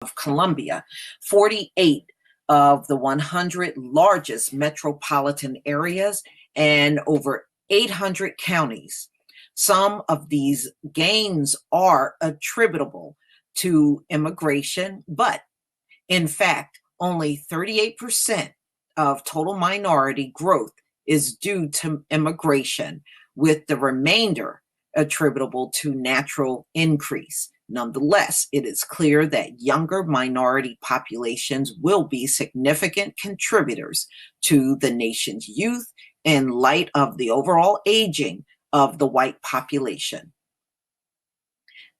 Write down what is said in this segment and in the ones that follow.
of Columbia, 48 of the 100 largest metropolitan areas, and over 800 counties. Some of these gains are attributable to immigration, but in fact, only 38% of total minority growth is due to immigration, with the remainder attributable to natural increase. Nonetheless, it is clear that younger minority populations will be significant contributors to the nation's youth in light of the overall aging of the white population.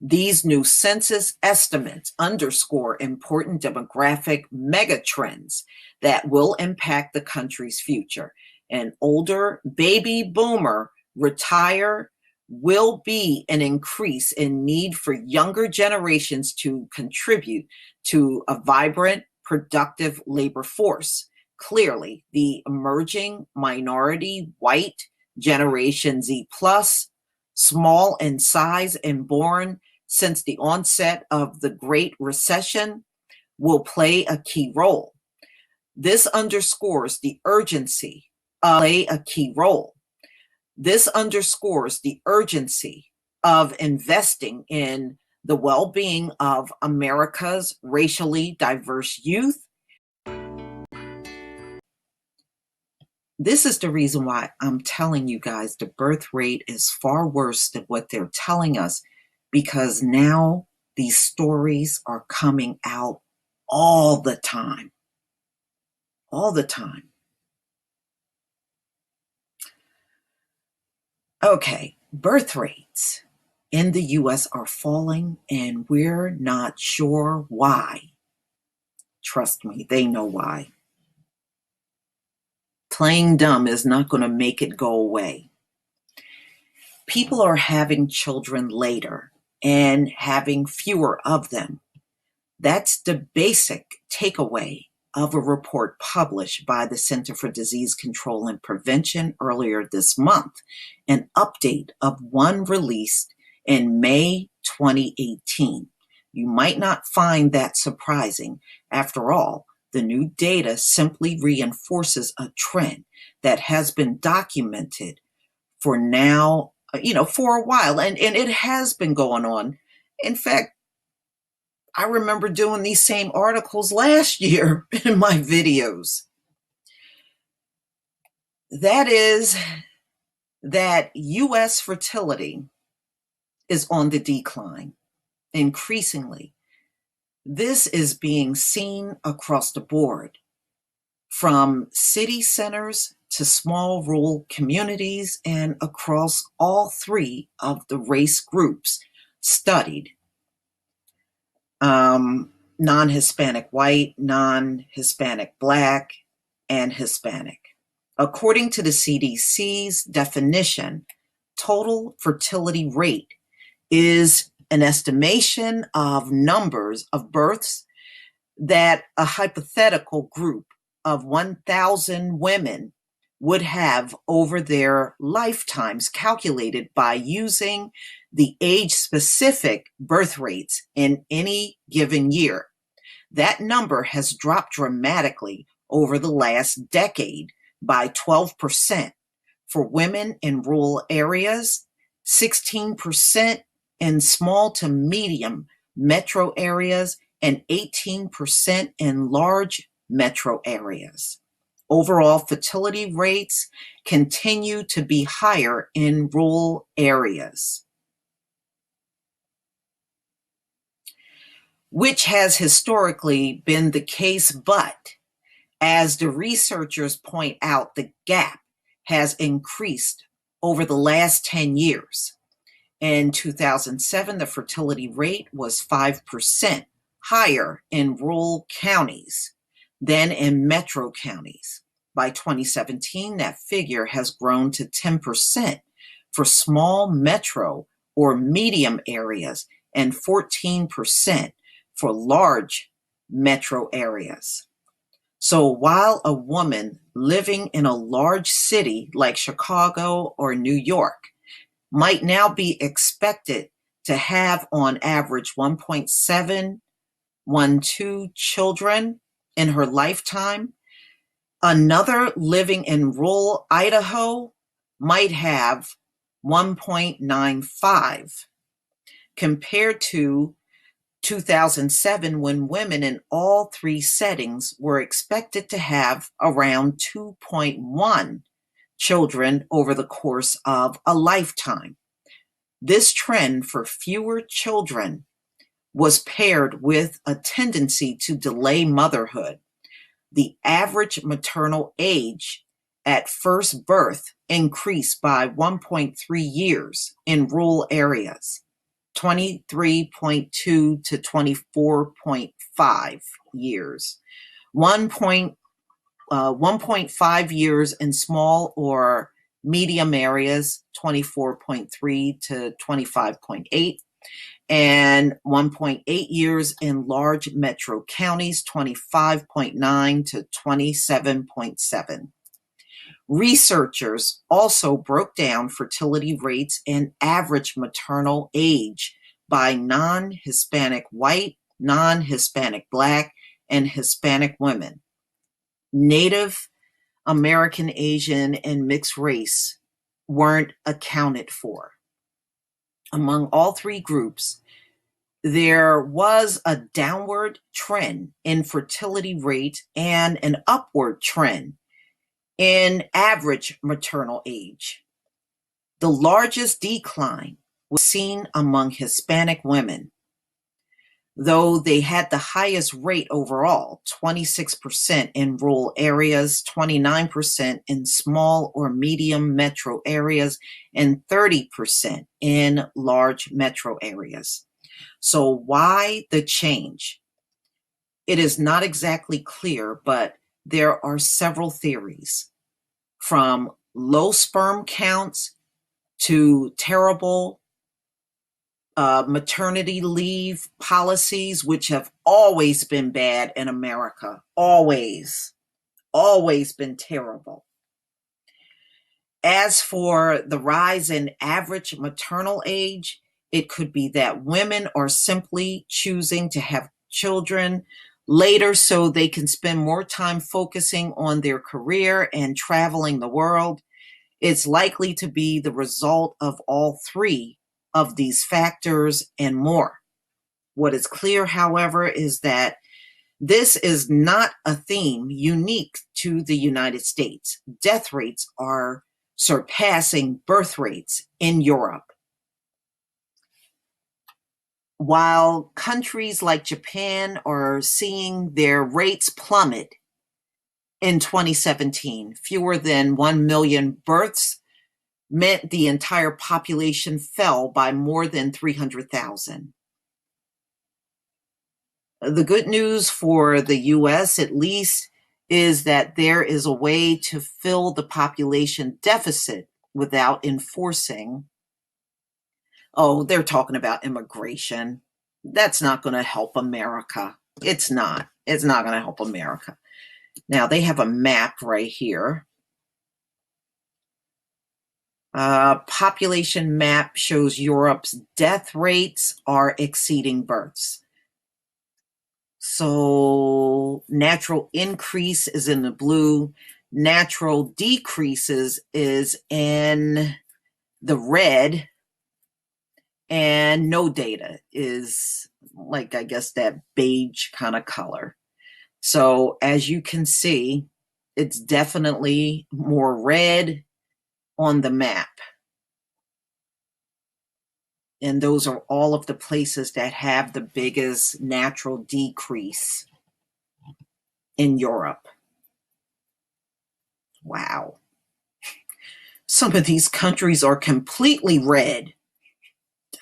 These new census estimates underscore important demographic megatrends that will impact the country's future. An older baby boomer retire will be an increase in need for younger generations to contribute to a vibrant, productive labor force. Clearly, the emerging minority white Generation Z plus, small in size and born since the onset of the Great Recession, will play a key role. This underscores the urgency of investing in the well-being of America's racially diverse youth. This is the reason why I'm telling you guys the birth rate is far worse than what they're telling us, because now these stories are coming out all the time. All the time. Okay, birth rates in the US are falling, and we're not sure why. Trust me, they know why. Playing dumb is not going to make it go away. People are having children later and having fewer of them. That's the basic takeaway of a report published by the Center for Disease Control and Prevention earlier this month, an update of one released in May 2018. You might not find that surprising. After all, the new data simply reinforces a trend that has been documented for now, for a while, and it has been going on. In fact, I remember doing these same articles last year in my videos. That is that US fertility is on the decline increasingly. This is being seen across the board, from city centers to small rural communities and across all three of the race groups studied. Non-Hispanic white, non-Hispanic black, and Hispanic. According to the CDC's definition, total fertility rate is an estimation of numbers of births that a hypothetical group of 1,000 women would have over their lifetimes, calculated by using the age-specific birth rates in any given year. That number has dropped dramatically over the last decade by 12% for women in rural areas, 16% in small to medium metro areas, and 18% in large metro areas. Overall fertility rates continue to be higher in rural areas, which has historically been the case, but as the researchers point out, the gap has increased over the last 10 years. In 2007, the fertility rate was 5% higher in rural counties than in metro counties. By 2017, that figure has grown to 10% for small metro or medium areas and 14% for large metro areas. So while a woman living in a large city like Chicago or New York might now be expected to have on average 1.7 2 children in her lifetime, another living in rural Idaho might have 1.95, compared to 2007, when women in all 3 settings were expected to have around 2.1 children over the course of a lifetime. This trend for fewer children was paired with a tendency to delay motherhood. The average maternal age at first birth increased by 1.3 years in rural areas, 23.2 to 24.5 years, 1.5 years in small or medium areas, 24.3 to 25.8, and 1.8 years in large metro counties, 25.9 to 27.7. Researchers also broke down fertility rates and average maternal age by non-Hispanic white, non-Hispanic Black, and Hispanic women. Native American, Asian, and mixed race weren't accounted for. Among all 3 groups, there was a downward trend in fertility rate and an upward trend in average maternal age. The largest decline was seen among Hispanic women, though they had the highest rate overall, 26% in rural areas, 29% in small or medium metro areas, and 30% in large metro areas. So why the change? It is not exactly clear, but there are several theories, from low sperm counts to terrible maternity leave policies, which have always been bad in America. Always been terrible. As for the rise in average maternal age, it could be that women are simply choosing to have children later so they can spend more time focusing on their career and traveling the world. It's likely to be the result of all 3 of these factors and more. What is clear, however, is that this is not a theme unique to the United States. Death rates are surpassing birth rates in Europe. While countries like Japan are seeing their rates plummet in 2017, fewer than 1 million births meant the entire population fell by more than 300,000. The good news for the US, at least, is that there is a way to fill the population deficit without enforcing. Oh, they're talking about immigration. That's not going to help America. It's not. It's not going to help America. Now, they have a map right here. Population map shows Europe's death rates are exceeding births. So natural increase is in the blue. Natural decreases is in the red. And no data is like, I guess, that beige kind of color. So as you can see, it's definitely more red on the map. And those are all of the places that have the biggest natural decrease in Europe. Wow. Some of these countries are completely red.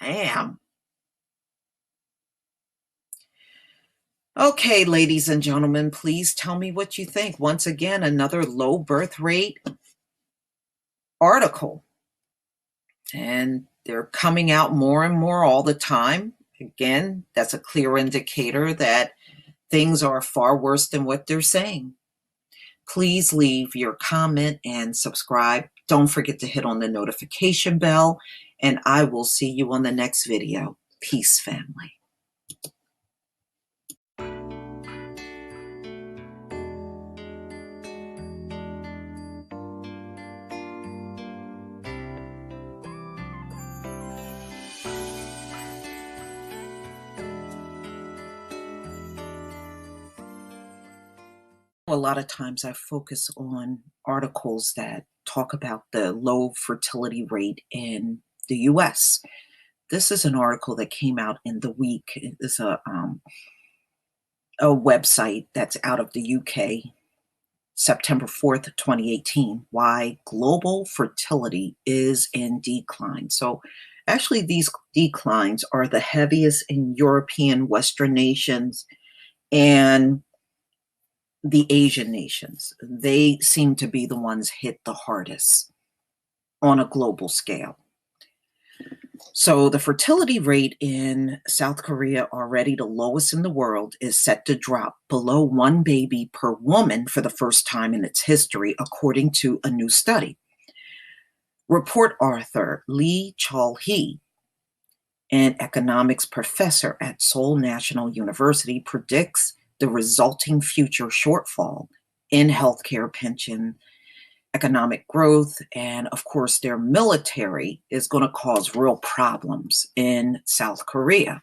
Damn. Okay, ladies and gentlemen, please tell me what you think. Once again, another low birth rate article. And they're coming out more and more all the time. Again, that's a clear indicator that things are far worse than what they're saying. Please leave your comment and subscribe. Don't forget to hit on the notification bell, and I will see you on the next video. Peace, family. A lot of times I focus on articles that talk about the low fertility rate in the US. This is an article that came out in the week. It is a website that's out of the UK, September 4th, 2018, why global fertility is in decline. So actually these declines are the heaviest in European Western nations and the Asian nations. They seem to be the ones hit the hardest on a global scale. So the fertility rate in South Korea, already the lowest in the world, is set to drop below one baby per woman for the first time in its history, according to a new study. Report author Lee Chol-hee, an economics professor at Seoul National University, predicts the resulting future shortfall in healthcare, pension, economic growth, and of course their military is going to cause real problems in South Korea.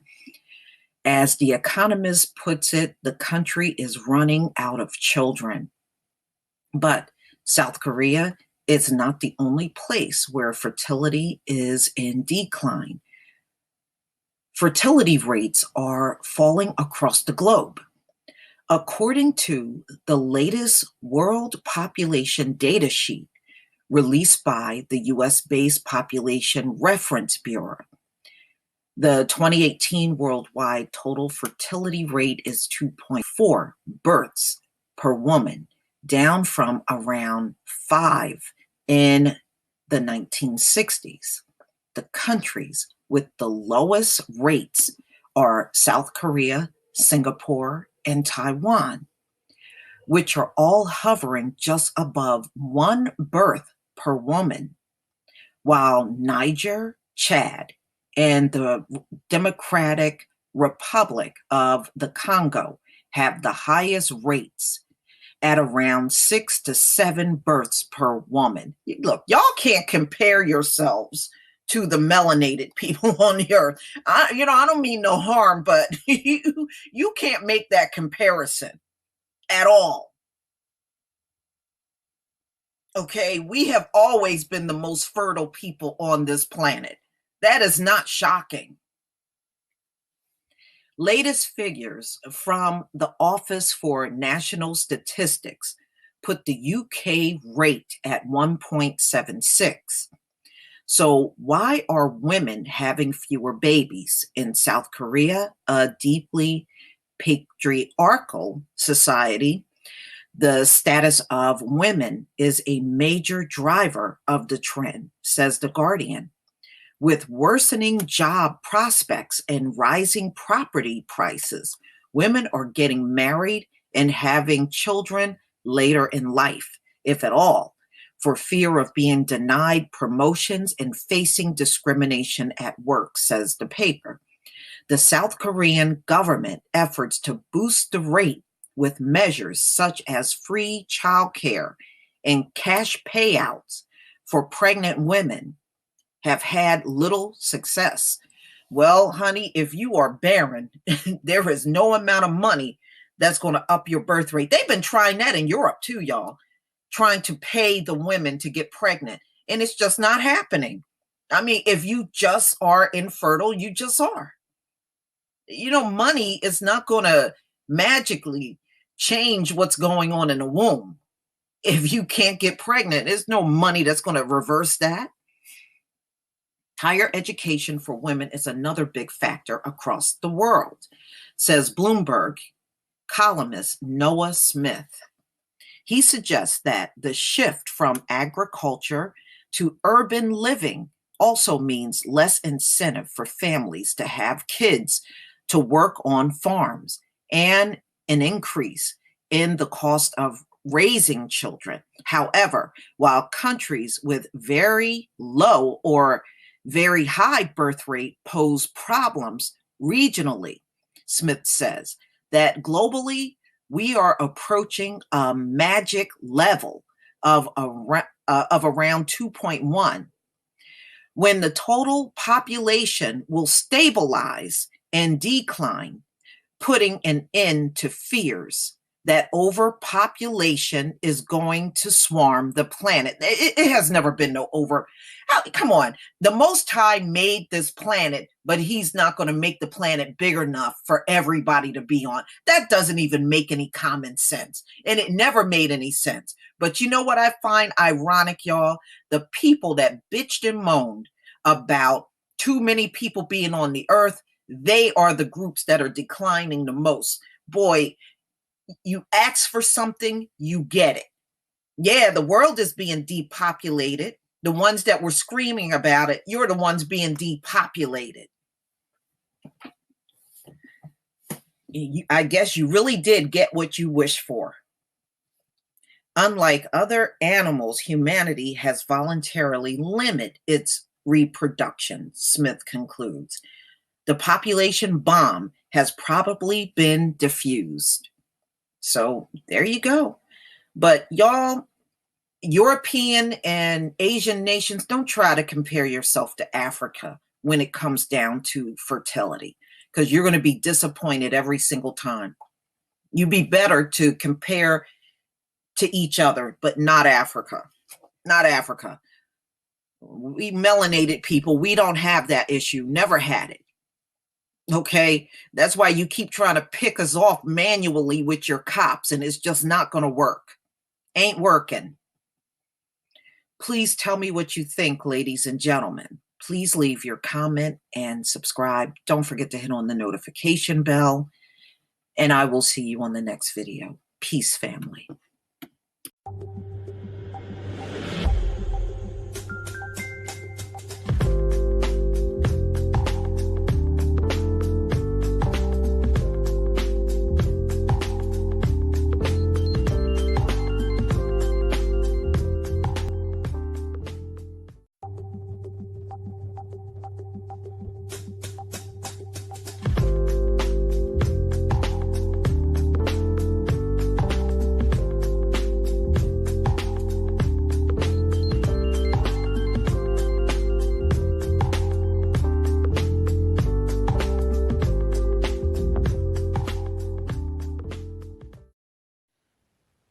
As The Economist puts it, the country is running out of children. But South Korea is not the only place where fertility is in decline. Fertility rates are falling across the globe. According to the latest World Population Data Sheet released by the US-based Population Reference Bureau, the 2018 worldwide total fertility rate is 2.4 births per woman, down from around 5 in the 1960s. The countries with the lowest rates are South Korea, Singapore, and Taiwan, which are all hovering just above one birth per woman, while Niger, Chad, and the Democratic Republic of the Congo have the highest rates at around 6 to 7 births per woman. Look, y'all can't compare yourselves to the melanated people on the earth. I don't mean no harm, but you can't make that comparison at all. Okay, we have always been the most fertile people on this planet. That is not shocking. Latest figures from the Office for National Statistics put the UK rate at 1.76. So why are women having fewer babies? In South Korea, a deeply patriarchal society, the status of women is a major driver of the trend, says The Guardian. With worsening job prospects and rising property prices, women are getting married and having children later in life, if at all, for fear of being denied promotions and facing discrimination at work, says the paper. The South Korean government efforts to boost the rate with measures such as free childcare and cash payouts for pregnant women have had little success. Well, honey, if you are barren, there is no amount of money that's going to up your birth rate. They've been trying that in Europe too, y'all, trying to pay the women to get pregnant, and it's just not happening. I mean, if you just are infertile, you just are. Money is not going to magically change what's going on in the womb. If you can't get pregnant, there's no money that's going to reverse that. Higher education for women is another big factor across the world, says Bloomberg columnist Noah Smith. He suggests that the shift from agriculture to urban living also means less incentive for families to have kids to work on farms and an increase in the cost of raising children. However, while countries with very low or very high birth rate pose problems regionally, Smith says that globally we are approaching a magic level of around 2.1, when the total population will stabilize and decline, putting an end to fears that overpopulation is going to swarm the planet. It has never been no over. Come on. The Most High made this planet, but he's not going to make the planet big enough for everybody to be on. That doesn't even make any common sense. And it never made any sense. But you know what I find ironic, y'all? The people that bitched and moaned about too many people being on the earth, they are the groups that are declining the most. Boy, you ask for something, you get it. Yeah, the world is being depopulated. The ones that were screaming about it, you're the ones being depopulated. I guess you really did get what you wished for. Unlike other animals, humanity has voluntarily limited its reproduction, Smith concludes. The population bomb has probably been diffused. So there you go. But y'all, European and Asian nations, don't try to compare yourself to Africa when it comes down to fertility, because you're going to be disappointed every single time. You'd be better to compare to each other, but not Africa. Not Africa. We melanated people, we don't have that issue, never had it. Okay, that's why you keep trying to pick us off manually with your cops, and it's just not going to work. Ain't working. Please tell me what you think, ladies and gentlemen. Please leave your comment and subscribe. Don't forget to hit on the notification bell, and I will see you on the next video. Peace, family.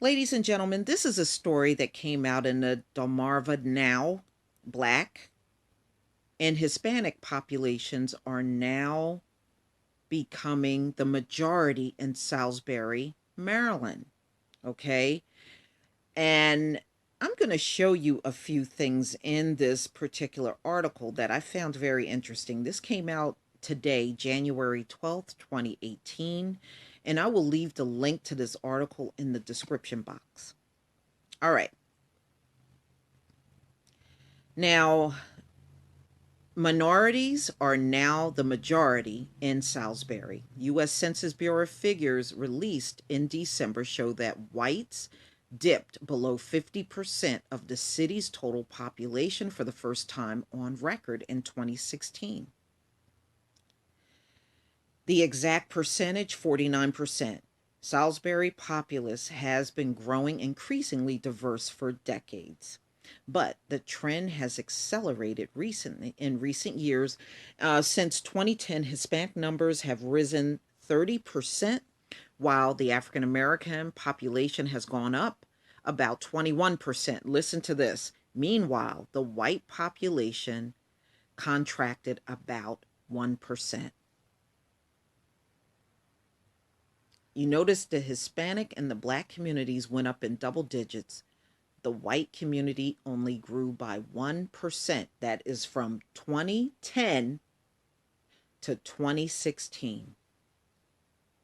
Ladies and gentlemen, this is a story that came out in the Delmarva Now. Black and Hispanic populations are now becoming the majority in Salisbury, Maryland. Okay? And I'm going to show you a few things in this particular article that I found very interesting. This came out today, January 12th, 2018. And I will leave the link to this article in the description box. All right. Now, minorities are now the majority in Salisbury. U.S. Census Bureau figures released in December show that whites dipped below 50% of the city's total population for the first time on record in 2016. The exact percentage, 49%. Salisbury populace has been growing increasingly diverse for decades. But the trend has accelerated in recent years. Since 2010, Hispanic numbers have risen 30%, while the African American population has gone up about 21%. Listen to this. Meanwhile, the white population contracted about 1%. You notice the Hispanic and the Black communities went up in double digits. The white community only grew by 1%. That is from 2010 to 2016.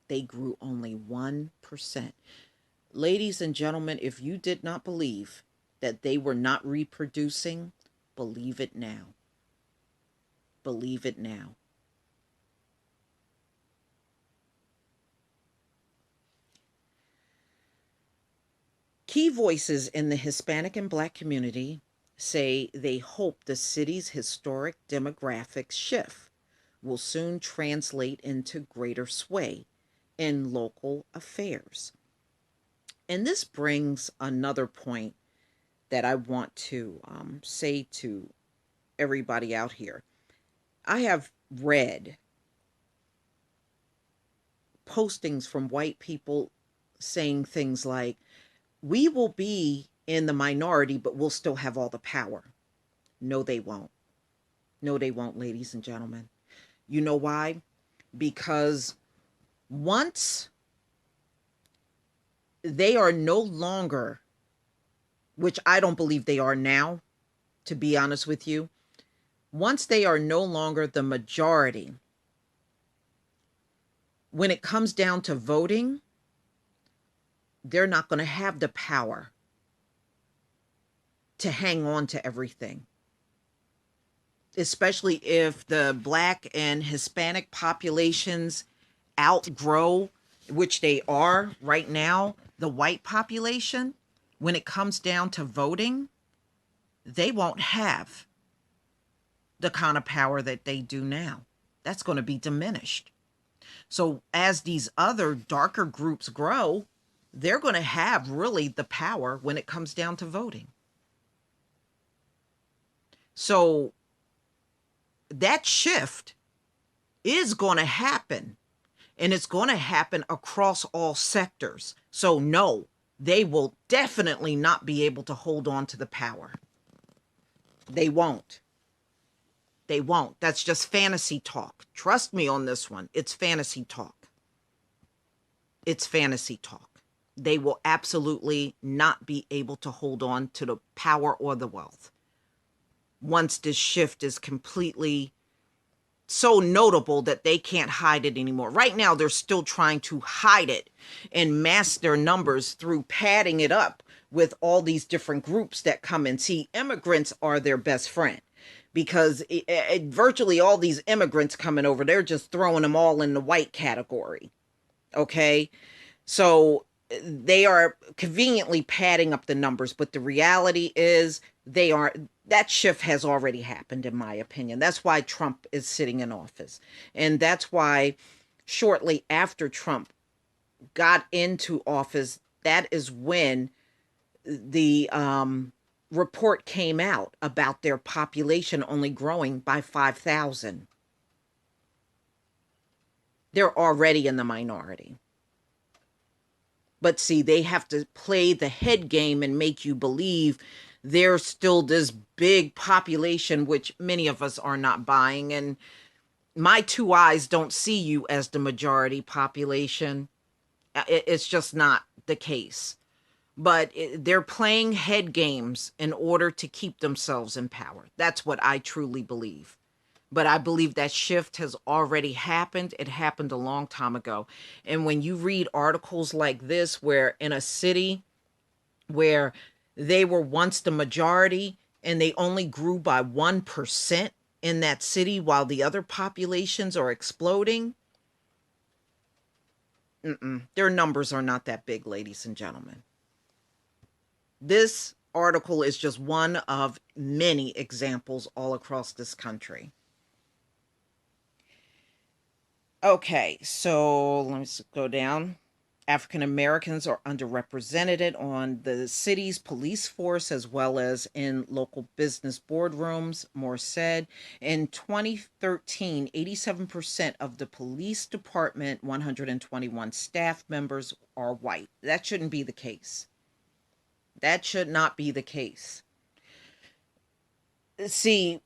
They grew only 1%. Ladies and gentlemen, if you did not believe that they were not reproducing, believe it now. Believe it now. Key voices in the Hispanic and Black community say they hope the city's historic demographic shift will soon translate into greater sway in local affairs. And this brings another point that I want to say to everybody out here. I have read postings from white people saying things like, we will be in the minority, but we'll still have all the power. No, they won't. No, they won't, ladies and gentlemen. You know why? Because once they are no longer, which I don't believe they are now, to be honest with you, once they are no longer the majority, when it comes down to voting, they're not going to have the power to hang on to everything. Especially if the Black and Hispanic populations outgrow, which they are right now, the white population. When it comes down to voting, they won't have the kind of power that they do now. That's going to be diminished. So as these other darker groups grow, they're going to have really the power when it comes down to voting. So that shift is going to happen, and it's going to happen across all sectors. So no, they will definitely not be able to hold on to the power. They won't. They won't. That's just fantasy talk. Trust me on this one. It's fantasy talk. It's fantasy talk. They will absolutely not be able to hold on to the power or the wealth once this shift is completely so notable that they can't hide it anymore. Right now, they're still trying to hide it and mask their numbers through padding it up with all these different groups that come in. See, immigrants are their best friend, because virtually all these immigrants coming over, they're just throwing them all in the white category. Okay? So they are conveniently padding up the numbers, but the reality is they aren't. That shift has already happened, in my opinion. That's why Trump is sitting in office. And that's why shortly after Trump got into office, that is when the report came out about their population only growing by 5,000. They're already in the minority. But see, they have to play the head game and make you believe there's still this big population, which many of us are not buying. And my two eyes don't see you as the majority population. It's just not the case. But they're playing head games in order to keep themselves in power. That's what I truly believe. But I believe that shift has already happened. It happened a long time ago. And when you read articles like this, where in a city where they were once the majority and they only grew by 1% in that city while the other populations are exploding, their numbers are not that big, ladies and gentlemen. This article is just one of many examples all across this country. Okay, so let me go down. African Americans are underrepresented on the city's police force as well as in local business boardrooms, Moore said. In 2013, 87% of the police department, 121 staff members, are white. That shouldn't be the case. That should not be the case. See,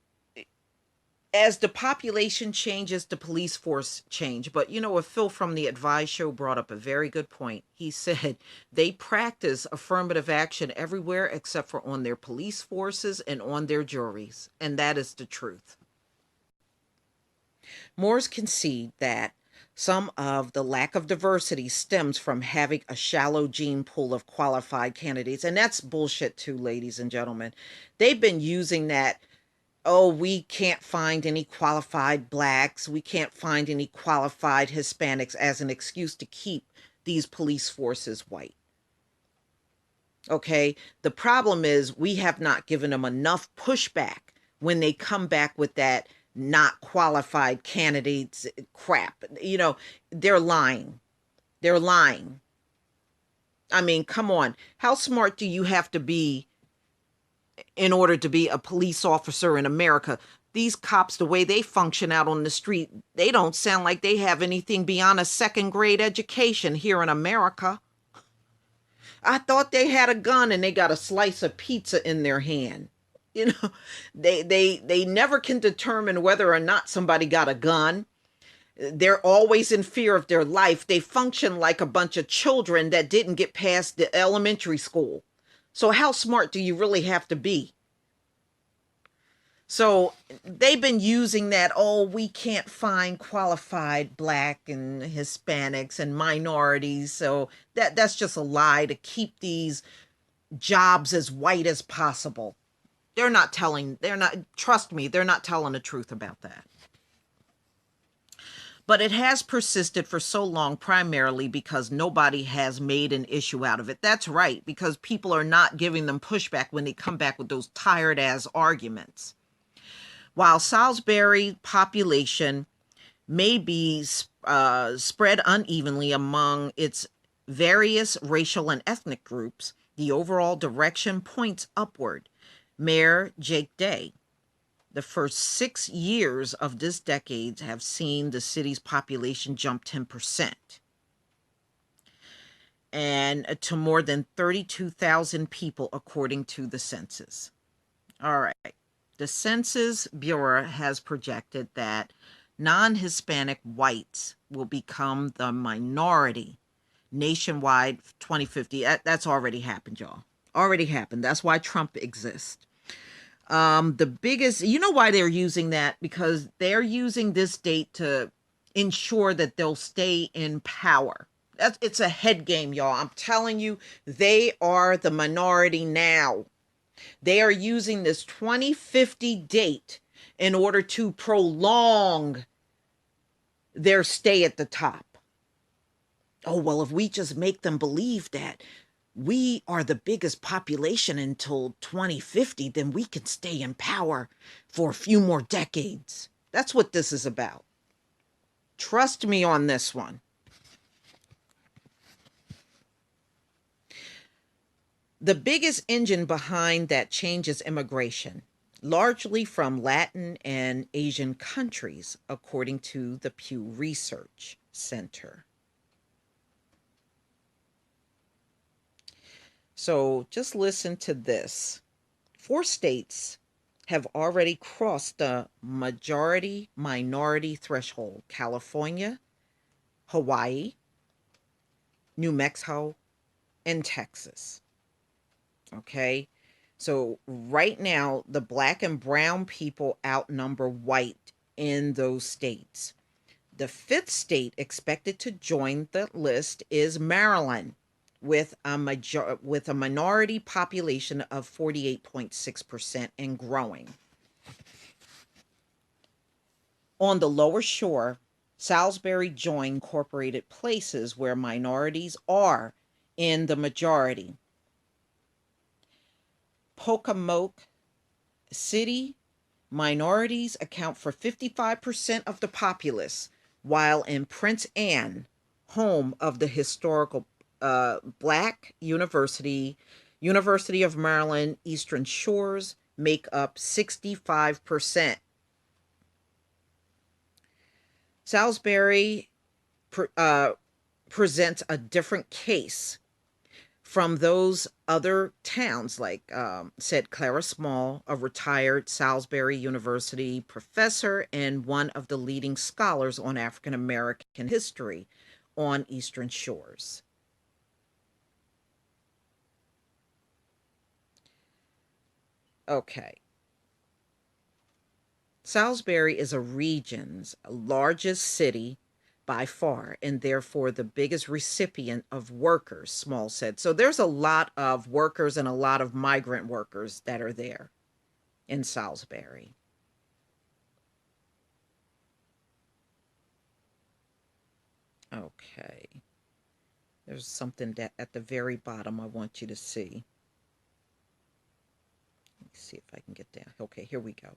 as the population changes, the police force change. But you know, a Phil from the Advise Show brought up a very good point. He said they practice affirmative action everywhere except for on their police forces and on their juries. And that is the truth. Moores concede that some of the lack of diversity stems from having a shallow gene pool of qualified candidates. And that's bullshit too, ladies and gentlemen. They've been using that, oh, we can't find any qualified blacks, we can't find any qualified Hispanics, as an excuse to keep these police forces white. Okay, the problem is we have not given them enough pushback when they come back with that not qualified candidates crap. You know, they're lying. They're lying. I mean, come on. How smart do you have to be in order to be a police officer in America? These cops, the way they function out on the street, they don't sound like they have anything beyond a second grade education here in America. I thought they had a gun and they got a slice of pizza in their hand. You know, they never can determine whether or not somebody got a gun. They're always in fear of their life. They function like a bunch of children that didn't get past the elementary school. So how smart do you really have to be? So they've been using that, oh, we can't find qualified black and Hispanics and minorities. So that's just a lie to keep these jobs as white as possible. They're not, trust me, they're not telling the truth about that. But it has persisted for so long primarily because nobody has made an issue out of it. That's right, because people are not giving them pushback when they come back with those tired ass arguments. While Salisbury population may be spread unevenly among its various racial and ethnic groups, the overall direction points upward. Mayor Jake Day. The first 6 years of this decade have seen the city's population jump 10% and to more than 32,000 people, according to the census. All right. The Census Bureau has projected that non Hispanic whites will become the minority nationwide 2050. That's already happened, y'all. Already happened. That's why Trump exists. The biggest, you know why they're using that? Because they're using this date to ensure that they'll stay in power. It's a head game, y'all. I'm telling you, they are the minority now. They are using this 2050 date in order to prolong their stay at the top. Oh, well, if we just make them believe that we are the biggest population until 2050, then we can stay in power for a few more decades. That's what this is about. Trust me on this one. The biggest engine behind that change is immigration, largely from Latin and Asian countries, according to the Pew Research Center. So just listen to this. 4 states have already crossed the majority minority threshold: California, Hawaii, New Mexico, and Texas. Okay. So right now, the black and brown people outnumber white in those states. The fifth state expected to join the list is Maryland, with a minority population of 48.6% and growing. On the lower shore, Salisbury joined incorporated places where minorities are in the majority. Pocomoke City, minorities account for 55% of the populace, while in Prince Anne, home of the historical Black University of Maryland Eastern Shores, make up 65%. Salisbury presents a different case from those other towns, like said Clara Small, a retired Salisbury University professor and one of the leading scholars on African American history on Eastern Shores. Okay. Salisbury is a region's largest city by far, and therefore the biggest recipient of workers, Small said. So there's a lot of workers and a lot of migrant workers that are there in Salisbury. Okay. There's something that at the very bottom I want you to see. Let me see if I can get down. Okay, here we go.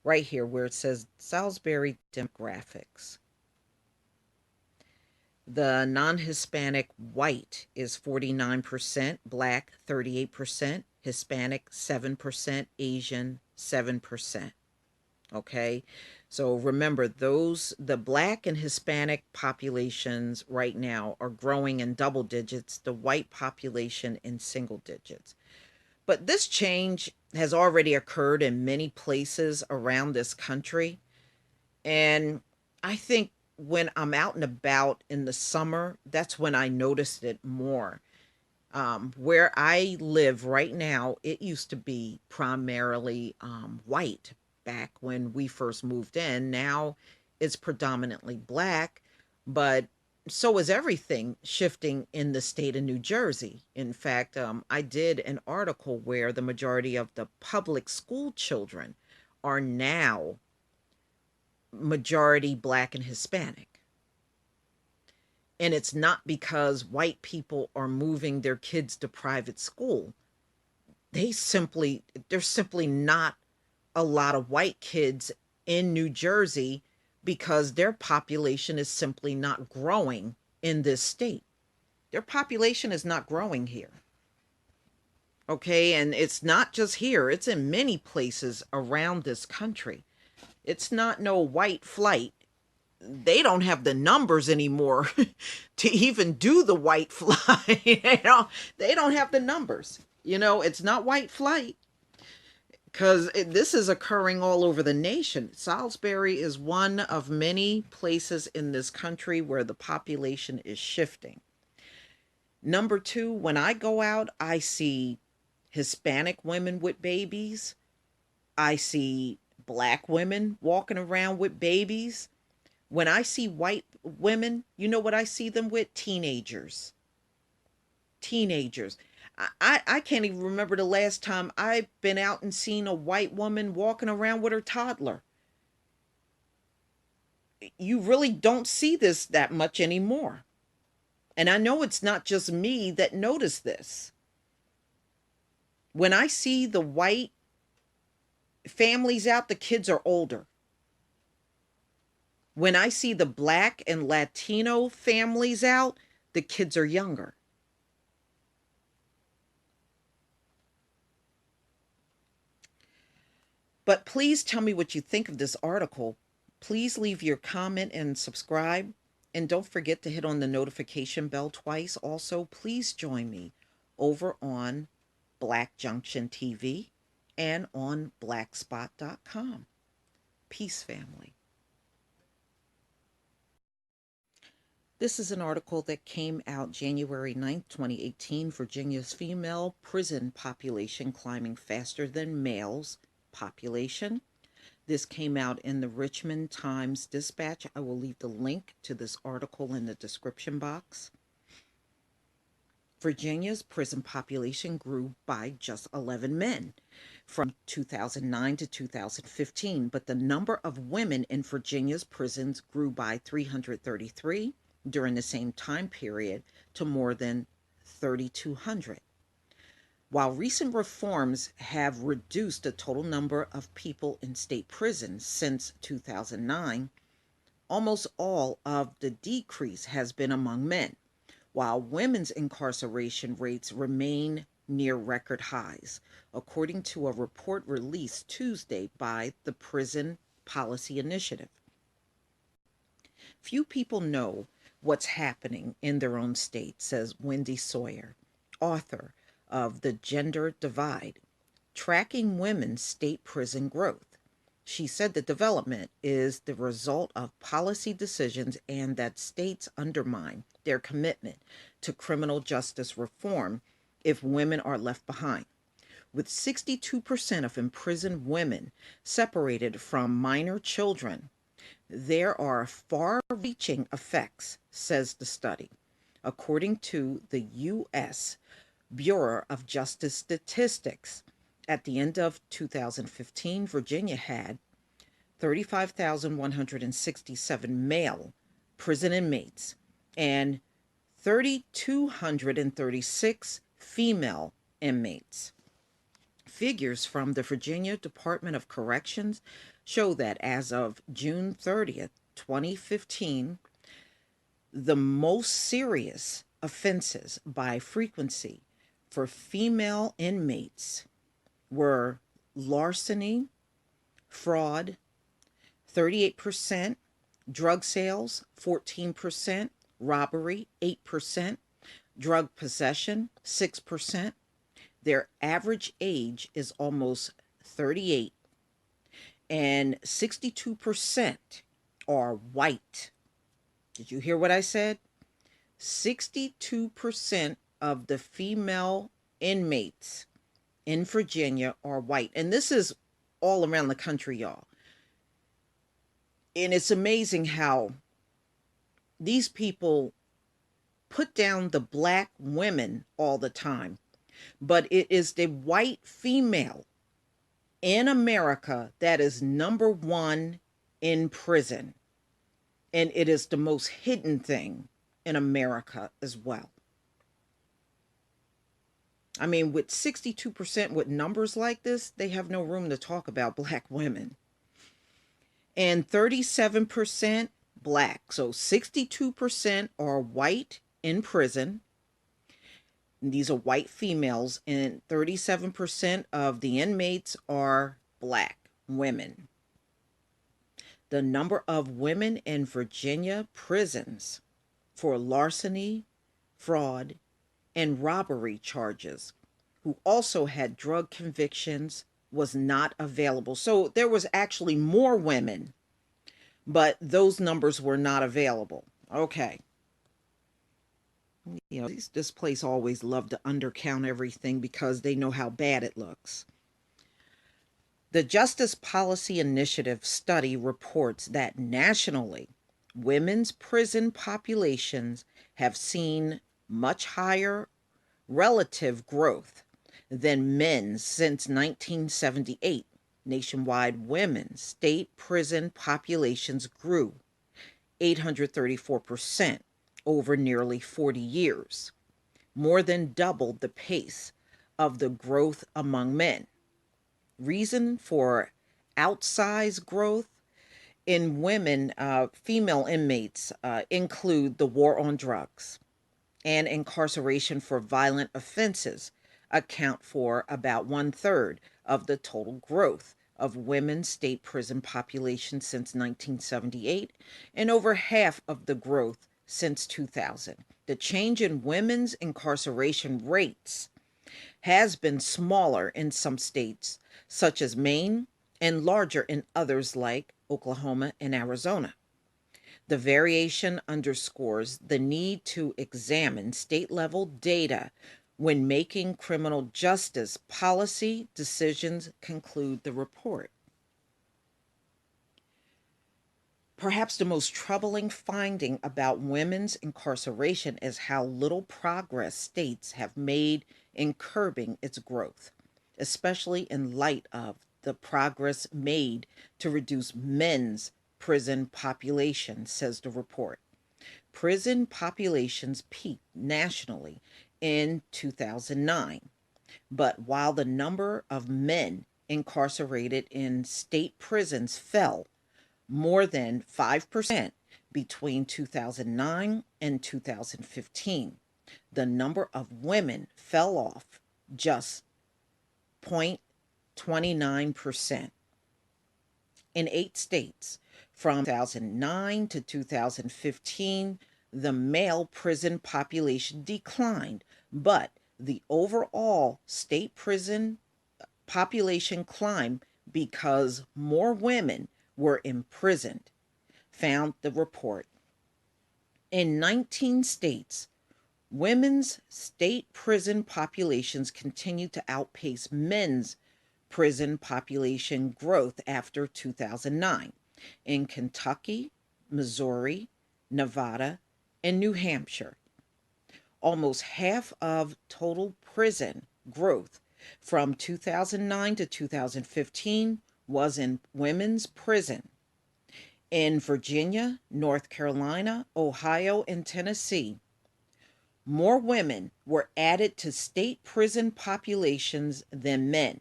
Right here where it says Salisbury demographics. The non Hispanic white is 49%, black 38%, Hispanic 7%, Asian 7%. Okay. So remember, the black and Hispanic populations right now are growing in double digits, the white population in single digits. But this change has already occurred in many places around this country. And I think when I'm out and about in the summer, that's when I noticed it more. Where I live right now, it used to be primarily white back when we first moved in. Now it's predominantly black, but so is everything shifting in the state of New Jersey. In fact, I did an article where the majority of the public school children are now majority black and Hispanic. And it's not because white people are moving their kids to private school. There's simply not a lot of white kids in New Jersey because their population is simply not growing in this state. Their population is not growing here. Okay, and it's not just here, it's in many places around this country. It's not no white flight. They don't have the numbers anymore to even do the white flight. They don't have the numbers. It's not white flight because this is occurring all over the nation. Salisbury is one of many places in this country where the population is shifting. Number two, when I go out, I see Hispanic women with babies. I see black women walking around with babies. When I see white women, you know what I see them with? Teenagers. Teenagers. I can't even remember the last time I've been out and seen a white woman walking around with her toddler. You really don't see this that much anymore. And I know it's not just me that noticed this. When I see the white families out, the kids are older. When I see the black and Latino families out, the kids are younger. But please tell me what you think of this article. Please leave your comment and subscribe. And don't forget to hit on the notification bell twice. Also, please join me over on Black Junction TV and on blackspot.com. Peace, family. This is an article that came out January 9th, 2018. Virginia's female prison population climbing faster than males population. This came out in the Richmond Times-Dispatch. I will leave the link to this article in the description box. Virginia's prison population grew by just 11 men from 2009 to 2015, but the number of women in Virginia's prisons grew by 333 during the same time period to more than 3,200. While recent reforms have reduced the total number of people in state prisons since 2009, almost all of the decrease has been among men, while women's incarceration rates remain near record highs, according to a report released Tuesday by the Prison Policy Initiative. Few people know what's happening in their own state, says Wendy Sawyer, author of The Gender Divide, Tracking Women's State Prison Growth. She said the development is the result of policy decisions and that states undermine their commitment to criminal justice reform if women are left behind. With 62% of imprisoned women separated from minor children, there are far-reaching effects, says the study. According to the U.S. Bureau of Justice Statistics, at the end of 2015, Virginia had 35,167 male prison inmates and 3,236 female inmates. Figures from the Virginia Department of Corrections show that as of June 30th, 2015, the most serious offenses by frequency for female inmates were larceny, fraud, 38%, drug sales 14%, robbery 8%, drug possession 6%. Their average age is almost 38, and 62% are white. Did you hear what I said? 62% of the female inmates in Virginia are white. And this is all around the country, y'all. And it's amazing how these people put down the black women all the time. But it is the white female in America that is number one in prison. And it is the most hidden thing in America as well. I mean, with 62% with numbers like this, they have no room to talk about black women. And 37% black. So 62% are white in prison. And these are white females, and 37% of the inmates are black women. The number of women in Virginia prisons for larceny, fraud, and robbery charges who also had drug convictions was not available. So there was actually more women, but those numbers were not available. Okay. You know, this place always love to undercount everything because they know how bad it looks. The Justice Policy Initiative study reports that nationally, women's prison populations have seen much higher relative growth than men's since 1978. Nationwide women's state prison populations grew 834% over nearly 40 years, more than doubled the pace of the growth among men. Reason for outsized growth in women, female inmates, include the war on drugs and incarceration for violent offenses account for about 1/3 of the total growth of women's state prison population since 1978 and over half of the growth since 2000. The change in women's incarceration rates has been smaller in some states, such as Maine, and larger in others like Oklahoma and Arizona. The variation underscores the need to examine state level data when making criminal justice policy decisions, conclude the report. Perhaps the most troubling finding about women's incarceration is how little progress states have made in curbing its growth, especially in light of the progress made to reduce men's prison population, says the report. Prison populations peaked nationally in 2009, but while the number of men incarcerated in state prisons fell more than 5% between 2009 and 2015, the number of women fell off just 0.29%. In 8 states, from 2009 to 2015, the male prison population declined, but the overall state prison population climbed because more women were imprisoned, found the report. In 19 states, women's state prison populations continue to outpace men's prison population growth after 2009 in Kentucky, Missouri, Nevada, and New Hampshire. Almost half of total prison growth from 2009 to 2015 was in women's prison. In Virginia, North Carolina, Ohio, and Tennessee, more women were added to state prison populations than men.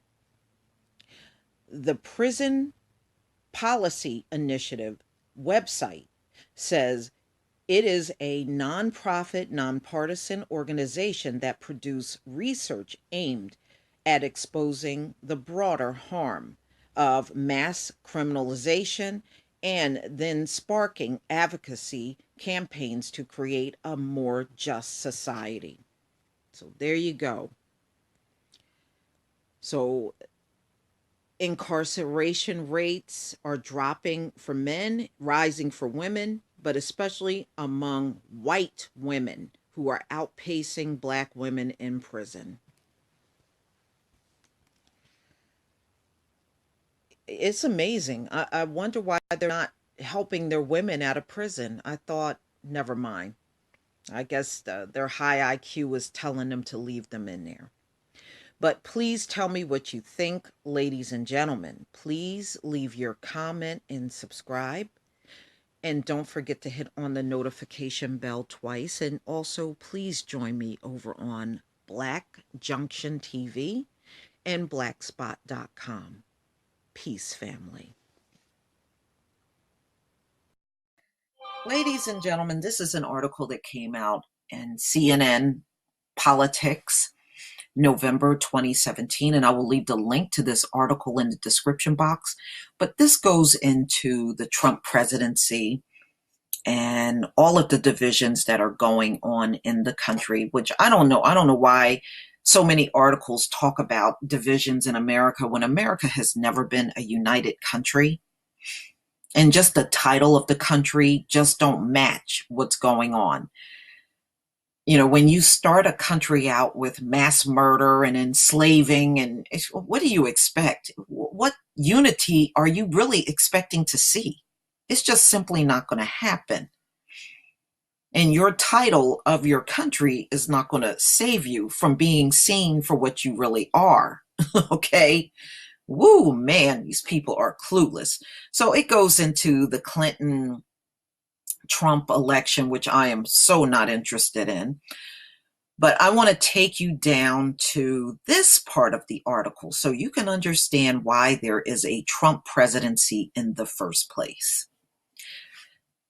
The Prison Policy Initiative website says it is a nonprofit, nonpartisan organization that produces research aimed at exposing the broader harm of mass criminalization and then sparking advocacy campaigns to create a more just society. So there you go. So incarceration rates are dropping for men, rising for women, but especially among white women who are outpacing black women in prison. It's amazing. I wonder why they're not helping their women out of prison. I thought, never mind. I guess their high IQ was telling them to leave them in there. But please tell me what you think, ladies and gentlemen. Please leave your comment and subscribe. And don't forget to hit on the notification bell twice. And also, please join me over on Black Junction TV and blackspot.com. Peace, family. Ladies and gentlemen, this is an article that came out in CNN Politics, November 2017, and I will leave the link to this article in the description box. But this goes into the Trump presidency and all of the divisions that are going on in the country, which I don't know. I don't know why so many articles talk about divisions in America when America has never been a united country. And just the title of the country just don't match what's going on. You know, when you start a country out with mass murder and enslaving, and what do you expect? What unity are you really expecting to see? It's just simply not going to happen. And your title of your country is not going to save you from being seen for what you really are. Okay? Woo, man, these people are clueless. So it goes into the Clinton Trump election, which I am so not interested in. But I want to take you down to this part of the article so you can understand why there is a Trump presidency in the first place.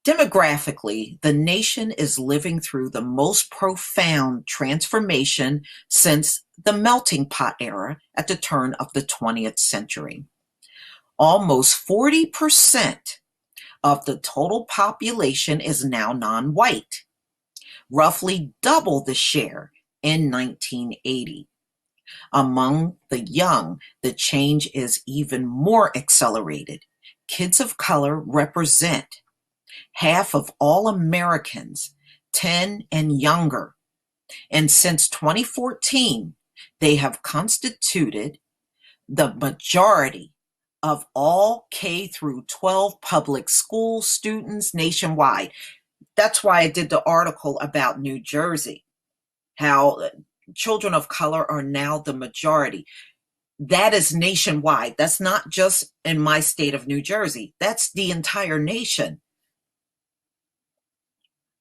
Demographically, the nation is living through the most profound transformation since the melting pot era at the turn of the 20th century. Almost 40% of the total population is now non-white, roughly double the share in 1980. Among the young, the change is even more accelerated. Kids of color represent half of all Americans 10 and younger, and since 2014, they have constituted the majority of all K through 12 public school students nationwide. That's why I did the article about New Jersey, how children of color are now the majority. That is nationwide. That's not just in my state of New Jersey. That's the entire nation.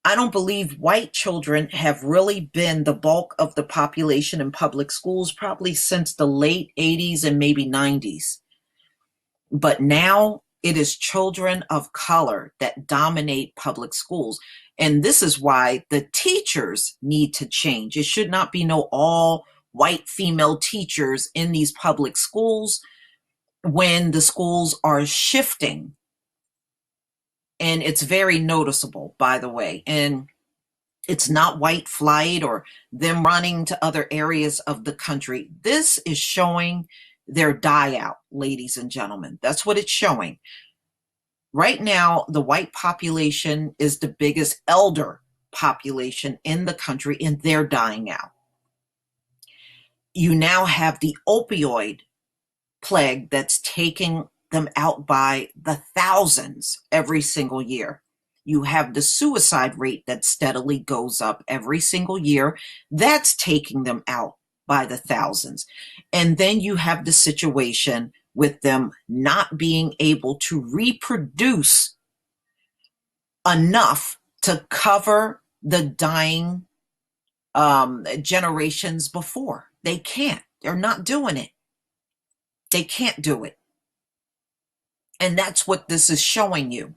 I don't believe white children have really been the bulk of the population in public schools probably since the late 80s and maybe 90s. But now it is children of color that dominate public schools. And this is why the teachers need to change. It should not be no all white female teachers in these public schools when the schools are shifting. And it's very noticeable, by the way. And it's not white flight or them running to other areas of the country. This is showing their die out, ladies and gentlemen. That's what it's showing. Right now, the white population is the biggest elder population in the country, and they're dying out. You now have the opioid plague that's taking them out by the thousands every single year. You have the suicide rate that steadily goes up every single year. That's taking them out by the thousands. And then you have the situation with them not being able to reproduce enough to cover the dying generations before. They can't. They're not doing it. They can't do it. And that's what this is showing you.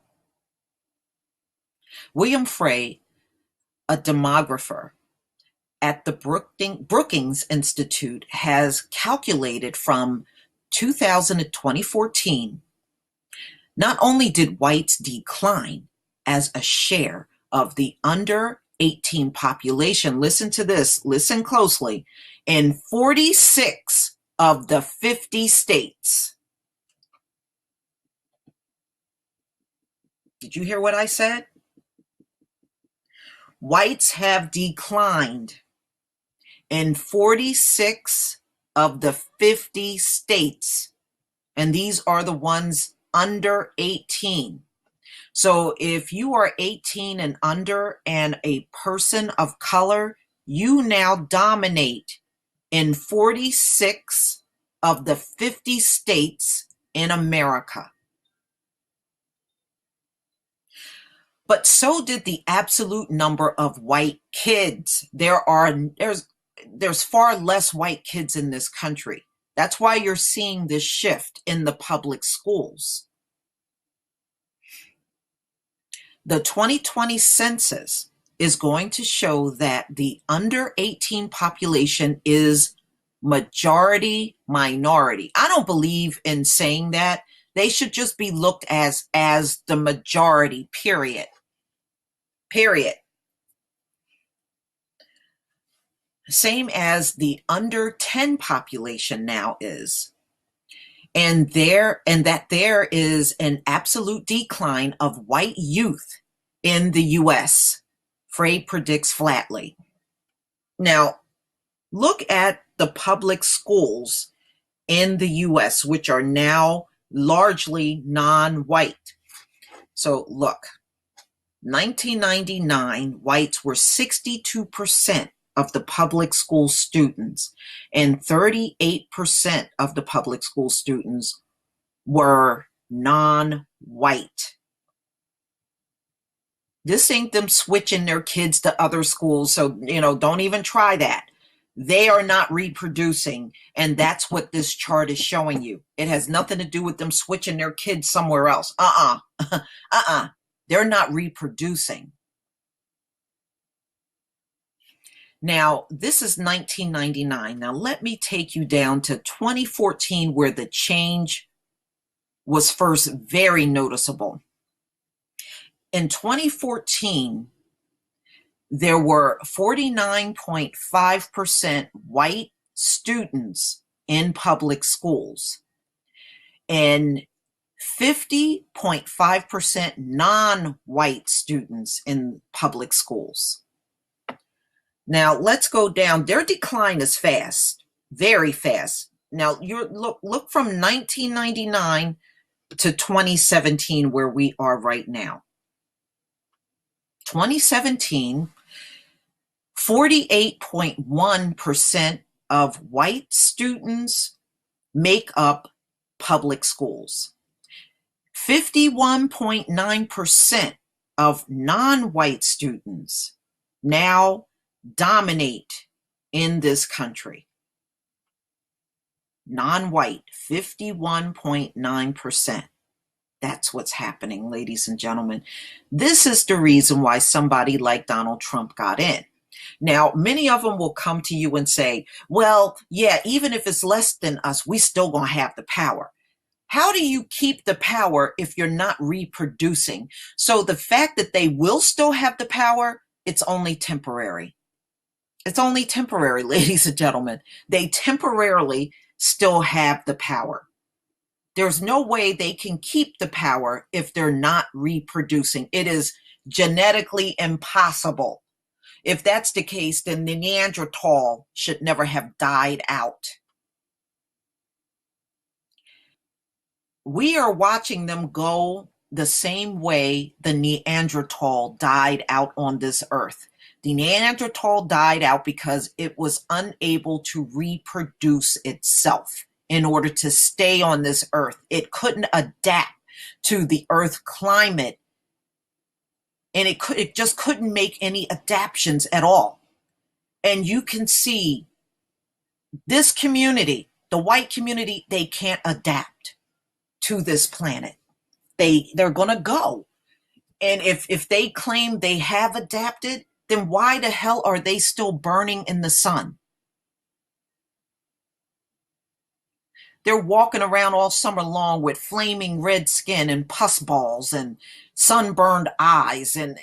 William Frey, a demographer at the Brookings Institute, has calculated from 2000 to 2014 Not only did whites decline as a share of the under 18 population, listen to this, listen closely, in 46 of the 50 states. Did you hear what I said? Whites have declined in 46 of the 50 states, and these are the ones under 18. So if you are 18 and under and a person of color, you now dominate in 46 of the 50 states in America. But so did the absolute number of white kids. There's far less white kids in this country. That's why you're seeing this shift in the public schools. The 2020 census is going to show that the under 18 population is majority minority. I don't believe in saying that. They should just be looked as the majority, period. Period. Same as the under 10 population now is. And there is an absolute decline of white youth in the US. Frey predicts flatly. Now, look at the public schools in the US, which are now largely non-white. So look, 1999, whites were 62% of the public school students, and 38% of the public school students were non-white. This ain't them switching their kids to other schools, so, don't even try that. They are not reproducing, and that's what this chart is showing you. It has nothing to do with them switching their kids somewhere else. They're not reproducing. Now, this is 1999. Now, let me take you down to 2014, where the change was first very noticeable. In 2014, there were 49.5% white students in public schools and 50.5% non-white students in public schools. Now, let's go down. Their decline is fast, very fast. Now, look from 1999 to 2017, where we are right now. 2017, 48.1% of white students make up public schools. 51.9% of non-white students now dominate in this country. Non-white, 51.9%. That's what's happening, ladies and gentlemen. This is the reason why somebody like Donald Trump got in. Now, many of them will come to you and say, well, yeah, even if it's less than us, we still gonna have the power. How do you keep the power if you're not reproducing? So the fact that they will still have the power, it's only temporary. It's only temporary, ladies and gentlemen. They temporarily still have the power. There's no way they can keep the power if they're not reproducing. It is genetically impossible. If that's the case, then the Neanderthal should never have died out. We are watching them go the same way the Neanderthal died out on this earth. The Neanderthal died out because it was unable to reproduce itself in order to stay on this earth. It couldn't adapt to the earth climate, and it just couldn't make any adaptations at all. And you can see this community, the white community, they can't adapt to this planet. They're going to go. And if they claim they have adapted, then why the hell are they still burning in the sun? They're walking around all summer long with flaming red skin and pus balls and sunburned eyes. And,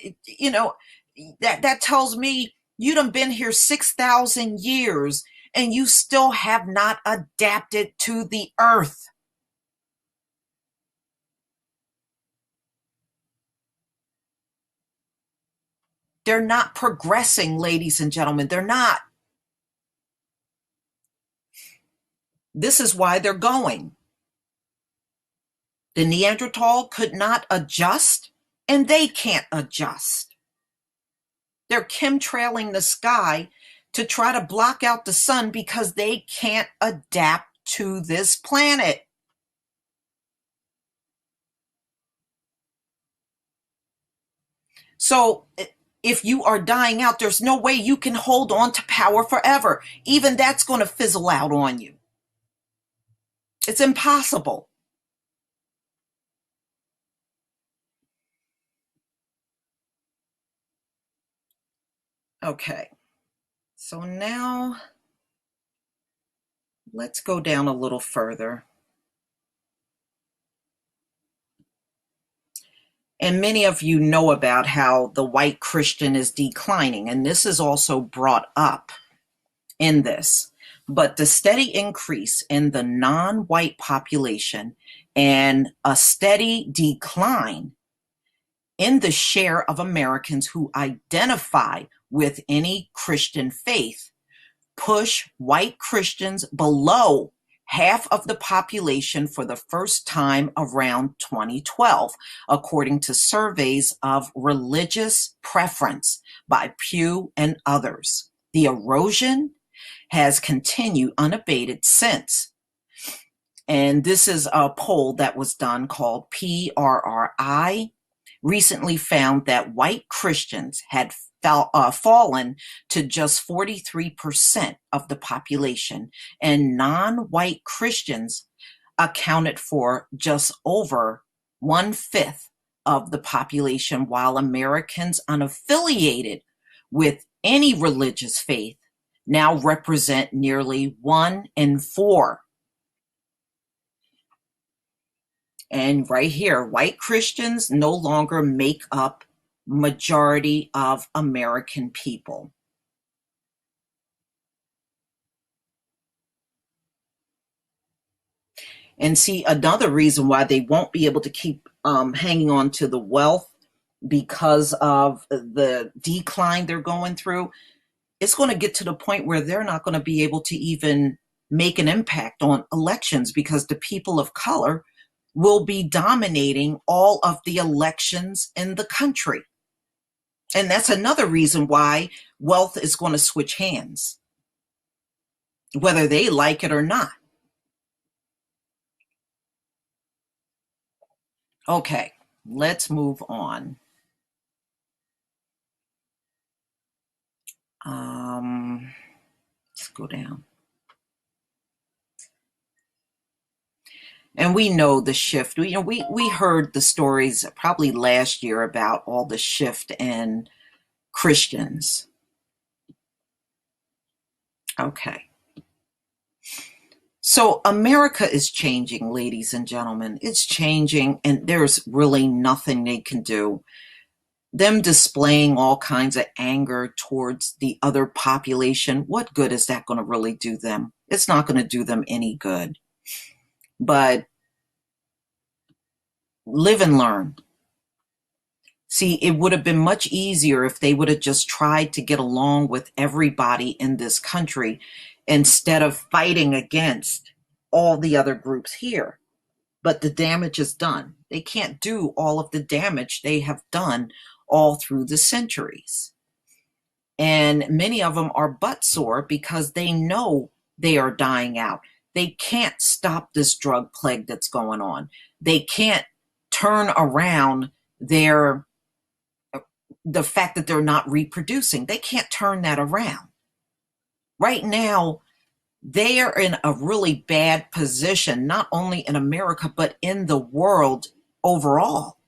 that tells me you done been here 6,000 years and you still have not adapted to the earth. They're not progressing, ladies and gentlemen. They're not. This is why they're going. The Neanderthal could not adjust, and they can't adjust. They're chemtrailing the sky to try to block out the sun because they can't adapt to this planet. So if you are dying out, there's no way you can hold on to power forever. Even that's going to fizzle out on you. It's impossible. Okay, so now let's go down a little further. And many of you know about how the white Christian is declining, and this is also brought up in this. But the steady increase in the non-white population and a steady decline in the share of Americans who identify with any Christian faith push white Christians below half of the population for the first time around 2012, according to surveys of religious preference by Pew and others. The erosion has continued unabated since. And this is a poll that was done called PRRI, recently found that white Christians had fallen to just 43% of the population, and non-white Christians accounted for just over 1/5 of the population, while Americans unaffiliated with any religious faith now represent nearly 1 in 4. And right here, white Christians no longer make up majority of American people. And see, another reason why they won't be able to keep hanging on to the wealth because of the decline they're going through, it's going to get to the point where they're not going to be able to even make an impact on elections because the people of color will be dominating all of the elections in the country. And that's another reason why wealth is going to switch hands, whether they like it or not. Okay, let's move on. Let's go down. And we know the shift. We heard the stories probably last year about all the shift in Christians. Okay. So America is changing, ladies and gentlemen. It's changing, and there's really nothing they can do. Them displaying all kinds of anger towards the other population, what good is that going to really do them? It's not going to do them any good. But live and learn. See, it would have been much easier if they would have just tried to get along with everybody in this country instead of fighting against all the other groups here. But the damage is done. They can't do all of the damage they have done all through the centuries. And many of them are butt sore because they know they are dying out. They can't stop this drug plague that's going on. They can't turn around the fact that they're not reproducing. They can't turn that around. Right now, they are in a really bad position, not only in America, but in the world overall.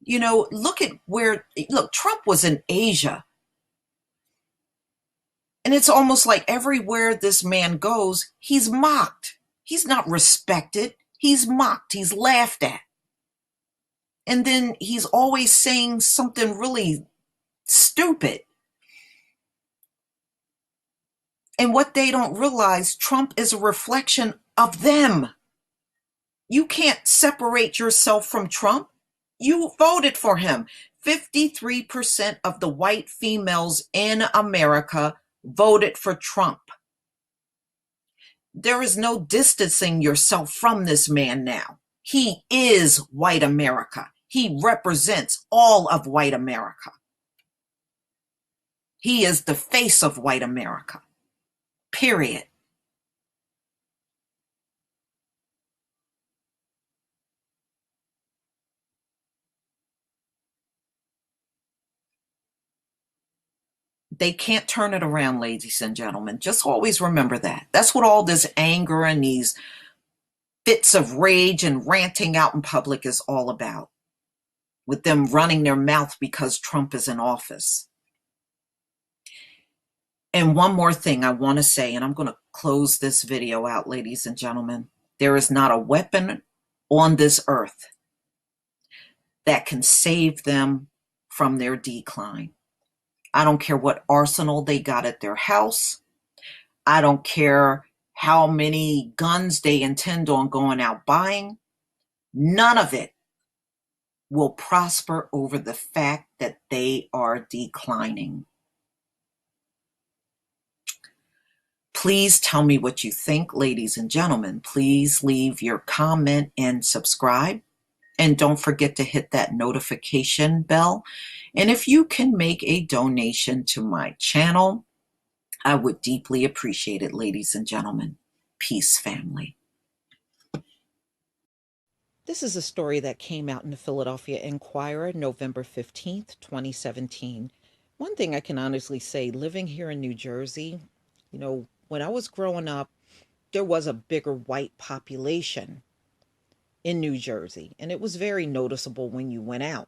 Look, Trump was in Asia. And it's almost like everywhere this man goes, he's mocked. He's not respected. He's mocked. He's laughed at. And then he's always saying something really stupid. And what they don't realize, Trump is a reflection of them. You can't separate yourself from Trump. You voted for him. 53% of the white females in America voted for Trump. There is no distancing yourself from this man now. He is white America. He represents all of white America. He is the face of white America. Period. They can't turn it around, ladies and gentlemen. Just always remember that. That's what all this anger and these fits of rage and ranting out in public is all about, with them running their mouth because Trump is in office. And one more thing I want to say, and I'm going to close this video out, ladies and gentlemen. There is not a weapon on this earth that can save them from their decline. I don't care what arsenal they got at their house. I don't care how many guns they intend on going out buying. None of it will prosper over the fact that they are declining. Please tell me what you think, ladies and gentlemen. Please leave your comment and subscribe. And don't forget to hit that notification bell. And if you can make a donation to my channel, I would deeply appreciate it, ladies and gentlemen. Peace, family. This is a story that came out in the Philadelphia Inquirer, November 15th, 2017. One thing I can honestly say, living here in New Jersey, when I was growing up, there was a bigger white population in New Jersey, and it was very noticeable when you went out.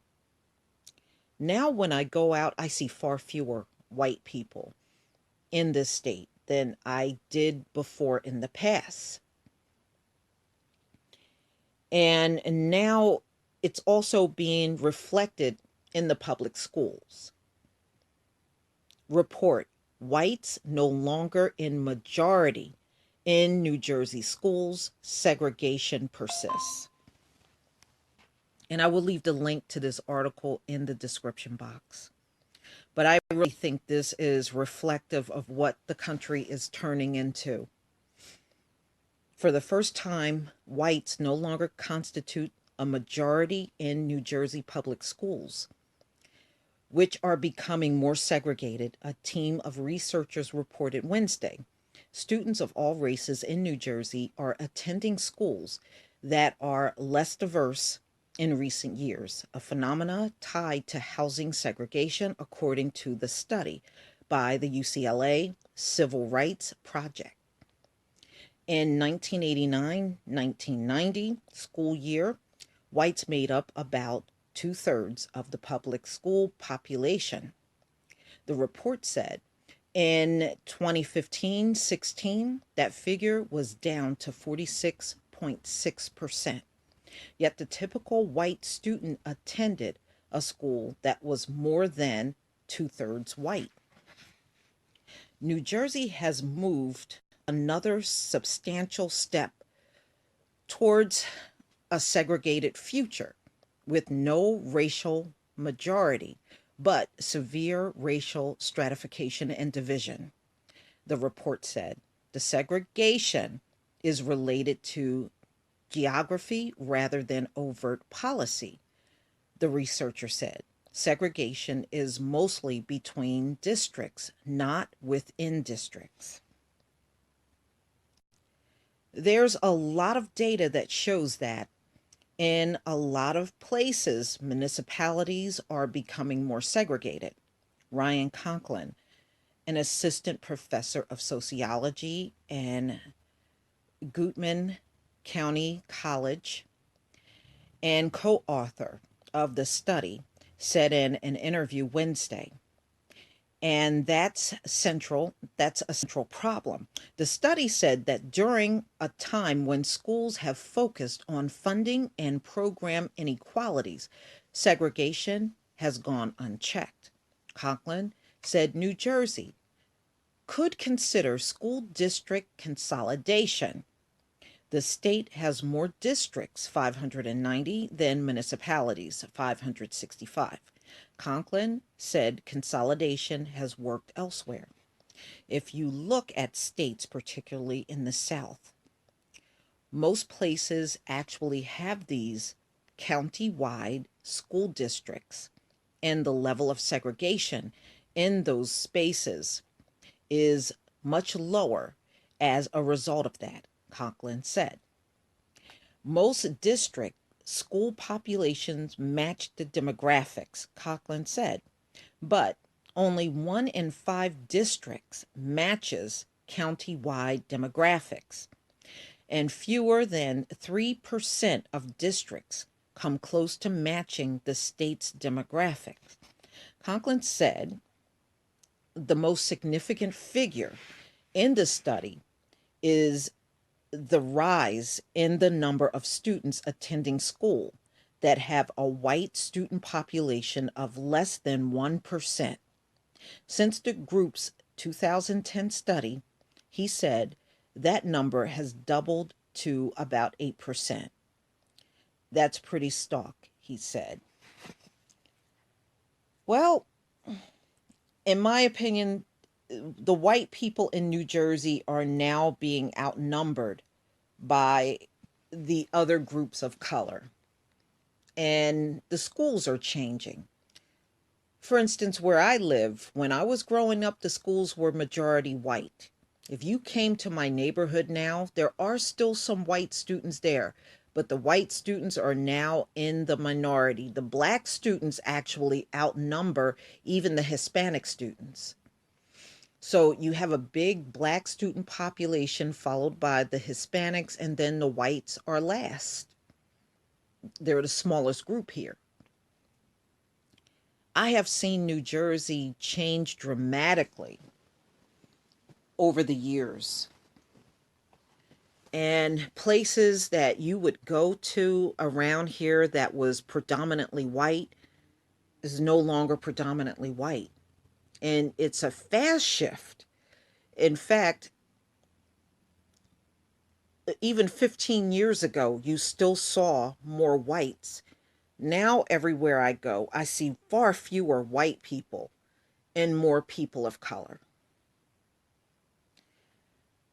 Now, when I go out, I see far fewer white people in this state than I did before in the past. And now it's also being reflected in the public schools. Report, whites no longer in majority in New Jersey schools, segregation persists. And I will leave the link to this article in the description box. But I really think this is reflective of what the country is turning into. For the first time, whites no longer constitute a majority in New Jersey public schools, which are becoming more segregated, a team of researchers reported Wednesday. Students of all races in New Jersey are attending schools that are less diverse in recent years, a phenomena tied to housing segregation, according to the study by the UCLA Civil Rights Project. In 1989-1990 school year, whites made up about 2/3 of the public school population. The report said in 2015-16, that figure was down to 46.6%. Yet the typical white student attended a school that was more than 2/3 white. New Jersey has moved another substantial step towards a segregated future with no racial majority, but severe racial stratification and division. The report said the segregation is related to geography rather than overt policy. The researcher said segregation is mostly between districts, not within districts. There's a lot of data that shows that in a lot of places, municipalities are becoming more segregated. Ryan Conklin, an assistant professor of sociology and Gutman County College and co-author of the study, said in an interview Wednesday, And that's a central problem. The study said that during a time when schools have focused on funding and program inequalities, segregation has gone unchecked. Conklin said New Jersey could consider school district consolidation. The state has more districts, 590, than municipalities, 565. Conklin said consolidation has worked elsewhere. If you look at states, particularly in the South, most places actually have these county-wide school districts, and the level of segregation in those spaces is much lower as a result of that, Conklin said. Most district school populations match the demographics, Conklin said, but only 1 in 5 districts matches county-wide demographics, and fewer than 3% of districts come close to matching the state's demographics. Conklin said the most significant figure in the study is the rise in the number of students attending school that have a white student population of less than 1%. Since the group's 2010 study, he said that number has doubled to about 8%. That's pretty stark, he said. Well, in my opinion, the white people in New Jersey are now being outnumbered by the other groups of color. And the schools are changing. For instance, where I live, when I was growing up, the schools were majority white. If you came to my neighborhood now, there are still some white students there, but the white students are now in the minority. The black students actually outnumber even the Hispanic students. So you have a big black student population followed by the Hispanics, and then the whites are last. They're the smallest group here. I have seen New Jersey change dramatically over the years. And places that you would go to around here that was predominantly white is no longer predominantly white. And it's a fast shift. In fact, even 15 years ago, you still saw more whites. Now, everywhere I go, I see far fewer white people and more people of color.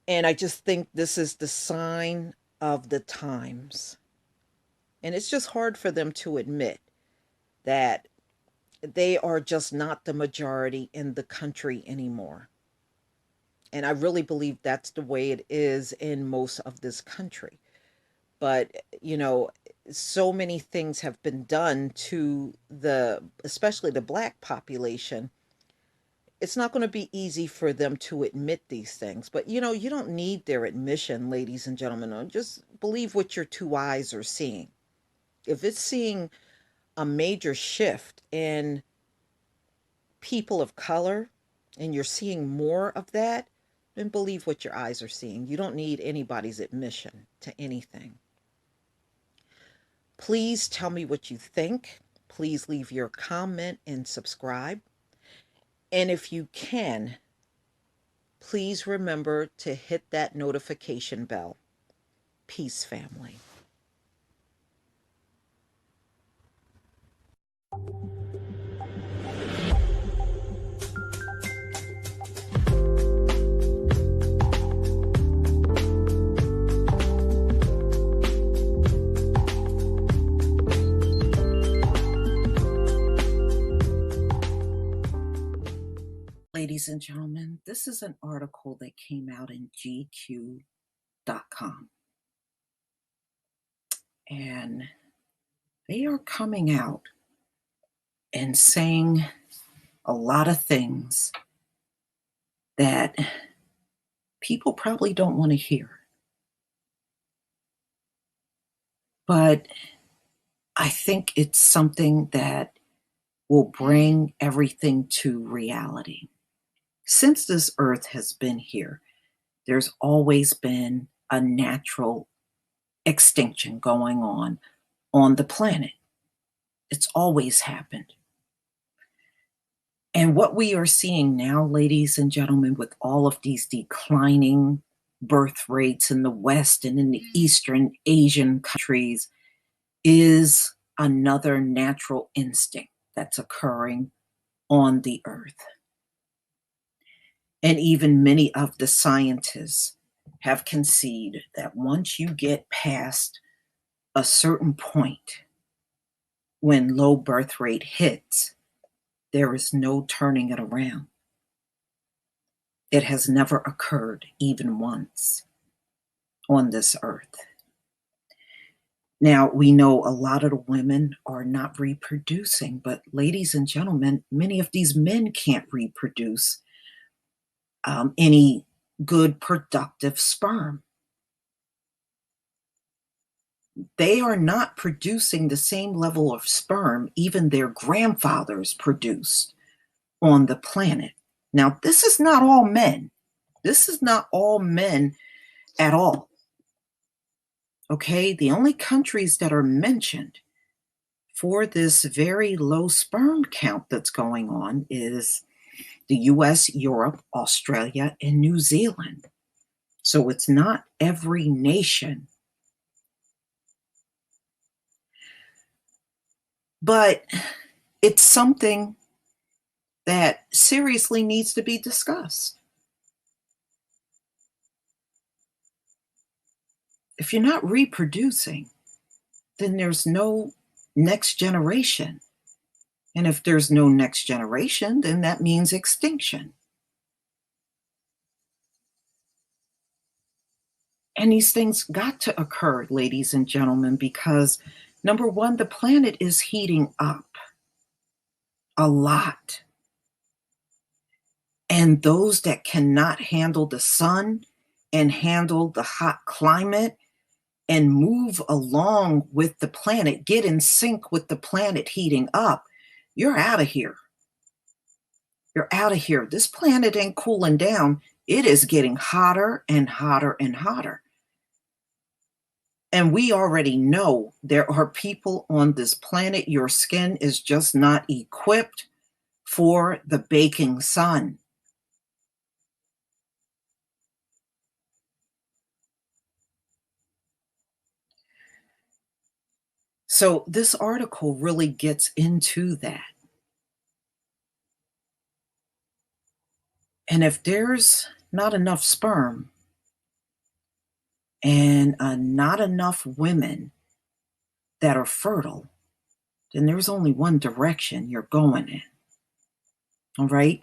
And I just think this is the sign of the times. And it's just hard for them to admit that they are just not the majority in the country anymore. And I really believe that's the way it is in most of this country. But, so many things have been done to especially the black population. It's not going to be easy for them to admit these things. But, you don't need their admission, ladies and gentlemen. Just believe what your 2 eyes are seeing. If it's seeing a major shift in people of color and you're seeing more of that, then believe what your eyes are seeing. You don't need anybody's admission to anything. Please tell me what you think. Please leave your comment and subscribe. And if you can, please remember to hit that notification bell. Peace, family. Ladies and gentlemen, this is an article that came out in GQ.com. And they are coming out and saying a lot of things that people probably don't want to hear. But I think it's something that will bring everything to reality. Since this earth has been here, there's always been a natural extinction going on the planet. It's always happened. And what we are seeing now, ladies and gentlemen, with all of these declining birth rates in the West and in the Eastern Asian countries, is another natural instinct that's occurring on the earth. And even many of the scientists have conceded that once you get past a certain point, when low birth rate hits, there is no turning it around. It has never occurred even once on this earth. Now, we know a lot of the women are not reproducing, but ladies and gentlemen, many of these men can't reproduce any good, productive sperm. They are not producing the same level of sperm even their grandfathers produced on the planet. Now, this is not all men. This is not all men at all. Okay, the only countries that are mentioned for this very low sperm count that's going on is the US, Europe, Australia, and New Zealand. So it's not every nation. But it's something that seriously needs to be discussed. If you're not reproducing, then there's no next generation. And if there's no next generation, then that means extinction. And these things got to occur, ladies and gentlemen, because number one, the planet is heating up a lot. And those that cannot handle the sun and handle the hot climate and move along with the planet, get in sync with the planet heating up, you're out of here. You're out of here. This planet ain't cooling down. It is getting hotter and hotter and hotter. And we already know there are people on this planet, your skin is just not equipped for the baking sun. So this article really gets into that. And if there's not enough sperm and not enough women that are fertile, then there's only one direction you're going in. All right.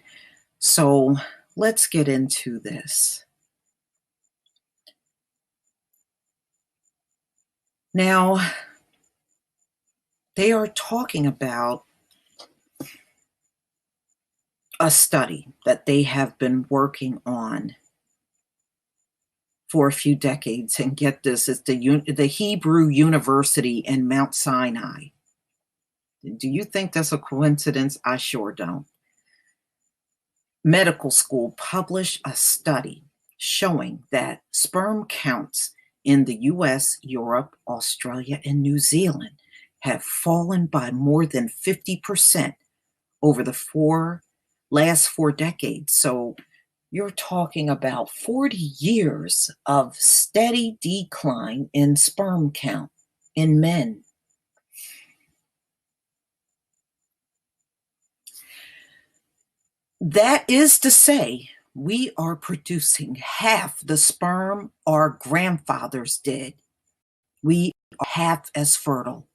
So let's get into this. Now, they are talking about a study that they have been working on for a few decades. And get this, it's the Hebrew University in Mount Sinai. Do you think that's a coincidence? I sure don't. Medical school published a study showing that sperm counts in the US, Europe, Australia, and New Zealand have fallen by more than 50% over the last 4 decades. So you're talking about 40 years of steady decline in sperm count in men. That is to say, we are producing half the sperm our grandfathers did. We are half as fertile.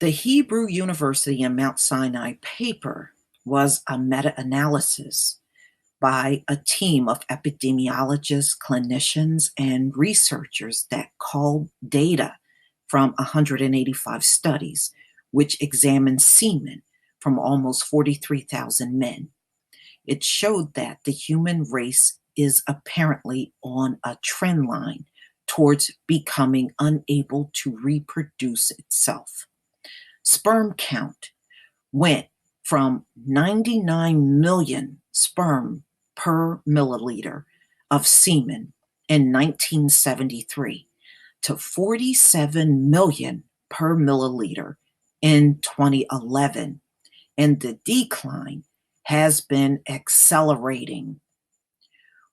The Hebrew University in Mount Sinai paper was a meta-analysis by a team of epidemiologists, clinicians, and researchers that culled data from 185 studies, which examined semen from almost 43,000 men. It showed that the human race is apparently on a trend line towards becoming unable to reproduce itself. Sperm count went from 99 million sperm per milliliter of semen in 1973 to 47 million per milliliter in 2011. And the decline has been accelerating.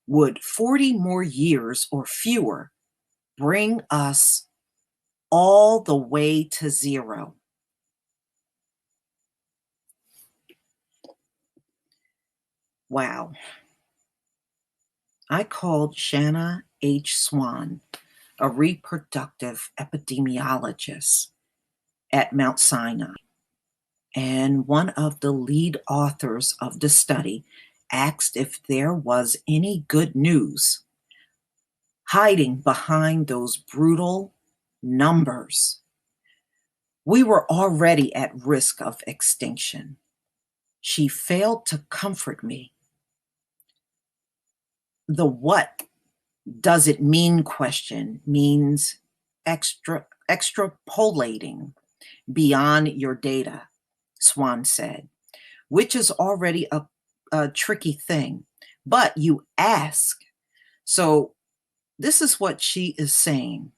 Would 40 more years or fewer bring us all the way to zero? Wow. I called Shanna H. Swan, a reproductive epidemiologist at Mount Sinai, and one of the lead authors of the study asked if there was any good news hiding behind those brutal numbers. We were already at risk of extinction. She failed to comfort me. The what does it mean question means extrapolating beyond your data, Swan said, which is already a tricky thing. But you ask. So this is what she is saying.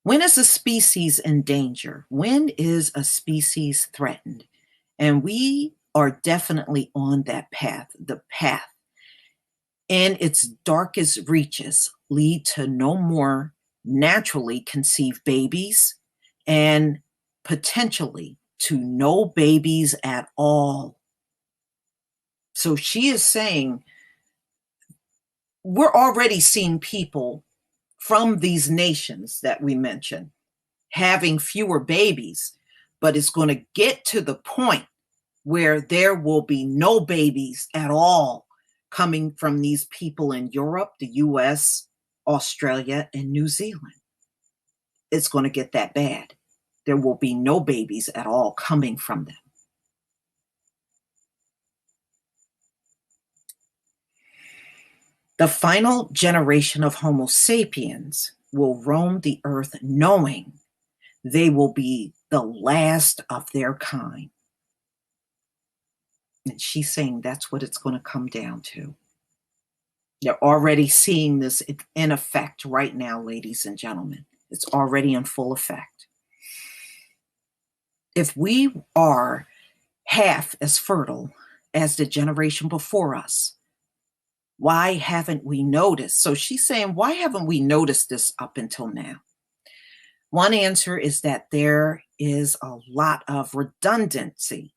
When is a species in danger? When is a species threatened? And we are definitely on that path. The path in its darkest reaches lead to no more naturally conceived babies and potentially to no babies at all. So she is saying we're already seeing people from these nations that we mentioned having fewer babies, but it's going to get to the point where there will be no babies at all coming from these people in Europe, the US, Australia, and New Zealand. It's going to get that bad. There will be no babies at all coming from them. The final generation of Homo sapiens will roam the earth knowing they will be the last of their kind. And she's saying that's what it's going to come down to. You're already seeing this in effect right now, ladies and gentlemen. It's already in full effect. If we are half as fertile as the generation before us, why haven't we noticed? So she's saying, why haven't we noticed this up until now? One answer is that there is a lot of redundancy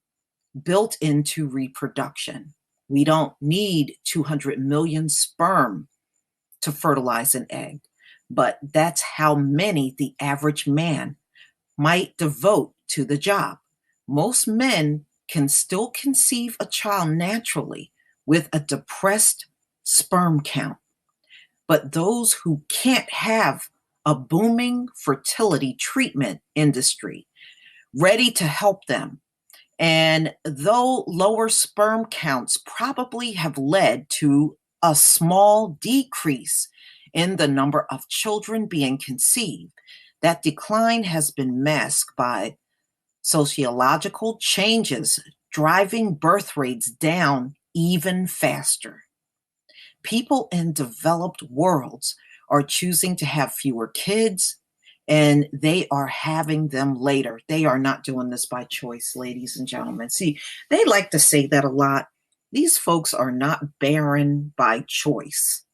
built into reproduction. We don't need 200 million sperm to fertilize an egg, but that's how many the average man might devote to the job. Most men can still conceive a child naturally with a depressed sperm count, but those who can't have a booming fertility treatment industry ready to help them. And though lower sperm counts probably have led to a small decrease in the number of children being conceived, that decline has been masked by sociological changes driving birth rates down even faster. People in developed worlds are choosing to have fewer kids, and they are having them later. They are not doing this by choice, ladies and gentlemen. See, they like to say that a lot. These folks are not barren by choice.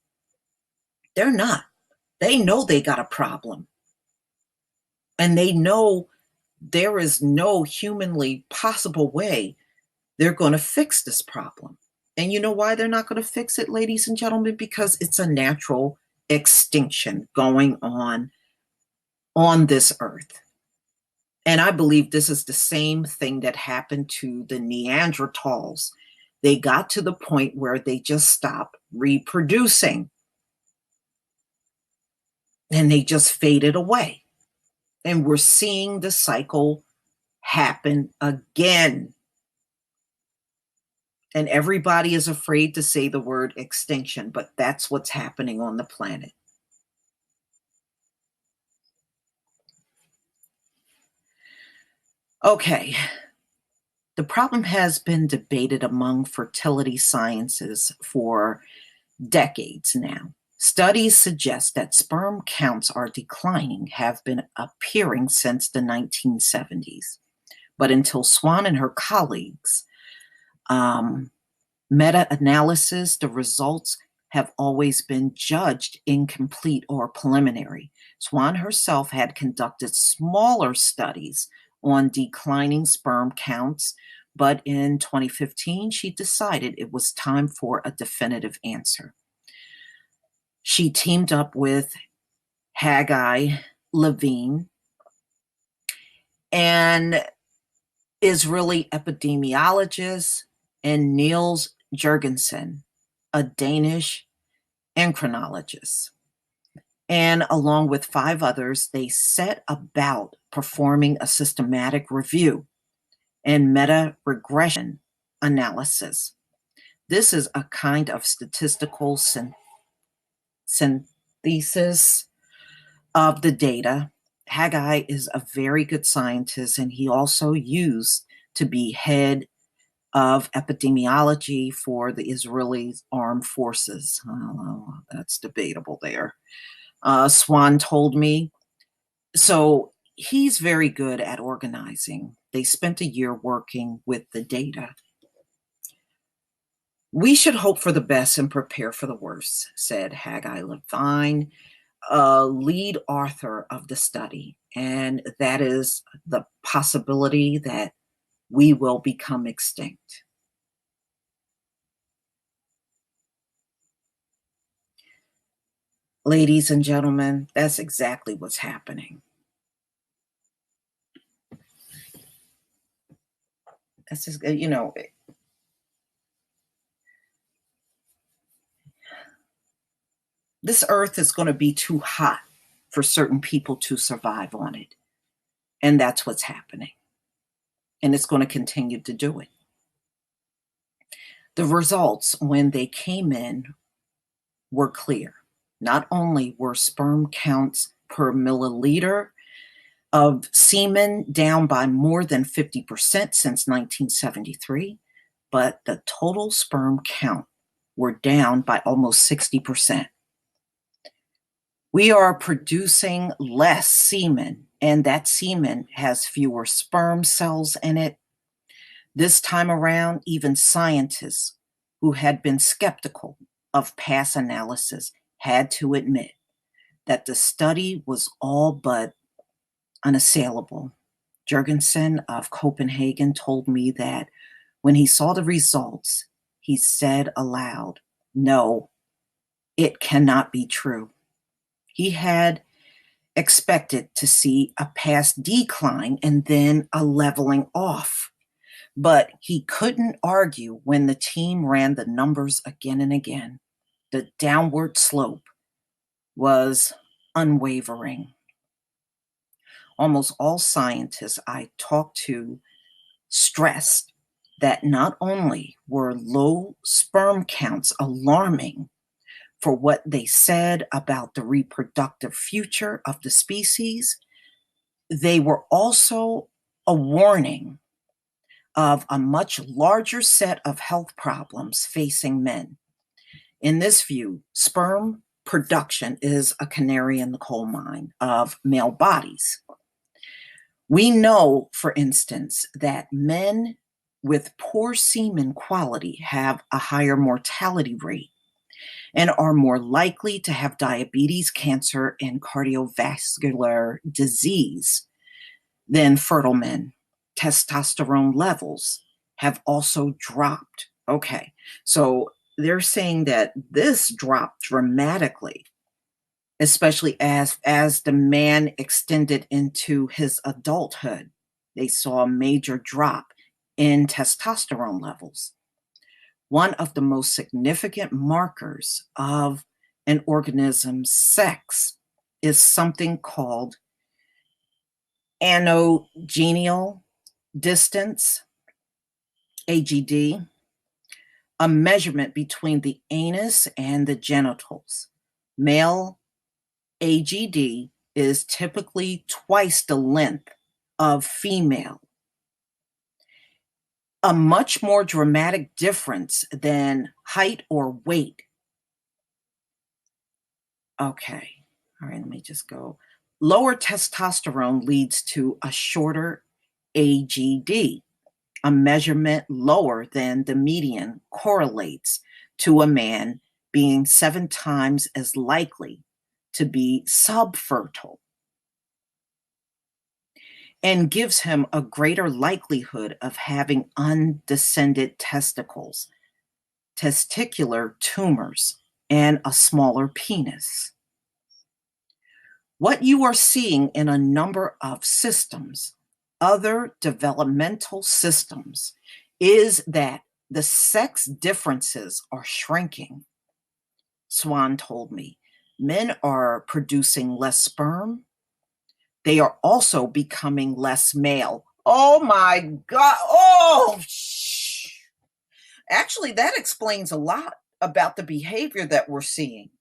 They're not. They know they got a problem. And they know there is no humanly possible way they're going to fix this problem. And you know why they're not going to fix it, ladies and gentlemen? Because it's a natural extinction going on this earth. And I believe this is the same thing that happened to the Neanderthals. They got to the point where they just stopped reproducing and they just faded away. And we're seeing the cycle happen again. And everybody is afraid to say the word extinction, but that's what's happening on the planet. Okay, the problem has been debated among fertility sciences for decades now. Studies suggest that sperm counts are declining, have been appearing since the 1970s. But until Swan and her colleagues um, meta-analysis, the results have always been judged incomplete or preliminary. Swan herself had conducted smaller studies on declining sperm counts, but in 2015, she decided it was time for a definitive answer. She teamed up with Haggai Levine, and Israeli epidemiologist, and Niels Jurgensen, a Danish endocrinologist. And along with 5 others, they set about performing a systematic review and meta regression analysis. This is a kind of statistical synthesis of the data. Haggai is a very good scientist, and he also used to be head of epidemiology for the Israeli armed forces. Oh, that's debatable there. Swan told me. So he's very good at organizing. They spent a year working with the data. We should hope for the best and prepare for the worst, said Haggai Levine, a lead author of the study. And that is the possibility that we will become extinct. Ladies and gentlemen, that's exactly what's happening. That's just, this earth is going to be too hot for certain people to survive on it. And that's what's happening. And it's going to continue to do it. The results, when they came in, were clear. Not only were sperm counts per milliliter of semen down by more than 50% since 1973, but the total sperm count were down by almost 60%. We are producing less semen, and that semen has fewer sperm cells in it. This time around, even scientists who had been skeptical of past analysis had to admit that the study was all but unassailable. Jurgensen of Copenhagen told me that when he saw the results, he said aloud, "No, it cannot be true." He had expected to see a past decline and then a leveling off. But he couldn't argue when the team ran the numbers again and again. The downward slope was unwavering. Almost all scientists I talked to stressed that not only were low sperm counts alarming for what they said about the reproductive future of the species, they were also a warning of a much larger set of health problems facing men. In this view, sperm production is a canary in the coal mine of male bodies. We know, for instance, that men with poor semen quality have a higher mortality rate and are more likely to have diabetes, cancer, and cardiovascular disease than fertile men. Testosterone levels have also dropped. Okay, so they're saying that this dropped dramatically, especially as the man extended into his adulthood. They saw a major drop in testosterone levels. One of the most significant markers of an organism's sex is something called anogenital distance, AGD, a measurement between the anus and the genitals. Male AGD is typically twice the length of female A much more dramatic difference than height or weight. Okay. All right, let me just go. Lower testosterone leads to a shorter AGD. A measurement lower than the median correlates to a man being 7 times as likely to be subfertile and gives him a greater likelihood of having undescended testicles, testicular tumors, and a smaller penis. What you are seeing in a number of systems, other developmental systems, is that the sex differences are shrinking. Swan told me men are producing less sperm. They are also becoming less male. Oh my God. Oh, actually, that explains a lot about the behavior that we're seeing.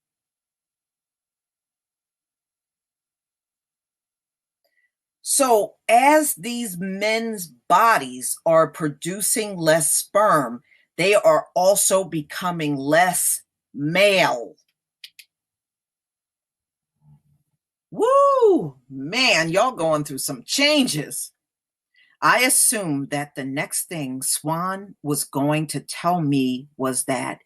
So, as these men's bodies are producing less sperm, they are also becoming less male. Woo! Man, y'all going through some changes. I assumed that the next thing Swan was going to tell me was that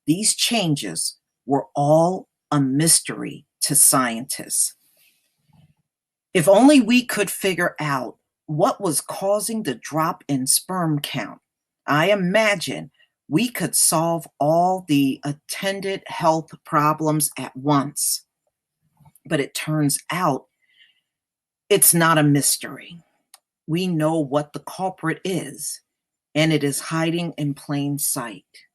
these changes were all a mystery to scientists. If only we could figure out what was causing the drop in sperm count, I imagine we could solve all the attendant health problems at once. But it turns out it's not a mystery. We know what the culprit is, and it is hiding in plain sight.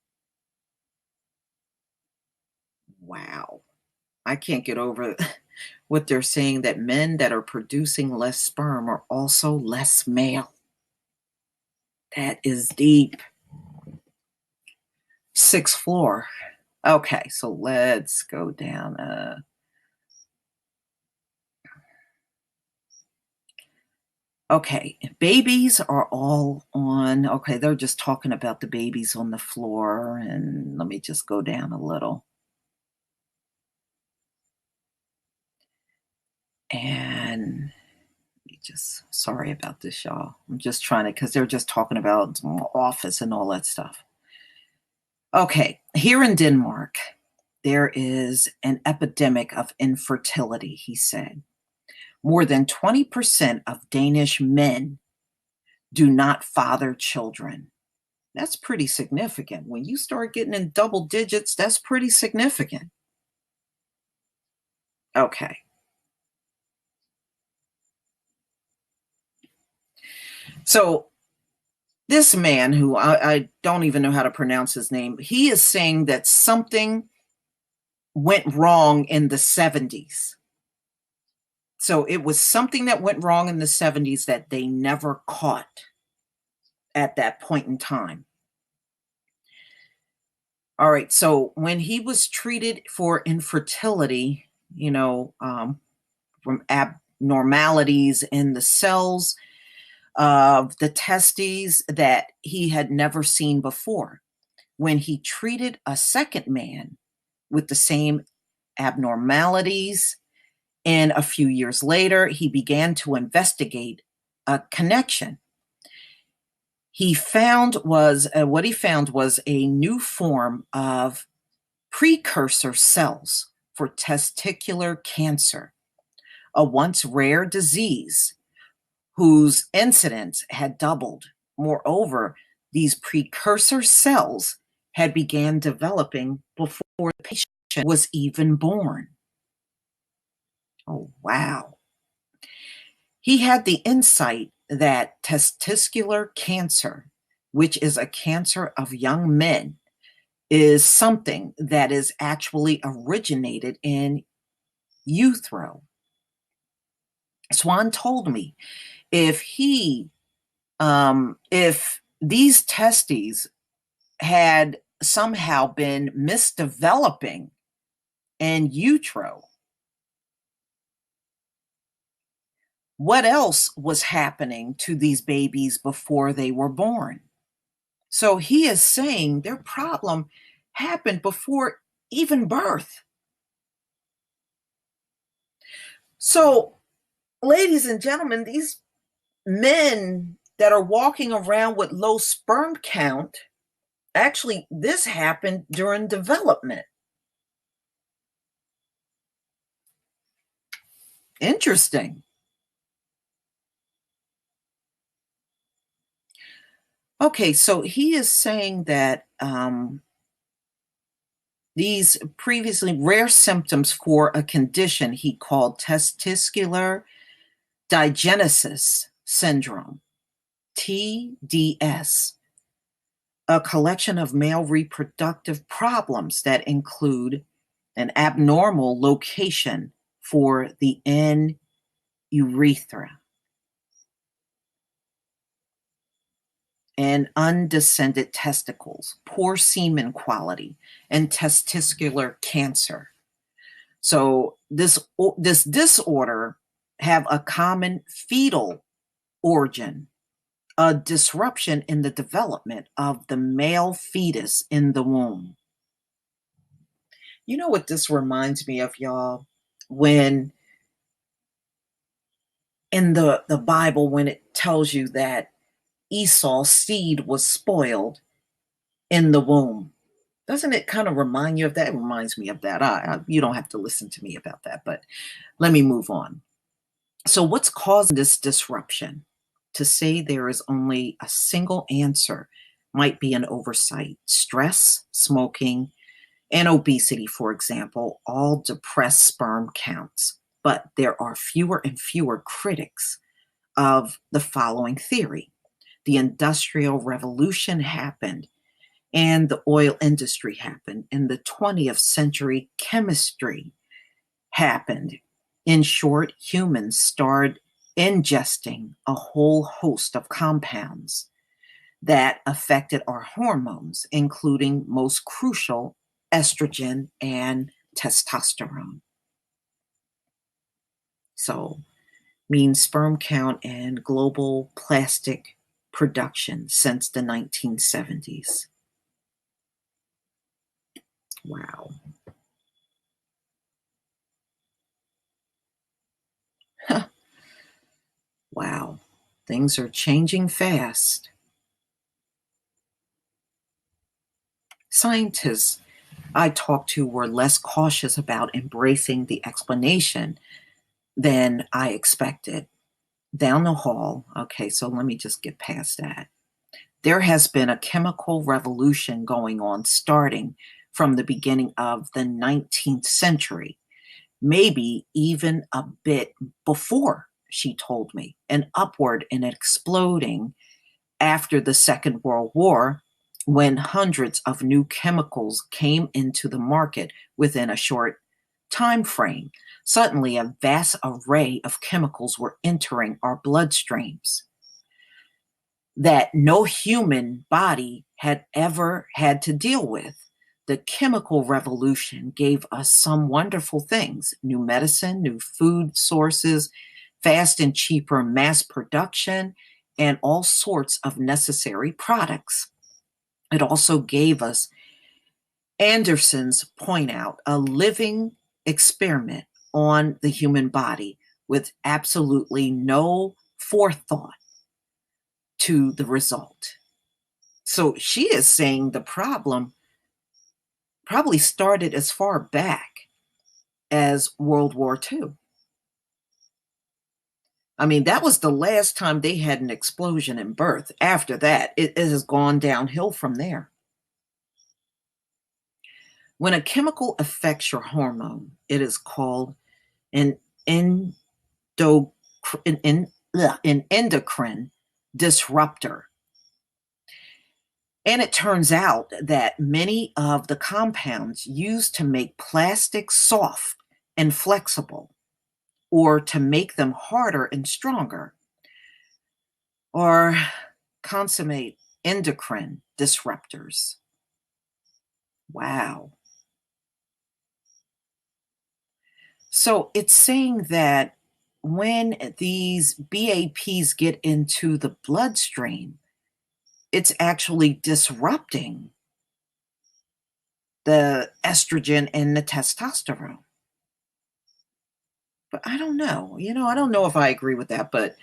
Wow. I can't get over what they're saying, that men that are producing less sperm are also less male. That is deep. 6th floor. Okay, so let's go down. Okay, babies are all on. Okay, they're just talking about the babies on the floor. And let me just go down a little. And just sorry about this, y'all. I'm just trying to, because they're just talking about office and all that stuff. Okay, here in Denmark, there is an epidemic of infertility, he said. More than 20% of Danish men do not father children. That's pretty significant. When you start getting in double digits, that's pretty significant. Okay. So this man, who I don't even know how to pronounce his name, he is saying that something went wrong in the 70s. So it was something that went wrong in the 70s that they never caught at that point in time. All right. So when he was treated for infertility, from abnormalities in the cells of the testes that he had never seen before, when he treated a second man with the same abnormalities, and a few years later, he began to investigate a connection. He found was what he found was a new form of precursor cells for testicular cancer, a once rare disease whose incidence had doubled. Moreover, these precursor cells had began developing before the patient was even born. Oh, wow. He had the insight that testicular cancer, which is a cancer of young men, is something that is actually originated in utero. Swan told me if if these testes had somehow been misdeveloping in utero, what else was happening to these babies before they were born? So he is saying their problem happened before even birth. So, ladies and gentlemen, these men that are walking around with low sperm count, actually, this happened during development. Interesting. Okay, so he is saying that these previously rare symptoms for a condition he called testicular digenesis syndrome, TDS, a collection of male reproductive problems that include an abnormal location for the end urethra and undescended testicles, poor semen quality, and testicular cancer. So this disorder have a common fetal origin, a disruption in the development of the male fetus in the womb. You know what this reminds me of, y'all? When in the Bible, when it tells you that Esau's seed was spoiled in the womb. Doesn't it kind of remind you of that? It reminds me of that. You don't have to listen to me about that, but let me move on. So, what's causing this disruption? To say there is only a single answer might be an oversight. Stress, smoking, and obesity, for example, all depress sperm counts. But there are fewer and fewer critics of the following theory. The Industrial Revolution happened and the oil industry happened. In the 20th century, chemistry happened. In short, humans started ingesting a whole host of compounds that affected our hormones, including most crucial estrogen and testosterone. So, mean sperm count and global plastic production since the 1970s. Wow. Wow. Things are changing fast. Scientists I talked to were less cautious about embracing the explanation than I expected. Down the hall, okay, so let me just get past that. There has been a chemical revolution going on starting from the beginning of the 19th century, maybe even a bit before, she told me, and upward and exploding after the Second World War, when hundreds of new chemicals came into the market within a short time frame. Suddenly, a vast array of chemicals were entering our bloodstreams that no human body had ever had to deal with. The chemical revolution gave us some wonderful things: new medicine, new food sources, fast and cheaper mass production, and all sorts of necessary products. It also gave us, Anderson's point out, a living experiment on the human body with absolutely no forethought to the result. So she is saying the problem probably started as far back as World War II. I mean, that was the last time they had an explosion in birth. After that, it has gone downhill from there. When a chemical affects your hormone, it is called an endo, an endocrine disruptor. And it turns out that many of the compounds used to make plastics soft and flexible, or to make them harder and stronger, are consummate endocrine disruptors. Wow. So it's saying that when these BAPs get into the bloodstream, it's actually disrupting the estrogen and the testosterone. But I don't know. I don't know if I agree with that. But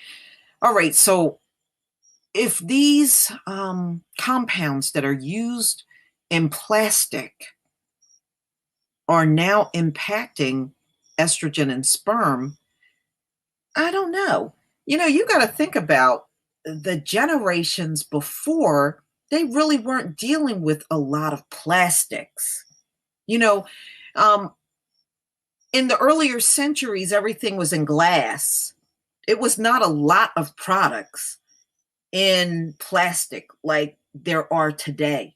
all right. So if these compounds that are used in plastic are now impacting estrogen and sperm, I don't know. You got to think about the generations before, they really weren't dealing with a lot of plastics. You know, um, in the earlier centuries, everything was in glass. It was not a lot of products in plastic like there are today.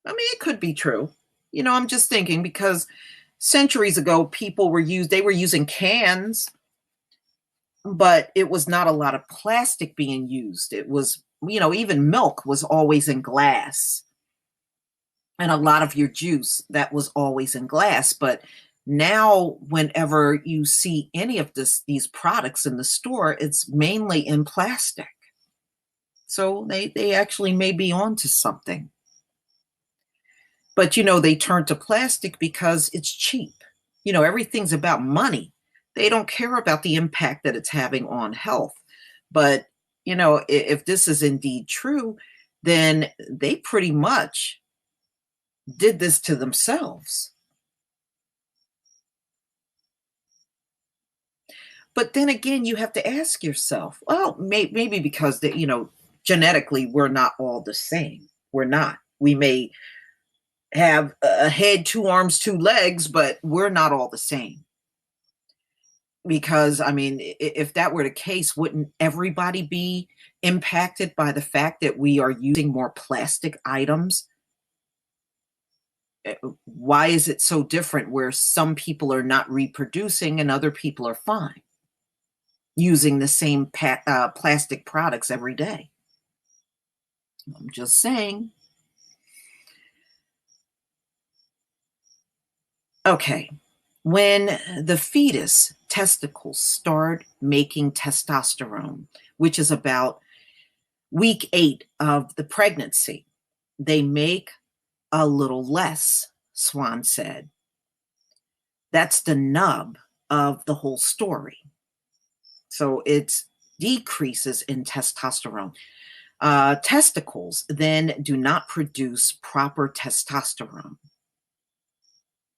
I mean, it could be true. I'm just thinking because centuries ago, they were using cans, but it was not a lot of plastic being used. It was, even milk was always in glass, and a lot of your juice that was always in glass. But now, whenever you see any of these products in the store, it's mainly in plastic. So they actually may be onto something. But they turn to plastic because it's cheap. Everything's about money. They don't care about the impact that it's having on health. But if this is indeed true, then they pretty much did this to themselves. But then again, you have to ask yourself, well, maybe because genetically we're not all the same. We're not. We may have a head, two arms, two legs, but we're not all the same. Because, I mean, if that were the case, wouldn't everybody be impacted by the fact that we are using more plastic items? Why is it so different where some people are not reproducing and other people are fine using the same plastic products every day? I'm just saying. Okay. When the fetus testicles start making testosterone, which is about week 8 of the pregnancy, they make a little less, Swan said. That's the nub of the whole story. So it decreases in testosterone. Testicles then do not produce proper testosterone,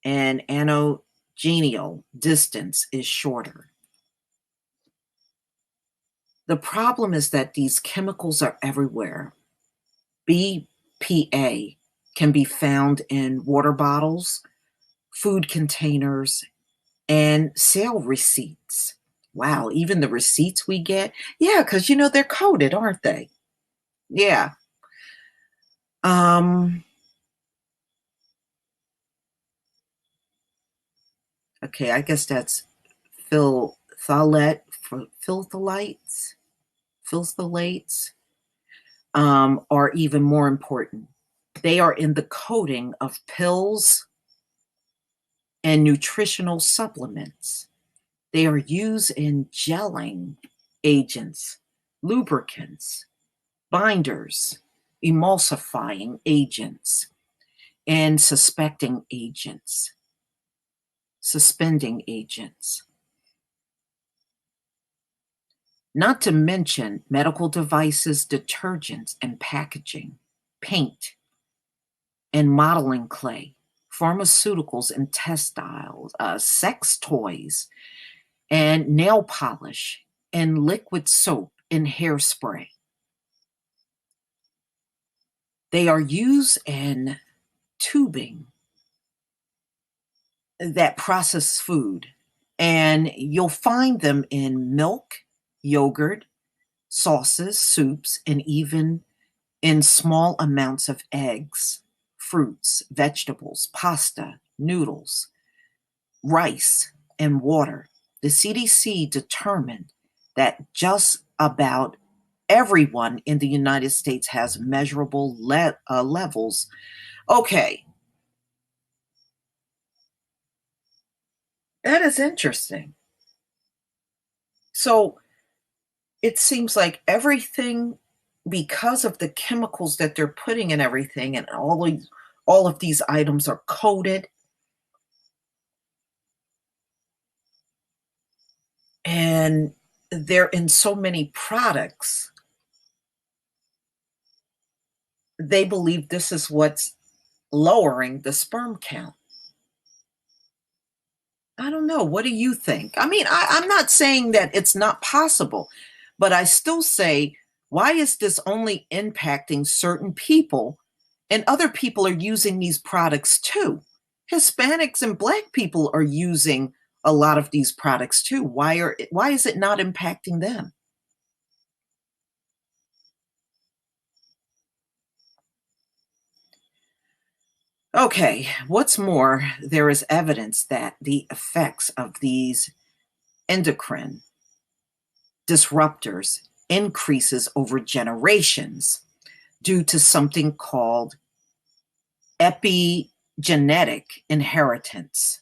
and anogenital distance is shorter. The problem is that these chemicals are everywhere. BPA can be found in water bottles, food containers, and sale receipts. Wow, even the receipts we get? Yeah, because they're coded, aren't they? Yeah. Um, okay, I guess that's phthalates, phthalates, phthalates, are even more important. They are in the coating of pills and nutritional supplements. They are used in gelling agents, lubricants, binders, emulsifying agents, and suspending agents. Not to mention medical devices, detergents, and packaging, paint, and modeling clay, pharmaceuticals and textiles, sex toys, and nail polish, and liquid soap and hairspray. They are used in tubing that process food, and you'll find them in milk, yogurt, sauces, soups, and even in small amounts of eggs, fruits, vegetables, pasta, noodles, rice, and water. The CDC determined that just about everyone in the United States has measurable levels. Okay, that is interesting. So it seems like everything because of the chemicals that they're putting in everything, and all of these items are coated, and they're in so many products, they believe this is what's lowering the sperm count. I don't know. What do you think? I mean, I'm not saying that it's not possible, but I still say, why is this only impacting certain people and other people are using these products too? Hispanics and Black people are using a lot of these products too. Why is it not impacting them? Okay, what's more, there is evidence that the effects of these endocrine disruptors increases over generations due to something called epigenetic inheritance.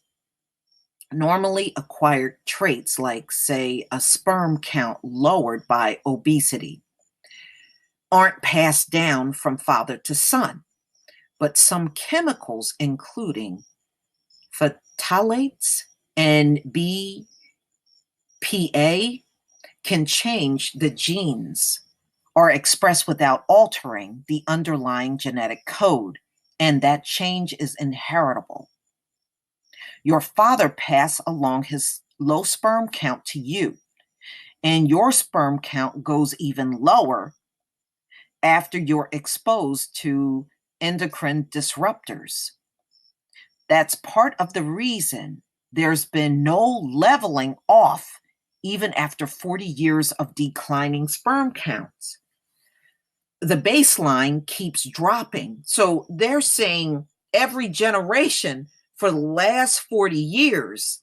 Normally acquired traits like, say, a sperm count lowered by obesity aren't passed down from father to son, but some chemicals, including phthalates and BPA, can change the genes or express without altering the underlying genetic code, and that change is inheritable. Your father passed along his low sperm count to you, and your sperm count goes even lower after you're exposed to endocrine disruptors. That's part of the reason there's been no leveling off even after 40 years of declining sperm counts. The baseline keeps dropping. So they're saying every generation for the last 40 years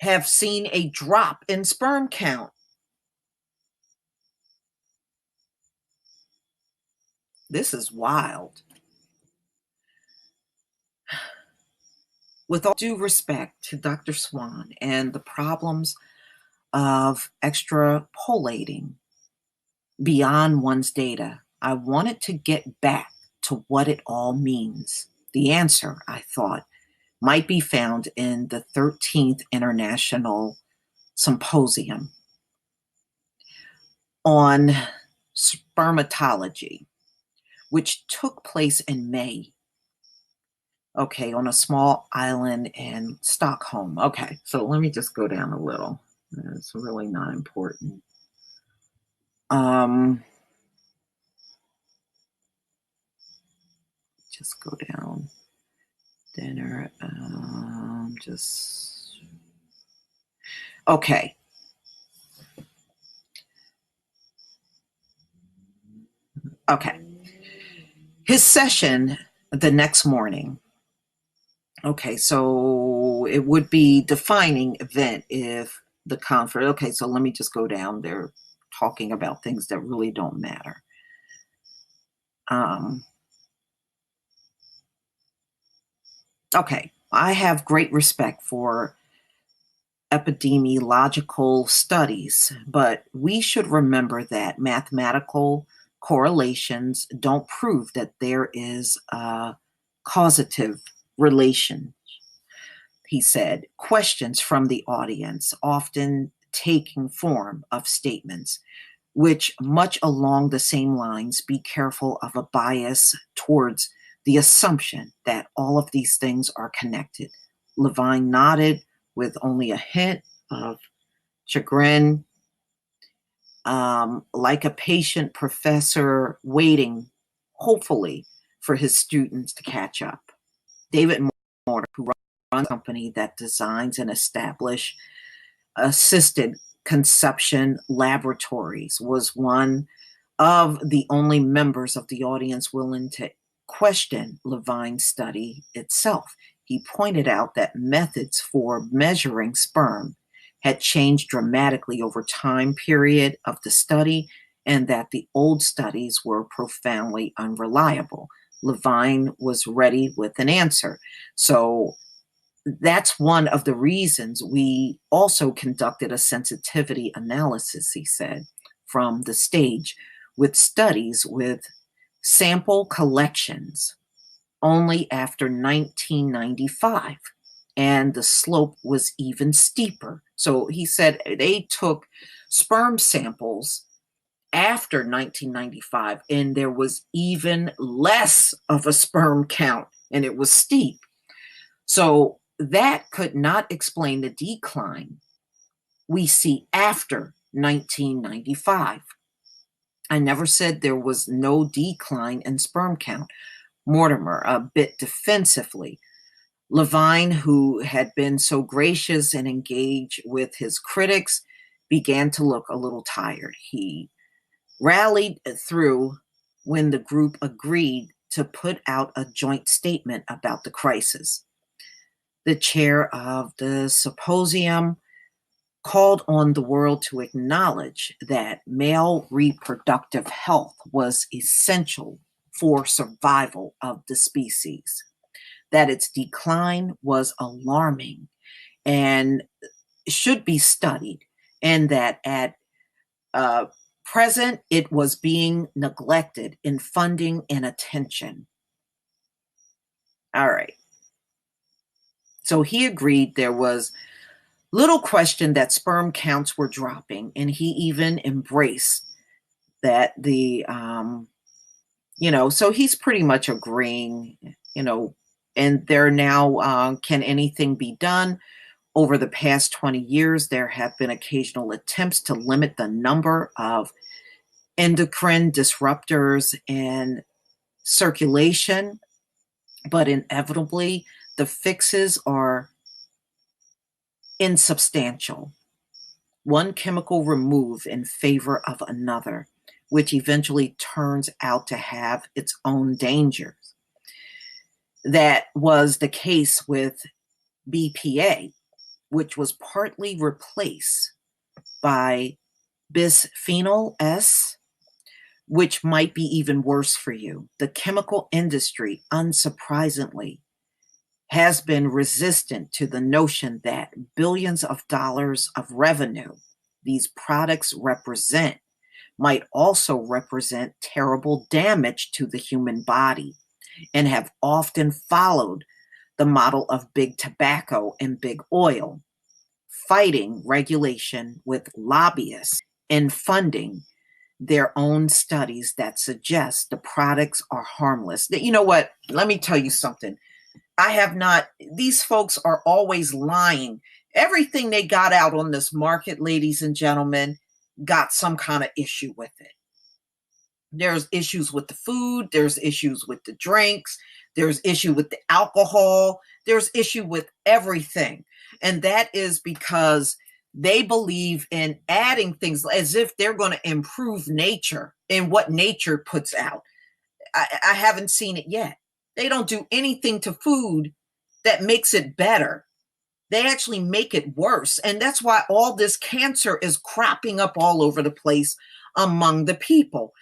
have seen a drop in sperm count. This is wild. With all due respect to Dr. Swan and the problems of extrapolating beyond one's data, I wanted to get back to what it all means. The answer, I thought, might be found in the 13th International Symposium on Spermatology, which took place in May. Okay, on a small island in Stockholm. Okay, so let me just go down a little. It's really not important. Um, just go down. Dinner. Just okay. Okay. His session the next morning. Okay, so it would be defining event if the conference. Okay, so let me just go down. They're talking about things that really don't matter. Um, okay, I have great respect for epidemiological studies, but we should remember that mathematical correlations don't prove that there is a causative relation. He said, questions from the audience, often taking form of statements, which much along the same lines, be careful of a bias towards the assumption that all of these things are connected. Levine nodded with only a hint of chagrin, like a patient professor waiting, hopefully, for his students to catch up. David Mortar, who runs a company that designs and establishes assisted conception laboratories, was one of the only members of the audience willing to question Levine's study itself. He pointed out that methods for measuring sperm had changed dramatically over time period of the study and that the old studies were profoundly unreliable. Levine was ready with an answer. So that's one of the reasons we also conducted a sensitivity analysis, he said, from the stage, with studies with sample collections only after 1995. And the slope was even steeper. So he said they took sperm samples after 1995, and there was even less of a sperm count, and it was steep. So that could not explain the decline we see after 1995. I never said there was no decline in sperm count. Mortimer, a bit defensively. Levine, who had been so gracious and engaged with his critics, began to look a little tired. He rallied through when the group agreed to put out a joint statement about the crisis. The chair of the symposium called on the world to acknowledge that male reproductive health was essential for survival of the species, that its decline was alarming and should be studied, and that at present it was being neglected in funding and attention. All right. So he agreed there was little question that sperm counts were dropping, and he even embraced that so he's pretty much agreeing, and there now, can anything be done? Over the past 20 years, there have been occasional attempts to limit the number of endocrine disruptors in circulation, but inevitably the fixes are insubstantial. One chemical removed in favor of another, which eventually turns out to have its own dangers. That was the case with BPA, which was partly replaced by bisphenol S, which might be even worse for you. The chemical industry, unsurprisingly, has been resistant to the notion that billions of dollars of revenue these products represent might also represent terrible damage to the human body, and have often followed the model of big tobacco and big oil, fighting regulation with lobbyists and funding their own studies that suggest the products are harmless. You know what? Let me tell you something. I have not, these folks are always lying. Everything they got out on this market, ladies and gentlemen, got some kind of issue with it. There's issues with the food, there's issues with the drinks, there's issue with the alcohol, there's issue with everything. And that is because they believe in adding things as if they're going to improve nature and what nature puts out. I haven't seen it yet. They don't do anything to food that makes it better. They actually make it worse. And that's why all this cancer is cropping up all over the place among the people.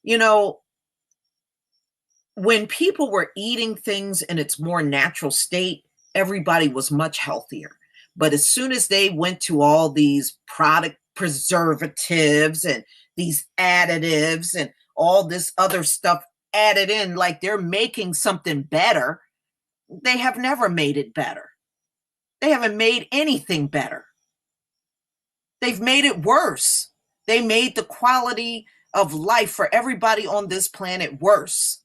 You know, when people were eating things in its more natural state, everybody was much healthier. But as soon as they went to all these product preservatives and these additives and all this other stuff added in, like they're making something better, they have never made it better. They haven't made anything better. They've made it worse. They made the quality of life for everybody on this planet worse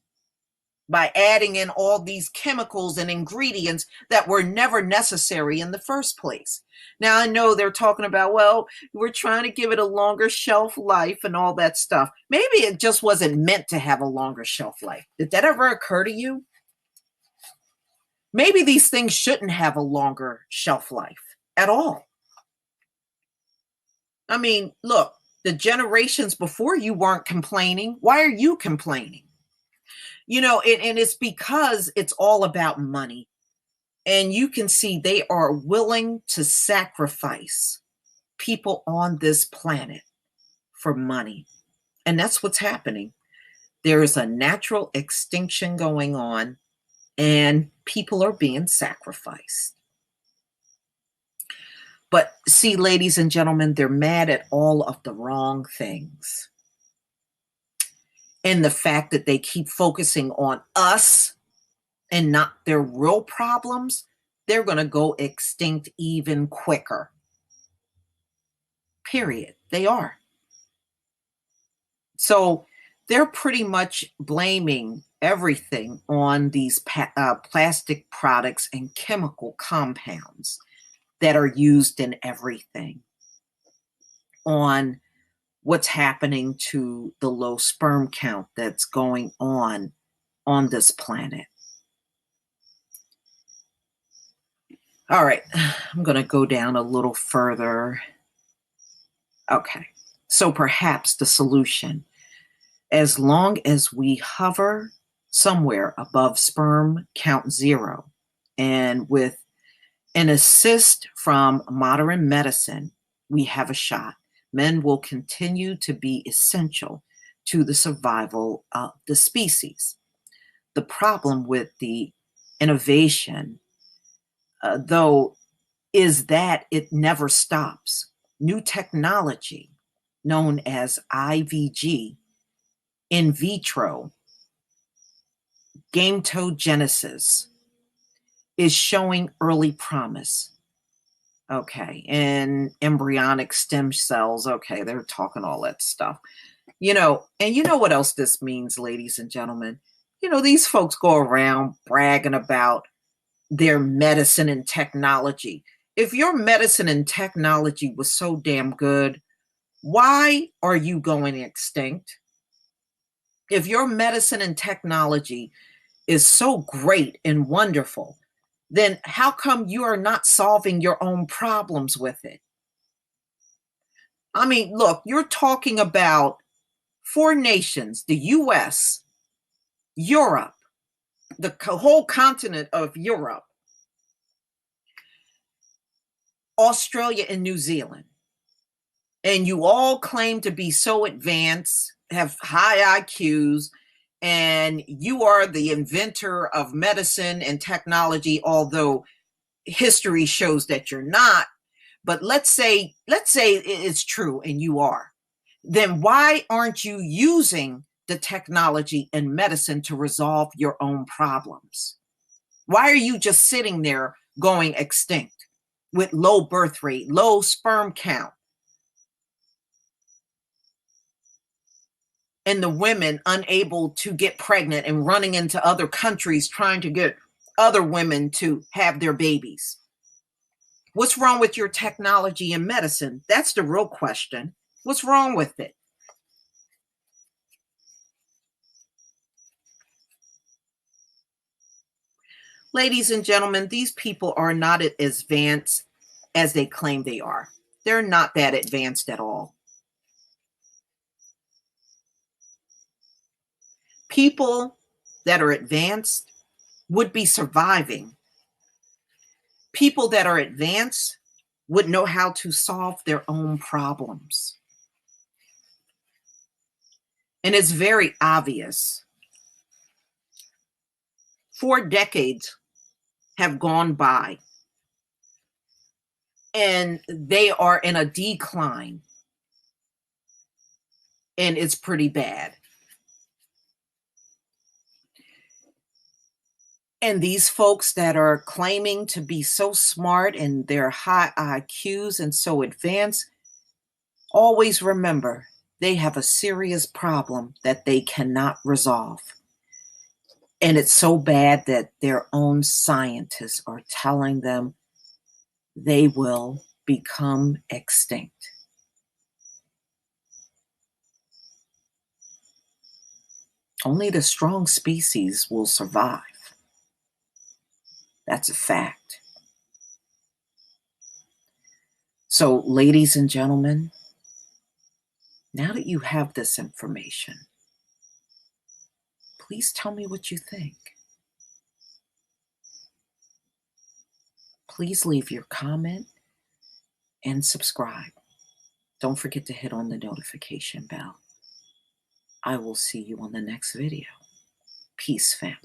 by adding in all these chemicals and ingredients that were never necessary in the first place. Now, I know they're talking about, well, we're trying to give it a longer shelf life and all that stuff. Maybe it just wasn't meant to have a longer shelf life. Did that ever occur to you? Maybe these things shouldn't have a longer shelf life at all. I mean, look, the generations before you weren't complaining. Why are you complaining? And it's because it's all about money. And you can see they are willing to sacrifice people on this planet for money. And that's what's happening. There is a natural extinction going on, and people are being sacrificed. But see, ladies and gentlemen, they're mad at all of the wrong things. And the fact that they keep focusing on us and not their real problems, they're going to go extinct even quicker. Period. They are. So they're pretty much blaming everything on these plastic products and chemical compounds that are used in everything, on what's happening to the low sperm count that's going on this planet. All right, I'm going to go down a little further. Okay, so perhaps the solution, as long as we hover somewhere above sperm count 0, and with an assist from modern medicine, we have a shot. Men will continue to be essential to the survival of the species. The problem with the innovation, though, is that it never stops. New technology, known as IVG, in vitro gametogenesis, is showing early promise. Okay, and embryonic stem cells, okay, they're talking all that stuff. And you know what else this means, ladies and gentlemen? These folks go around bragging about their medicine and technology. If your medicine and technology was so damn good, why are you going extinct? If your medicine and technology is so great and wonderful, then how come you are not solving your own problems with it? I mean, look, you're talking about 4 nations, the US, Europe, the whole continent of Europe, Australia, and New Zealand. And you all claim to be so advanced, have high IQs, and you are the inventor of medicine and technology, although history shows that you're not. But let's say it's true and you are. Then why aren't you using the technology and medicine to resolve your own problems? Why are you just sitting there going extinct with low birth rate, low sperm count, and the women unable to get pregnant and running into other countries trying to get other women to have their babies? What's wrong with your technology and medicine? That's the real question. What's wrong with it? Ladies and gentlemen, these people are not as advanced as they claim they are. They're not that advanced at all. People that are advanced would be surviving. People that are advanced would know how to solve their own problems. And it's very obvious. 4 decades have gone by, and they are in a decline, and it's pretty bad. And these folks that are claiming to be so smart and their high IQs and so advanced, always remember they have a serious problem that they cannot resolve. And it's so bad that their own scientists are telling them they will become extinct. Only the strong species will survive. That's a fact. So, ladies and gentlemen, now that you have this information, please tell me what you think. Please leave your comment and subscribe. Don't forget to hit on the notification bell. I will see you on the next video. Peace, family.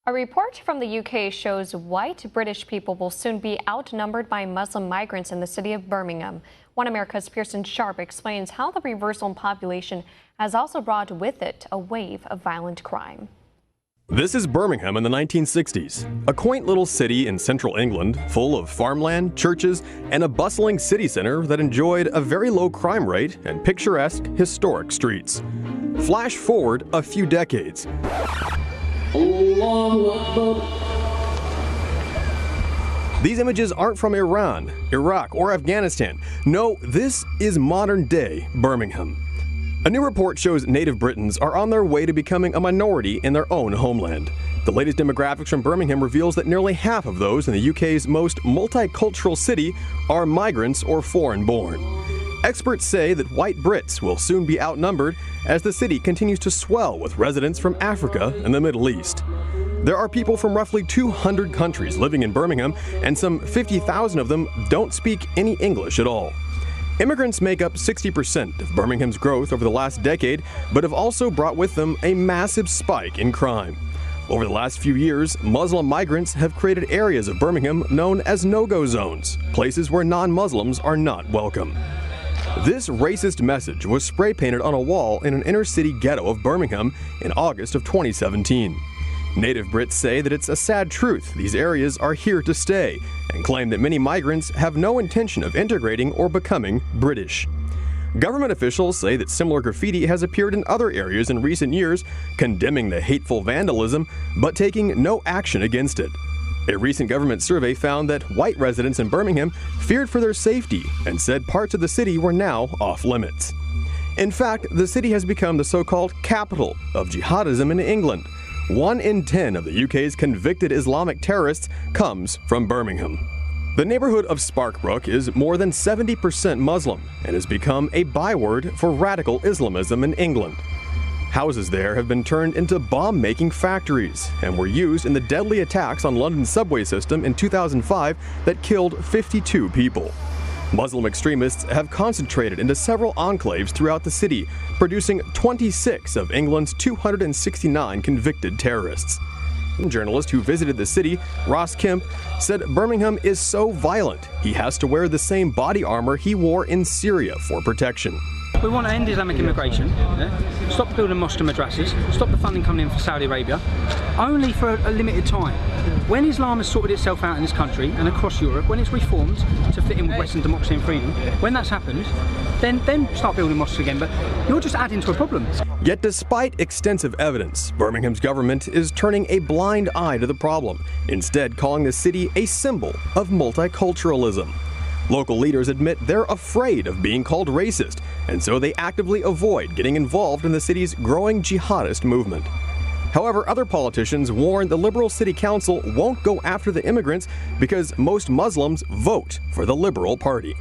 A report from the UK shows white British people will soon be outnumbered by Muslim migrants in the city of Birmingham. One America's Pearson Sharp explains how the reversal in population has also brought with it a wave of violent crime. This is Birmingham in the 1960s, a quaint little city in central England full of farmland, churches, and a bustling city center that enjoyed a very low crime rate and picturesque, historic streets. Flash forward a few decades. These images aren't from Iran, Iraq, or Afghanistan. No, this is modern-day Birmingham. A new report shows native Britons are on their way to becoming a minority in their own homeland. The latest demographics from Birmingham reveals that nearly half of those in the UK's most multicultural city are migrants or foreign-born. Experts say that white Brits will soon be outnumbered as the city continues to swell with residents from Africa and the Middle East. There are people from roughly 200 countries living in Birmingham, and some 50,000 of them don't speak any English at all. Immigrants make up 60% of Birmingham's growth over the last decade, but have also brought with them a massive spike in crime. Over the last few years, Muslim migrants have created areas of Birmingham known as no-go zones, places where non-Muslims are not welcome. This racist message was spray-painted on a wall in an inner-city ghetto of Birmingham in August of 2017. Native Brits say that it's a sad truth these areas are here to stay, and claim that many migrants have no intention of integrating or becoming British. Government officials say that similar graffiti has appeared in other areas in recent years, condemning the hateful vandalism, but taking no action against it. A recent government survey found that white residents in Birmingham feared for their safety and said parts of the city were now off limits. In fact, the city has become the so-called capital of jihadism in England. 1 in 10 of the UK's convicted Islamic terrorists comes from Birmingham. The neighborhood of Sparkbrook is more than 70% Muslim and has become a byword for radical Islamism in England. Houses there have been turned into bomb-making factories and were used in the deadly attacks on London's subway system in 2005 that killed 52 people. Muslim extremists have concentrated into several enclaves throughout the city, producing 26 of England's 269 convicted terrorists. A journalist who visited the city, Ross Kemp, said Birmingham is so violent he has to wear the same body armor he wore in Syria for protection. We want to end Islamic immigration, stop building mosques and madrasas, stop the funding coming in from Saudi Arabia, only for a limited time. When Islam has sorted itself out in this country and across Europe, when it's reformed to fit in with Western democracy and freedom, when that's happened, then start building mosques again, but you're just adding to a problem. Yet despite extensive evidence, Birmingham's government is turning a blind eye to the problem, instead calling the city a symbol of multiculturalism. Local leaders admit they're afraid of being called racist, and so they actively avoid getting involved in the city's growing jihadist movement. However, other politicians warn the Liberal City Council won't go after the immigrants because most Muslims vote for the Liberal Party.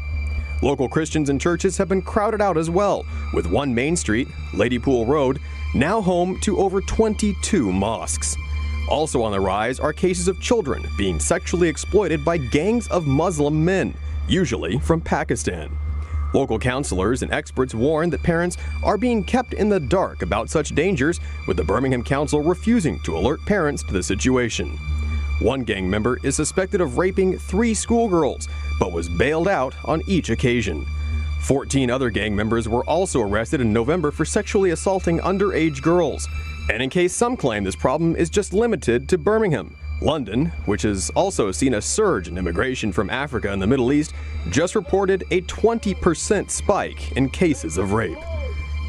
Local Christians and churches have been crowded out as well, with one main street, Ladypool Road, now home to over 22 mosques. Also on the rise are cases of children being sexually exploited by gangs of Muslim men, usually from Pakistan. Local counselors and experts warn that parents are being kept in the dark about such dangers, with the Birmingham Council refusing to alert parents to the situation. One gang member is suspected of raping 3 schoolgirls, but was bailed out on each occasion. 14 other gang members were also arrested in November for sexually assaulting underage girls. And in case some claim this problem is just limited to Birmingham, London, which has also seen a surge in immigration from Africa and the Middle East, just reported a 20% spike in cases of rape.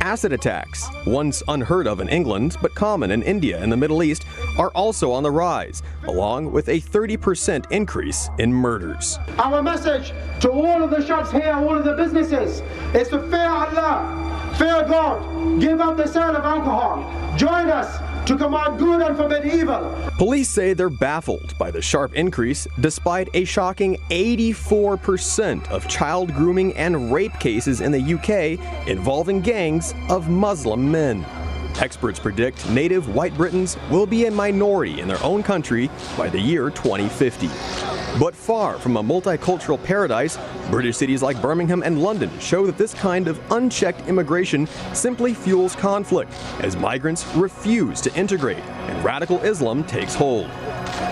Acid attacks, once unheard of in England but common in India and the Middle East, are also on the rise, along with a 30% increase in murders. Our message to all of the shops here, all of the businesses, is to fear Allah, fear God, give up the sale of alcohol, join us to command good and forbid evil. Police say they're baffled by the sharp increase, despite a shocking 84% of child grooming and rape cases in the UK involving gangs of Muslim men. Experts predict native white Britons will be a minority in their own country by the year 2050. But far from a multicultural paradise, British cities like Birmingham and London show that this kind of unchecked immigration simply fuels conflict, as migrants refuse to integrate and radical Islam takes hold.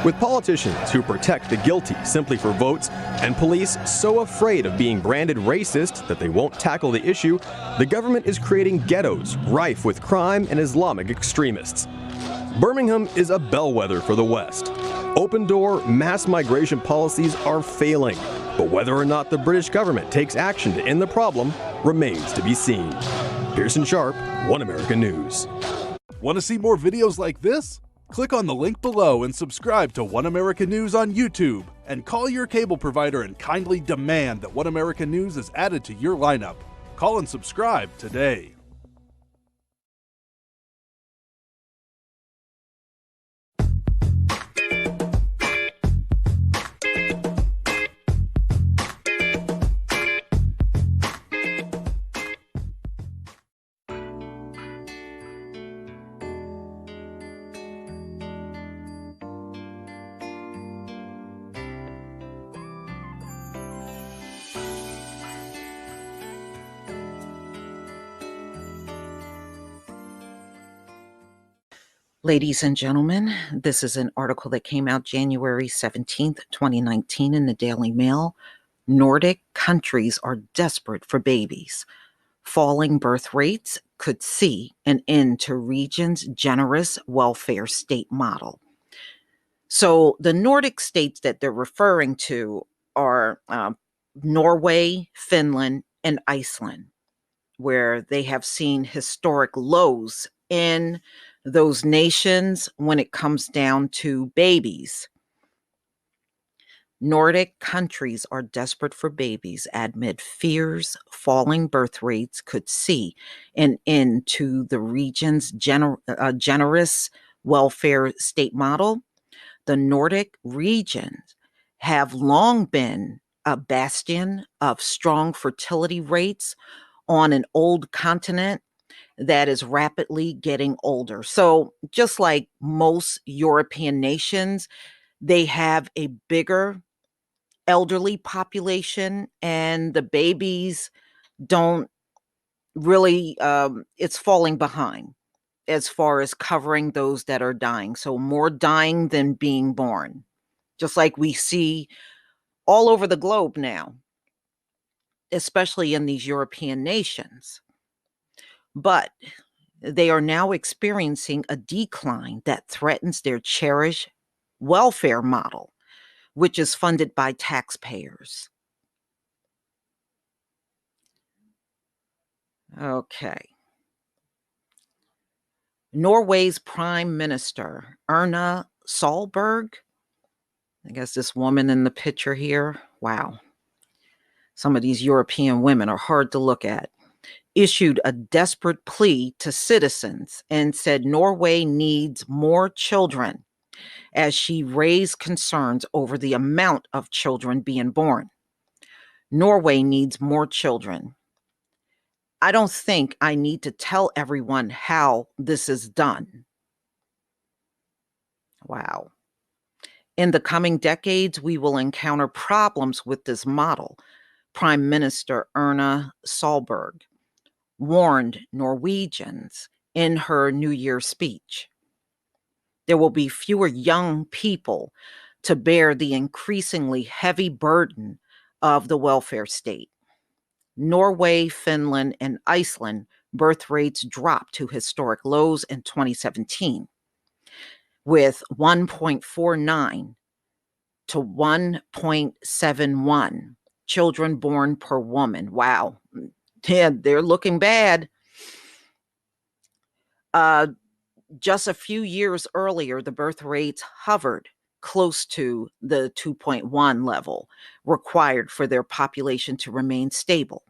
With politicians who protect the guilty simply for votes and police so afraid of being branded racist that they won't tackle the issue, the government is creating ghettos rife with crime and Islamic extremists. Birmingham is a bellwether for the West. Open-door mass migration policies are failing, but whether or not the British government takes action to end the problem remains to be seen. Pearson Sharp, One America News. Want to see more videos like this? Click on the link below and subscribe to One America News on YouTube, and call your cable provider and kindly demand that One America News is added to your lineup. Call and subscribe today. Ladies and gentlemen, this is an article that came out January 17th, 2019 in the Daily Mail. Nordic countries are desperate for babies. Falling birth rates could see an end to region's generous welfare state model. So the Nordic states that they're referring to are Norway, Finland, and Iceland, where they have seen historic lows in those nations when it comes down to babies. Nordic countries are desperate for babies amid fears falling birth rates could see an end to the region's generous welfare state model. The Nordic regions have long been a bastion of strong fertility rates on an old continent that is rapidly getting older. So just like most European nations, they have a bigger elderly population, and the babies don't really, it's falling behind as far as covering those that are dying. So more dying than being born, just like we see all over the globe now, especially in these European nations. But they are now experiencing a decline that threatens their cherished welfare model, which is funded by taxpayers. Okay. Norway's Prime Minister, Erna Solberg, I guess this woman in the picture here, wow. Some of these European women are hard to look at, issued a desperate plea to citizens and said Norway needs more children as she raised concerns over the amount of children being born. Norway needs more children. I don't think I need to tell everyone how this is done. Wow. In the coming decades, we will encounter problems with this model, Prime Minister Erna Solberg warned Norwegians in her New Year's speech. There will be fewer young people to bear the increasingly heavy burden of the welfare state. Norway, Finland, and Iceland birth rates dropped to historic lows in 2017, with 1.49 to 1.71 children born per woman. Wow. Yeah, they're looking bad. Just a few years earlier, the birth rates hovered close to the 2.1 level required for their population to remain stable.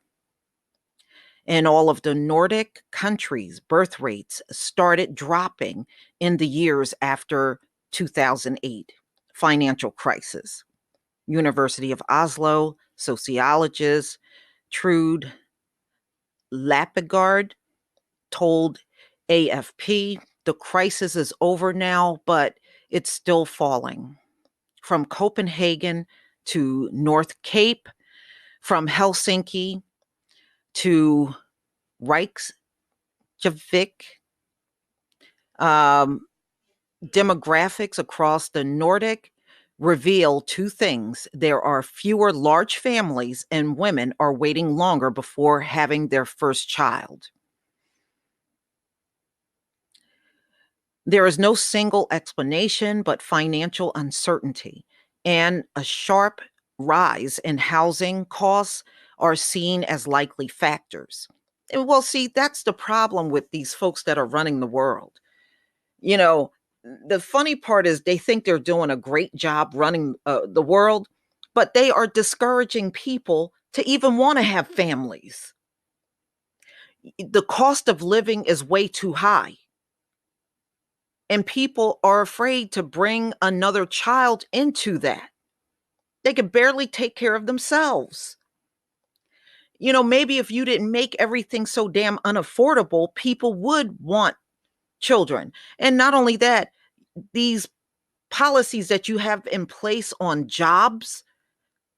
In all of the Nordic countries, birth rates started dropping in the years after 2008 financial crisis. University of Oslo sociologist Trude Lappegaard told AFP, the crisis is over now, but it's still falling. From Copenhagen to North Cape, from Helsinki to Reykjavik, demographics across the Nordic reveal two things. There are fewer large families, and women are waiting longer before having their first child. There is no single explanation but financial uncertainty and a sharp rise in housing costs are seen as likely factors. And well, see, that's the problem with these folks that are running the world. You know, the funny part is they think they're doing a great job running the world, but they are discouraging people to even want to have families. The cost of living is way too high. And people are afraid to bring another child into that. They can barely take care of themselves. Maybe if you didn't make everything so damn unaffordable, people would want children. And not only that, these policies that you have in place on jobs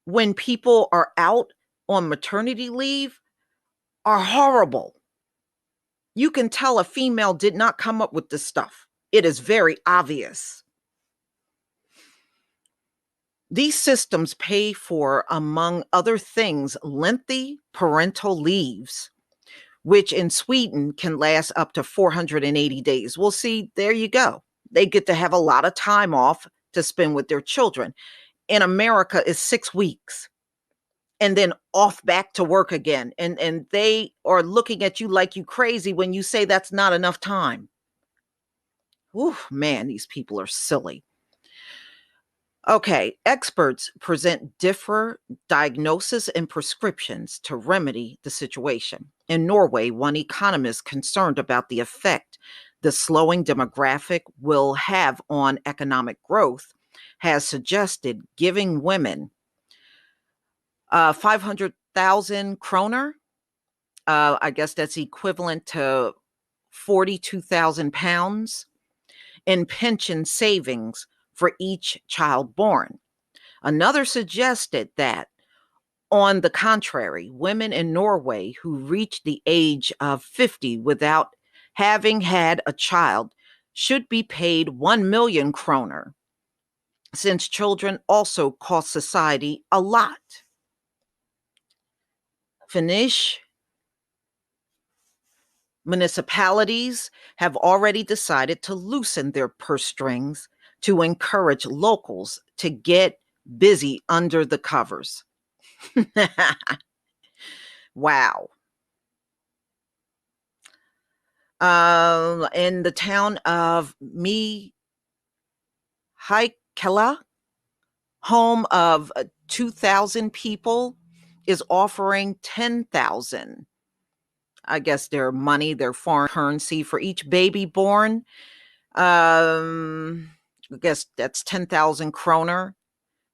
when people are out on maternity leave are horrible. You can tell a female did not come up with this stuff. It is very obvious. These systems pay for, among other things, lengthy parental leaves, which in Sweden can last up to 480 days. Well, see, there you go. They get to have a lot of time off to spend with their children. In America, it's 6 weeks and then off back to work again. And they are looking at you like you crazy when you say that's not enough time. Ooh, man, these people are silly. Okay, experts present different diagnoses and prescriptions to remedy the situation. In Norway, one economist concerned about the effect the slowing demographic will have on economic growth has suggested giving women 500,000 kroner. I guess that's equivalent to 42,000 pounds in pension savings for each child born. Another suggested that, on the contrary, women in Norway who reach the age of 50 without having had a child should be paid 1 million kroner, since children also cost society a lot. Finnish municipalities have already decided to loosen their purse strings to encourage locals to get busy under the covers. Wow. In the town of Mihaikala, home of 2,000 people, is offering 10,000. I guess their money, their foreign currency for each baby born. I guess that's 10,000 kroner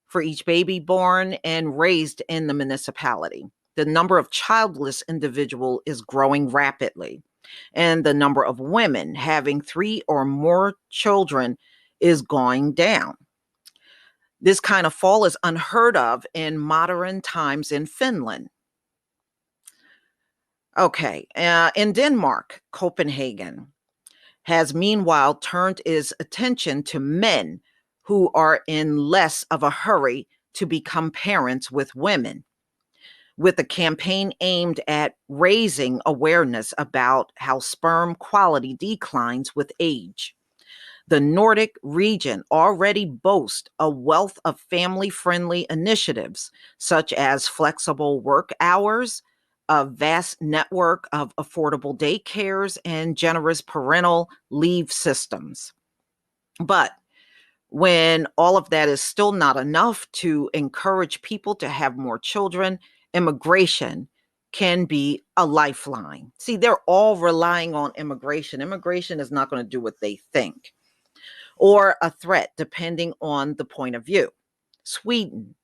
for each baby born and raised in the municipality. The number of childless individuals is growing rapidly, and the number of women having 3 or more children is going down. This kind of fall is unheard of in modern times in Finland. Okay, in Denmark, Copenhagen has meanwhile turned its attention to men who are in less of a hurry to become parents with women, with a campaign aimed at raising awareness about how sperm quality declines with age. The Nordic region already boasts a wealth of family-friendly initiatives, such as flexible work hours, a vast network of affordable daycares, and generous parental leave systems. But when all of that is still not enough to encourage people to have more children, immigration can be a lifeline. See, they're all relying on immigration. Immigration is not going to do what they think, or a threat, depending on the point of view. Sweden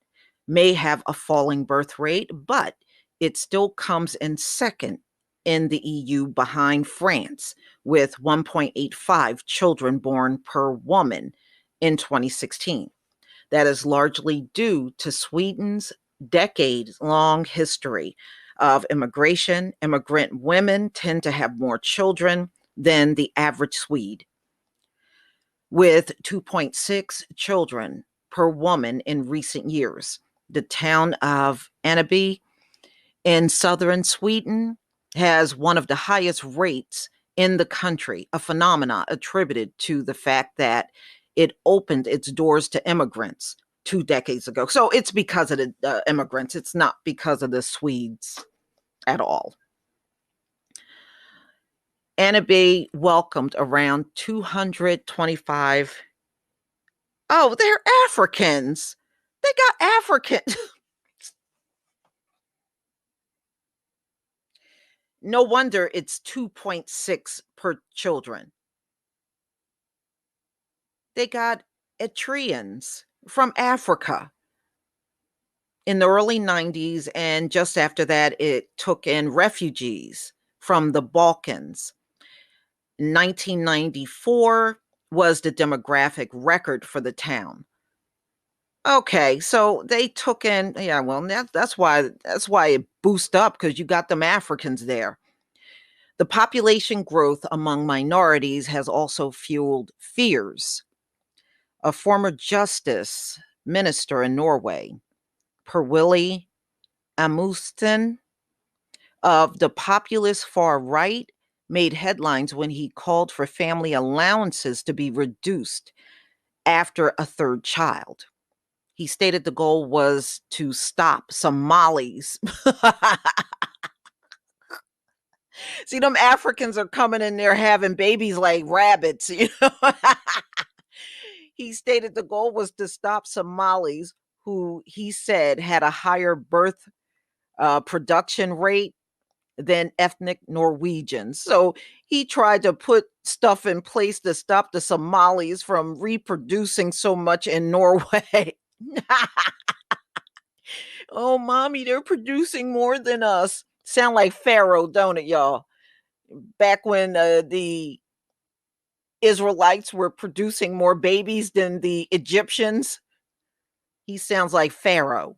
may have a falling birth rate, but it still comes in second in the EU behind France, with 1.85 children born per woman in 2016. That is largely due to Sweden's decades-long history of immigration. Immigrant women tend to have more children than the average Swede. with 2.6 children per woman in recent years. The town of Aneby in southern Sweden has one of the highest rates in the country, a phenomenon attributed to the fact that it opened its doors to immigrants 2 decades ago. So it's because of the immigrants. It's not because of the Swedes at all. Aneby welcomed around 225. Oh, they're Africans. They got African. No wonder it's 2.6 per children. They got Eritreans from Africa in the early 90s, and just after that, it took in refugees from the Balkans. 1994 was the demographic record for the town. Okay, so they took in, yeah, well, that's why it boosted up, because you got them Africans there. The population growth among minorities has also fueled fears. A former justice minister in Norway, Per Willy Amundsen, of the populist far right, made headlines when he called for family allowances to be reduced after a third child. He stated the goal was to stop Somalis. See, them Africans are coming in there having babies like rabbits, you know. He stated the goal was to stop Somalis, who he said had a higher birth production rate than ethnic Norwegians. So he tried to put stuff in place to stop the Somalis from reproducing so much in Norway. Oh, mommy, they're producing more than us. Sound like Pharaoh, don't it, y'all? Back when the Israelites were producing more babies than the Egyptians. He sounds like Pharaoh.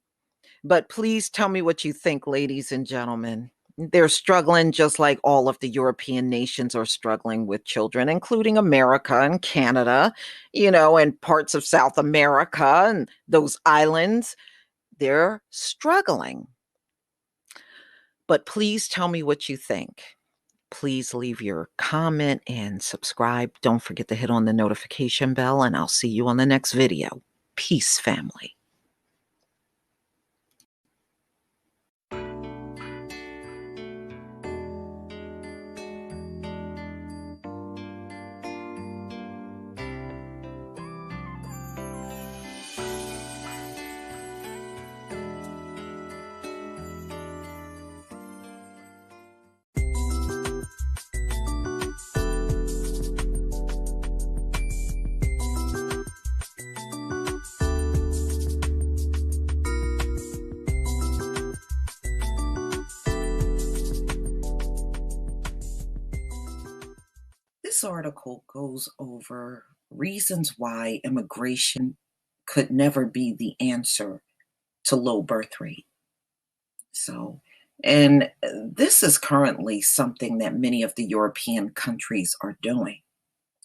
But please tell me what you think, ladies and gentlemen. They're struggling just like all of the European nations are struggling with children, including America and Canada, you know, and parts of South America and those islands. They're struggling. But please tell me what you think. Please leave your comment and subscribe. Don't forget to hit on the notification bell, and I'll see you on the next video. Peace, family. This article goes over reasons why immigration could never be the answer to low birth rate. So, and this is currently something that many of the European countries are doing,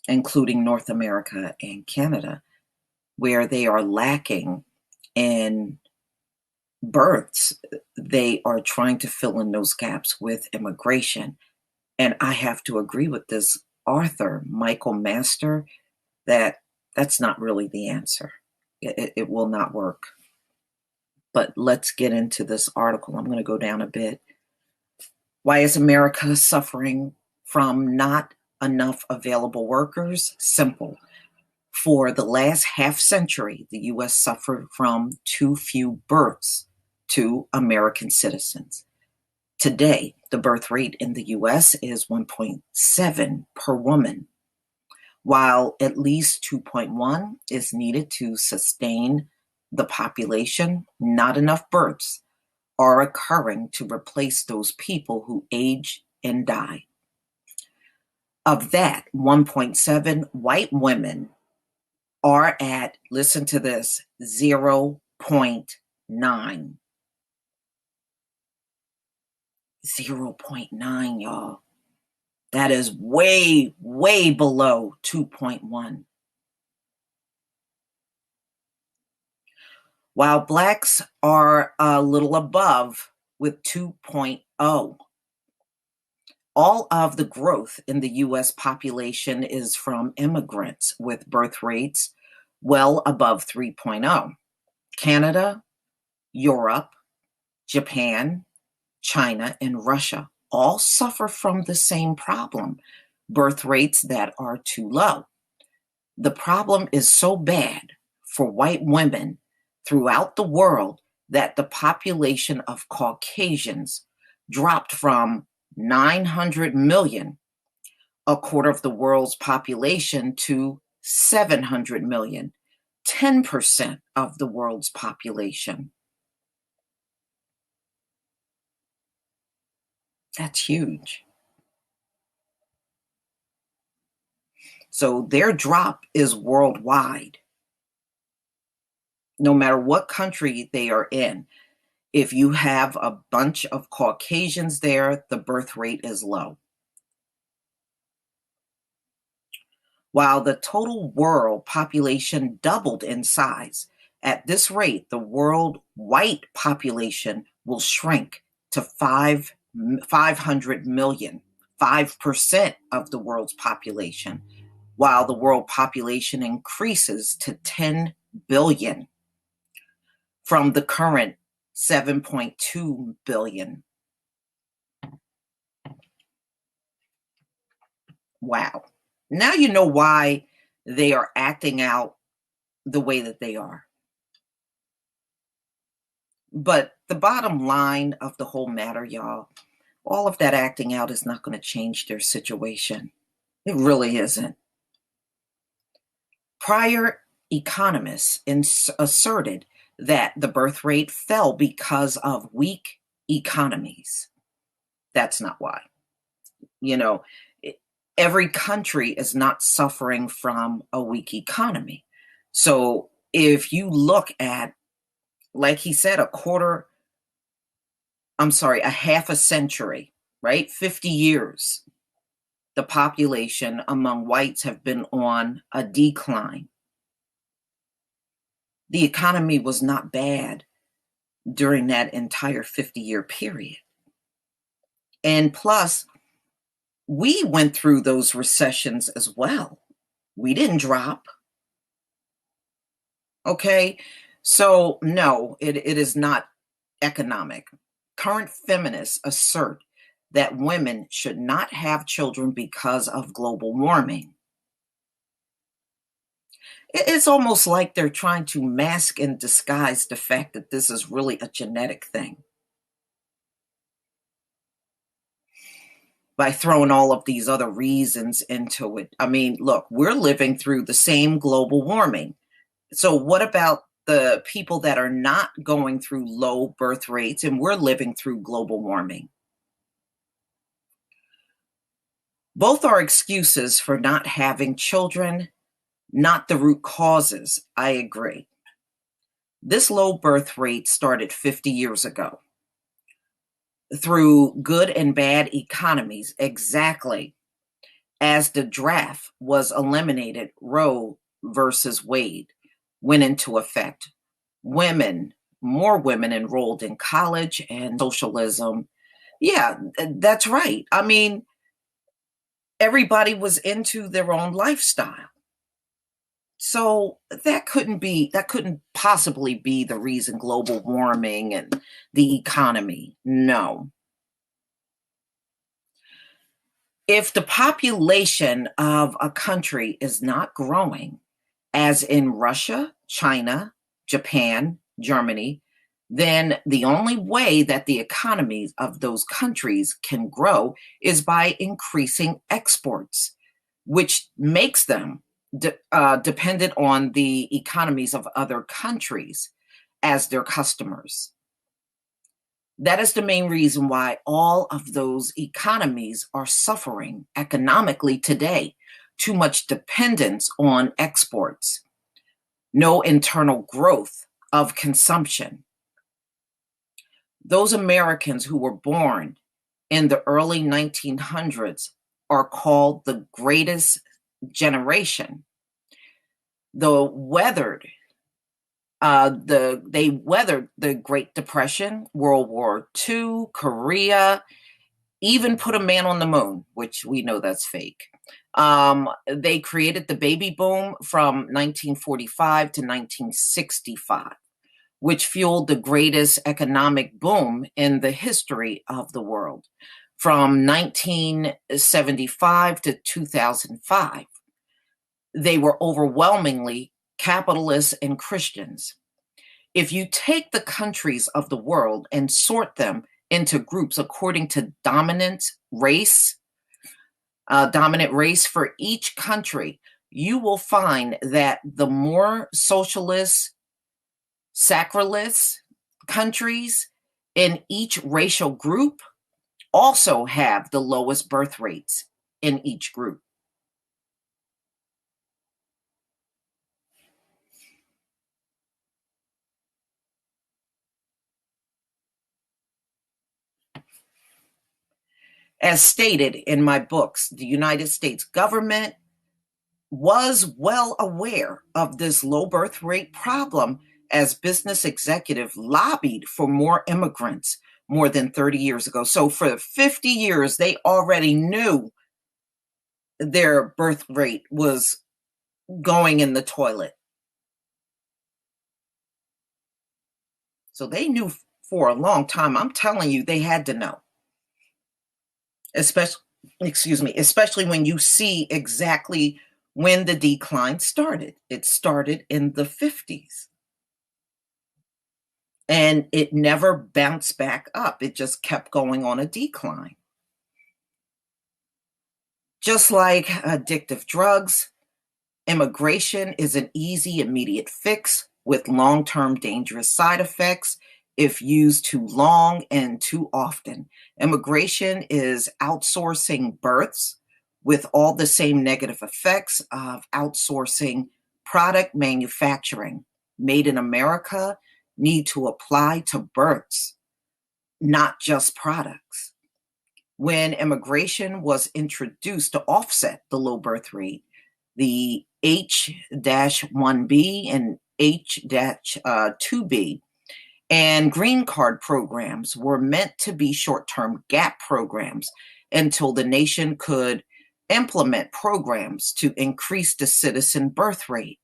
including North America and Canada, where they are lacking in births. They are trying to fill in those gaps with immigration. And I have to agree with this author, Michael Master, that that's not really the answer. It will not work. But let's get into this article. I'm going to go down a bit. Why is America suffering from not enough available workers? Simple. For the last half century, the U.S. suffered from too few births to American citizens. Today, the birth rate in the U.S. is 1.7 per woman, while at least 2.1 is needed to sustain the population. Not enough births are occurring to replace those people who age and die. Of that, 1.7 white women are at, listen to this, 0.9. 0.9, y'all. That is way, way below 2.1. while blacks are a little above with 2.0. All of the growth in the U.S. population is from immigrants with birth rates well above 3.0. Canada, Europe, Japan, China, and Russia all suffer from the same problem, birth rates that are too low. The problem is so bad for white women throughout the world that the population of Caucasians dropped from 900 million, a quarter of the world's population, to 700 million, 10% of the world's population. That's huge. So their drop is worldwide. No matter what country they are in, if you have a bunch of Caucasians there, the birth rate is low. While the total world population doubled in size, at this rate, the world white population will shrink to 500 million, 5% of the world's population, while the world population increases to 10 billion from the current 7.2 billion. Wow. Now you know why they are acting out the way that they are. But the bottom line of the whole matter, y'all, all of that acting out is not going to change their situation. It really isn't. Prior economists asserted that the birth rate fell because of weak economies. That's not why. You know, every country is not suffering from a weak economy. So if you look at, like he said, a half a century, right? 50 years, the population among whites have been on a decline. The economy was not bad during that entire 50-year period. And plus, we went through those recessions as well. We didn't drop. Okay, so no, it is not economic. Current feminists assert that women should not have children because of global warming. It's almost like they're trying to mask and disguise the fact that this is really a genetic thing by throwing all of these other reasons into it. I mean, look, we're living through the same global warming. So what about the people that are not going through low birth rates and we're living through global warming? Both are excuses for not having children, not the root causes. I agree. This low birth rate started 50 years ago through good and bad economies, exactly as the draft was eliminated. Roe versus Wade went into effect. More women enrolled in college and socialism. Yeah, that's right. I mean, everybody was into their own lifestyle. So that couldn't possibly be the reason, global warming and the economy. No. If the population of a country is not growing, as in Russia, China, Japan, Germany, then the only way that the economies of those countries can grow is by increasing exports, which makes them dependent on the economies of other countries as their customers. That is the main reason why all of those economies are suffering economically today. Too much dependence on exports, no internal growth of consumption. Those Americans who were born in the early 1900s are called the greatest generation. The weathered They weathered the Great Depression, World War II, Korea, even put a man on the moon, which we know that's fake. They created the baby boom from 1945 to 1965, which fueled the greatest economic boom in the history of the world. From 1975 to 2005, they were overwhelmingly capitalists and Christians. If you take the countries of the world and sort them into groups according to dominant race for each country, you will find that the more socialist, sacralist countries in each racial group also have the lowest birth rates in each group. As stated in my books, the United States government was well aware of this low birth rate problem as business executives lobbied for more immigrants more than 30 years ago. So for 50 years, they already knew their birth rate was going in the toilet. So they knew for a long time. I'm telling you, they had to know. Especially when you see exactly when the decline started. It started in the 50s. And it never bounced back up. It just kept going on a decline. Just like addictive drugs, immigration is an easy, immediate fix with long-term dangerous side effects if used too long and too often. Immigration is outsourcing births with all the same negative effects of outsourcing product manufacturing. Made in America need to apply to births, not just products. When immigration was introduced to offset the low birth rate, the H-1B and H-2B and green card programs were meant to be short-term gap programs until the nation could implement programs to increase the citizen birth rate.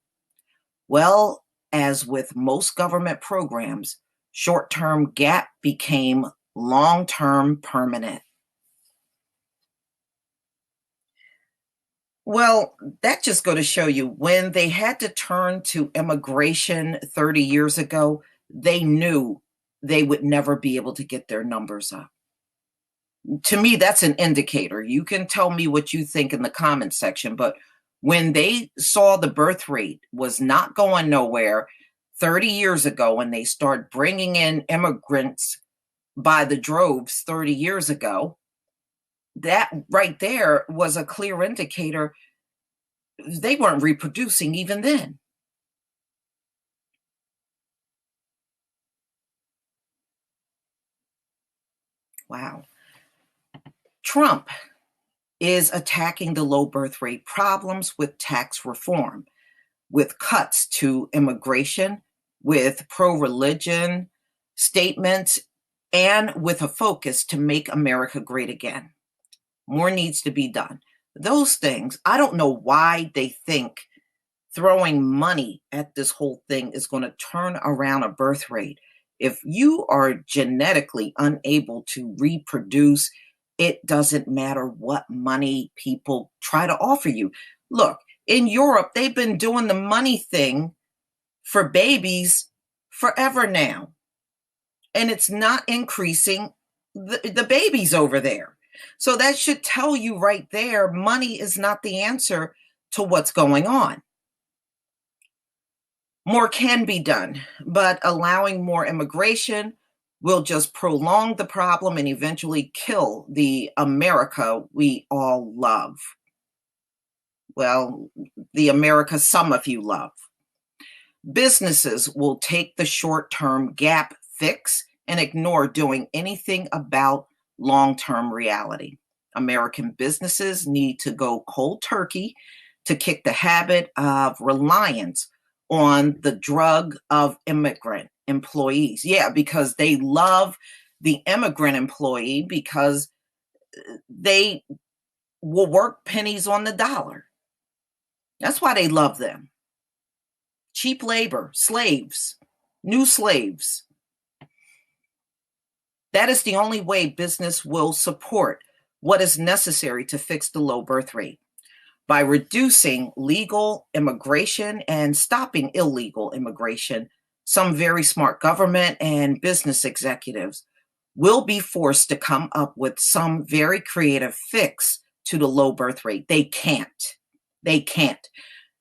Well, as with most government programs, short-term gap became long-term permanent. Well, that just go to show you when they had to turn to immigration 30 years ago, they knew they would never be able to get their numbers up. To me, that's an indicator. You can tell me what you think in the comment section, but when they saw the birth rate was not going nowhere 30 years ago, when they started bringing in immigrants by the droves 30 years ago, that right there was a clear indicator they weren't reproducing even then. Wow. Trump is attacking the low birth rate problems with tax reform, with cuts to immigration, with pro-religion statements, and with a focus to make America great again. More needs to be done. Those things, I don't know why they think throwing money at this whole thing is going to turn around a birth rate. If you are genetically unable to reproduce, it doesn't matter what money people try to offer you. Look, in Europe, they've been doing the money thing for babies forever now. And it's not increasing the babies over there. So that should tell you right there, money is not the answer to what's going on. More can be done, but allowing more immigration will just prolong the problem and eventually kill the America we all love. Well, the America some of you love. Businesses will take the short-term gap fix and ignore doing anything about long-term reality. American businesses need to go cold turkey to kick the habit of reliance on the drug of immigrant employees. Yeah, because they love the immigrant employee because they will work pennies on the dollar. That's why they love them. Cheap labor, slaves, new slaves. That is the only way business will support what is necessary to fix the low birth rate. By reducing legal immigration and stopping illegal immigration, some very smart government and business executives will be forced to come up with some very creative fix to the low birth rate. They can't. They can't.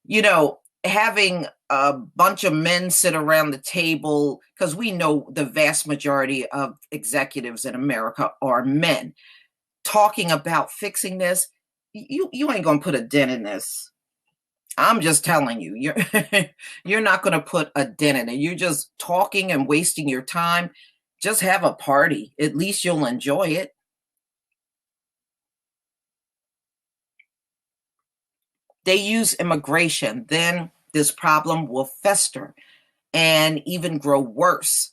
You know, having a bunch of men sit around the table, because we know the vast majority of executives in America are men, talking about fixing this, you ain't gonna put a dent in this. I'm just telling you, you're not gonna put a dent in it. You're just talking and wasting your time. Just have a party. At least you'll enjoy it. They use immigration, then this problem will fester and even grow worse,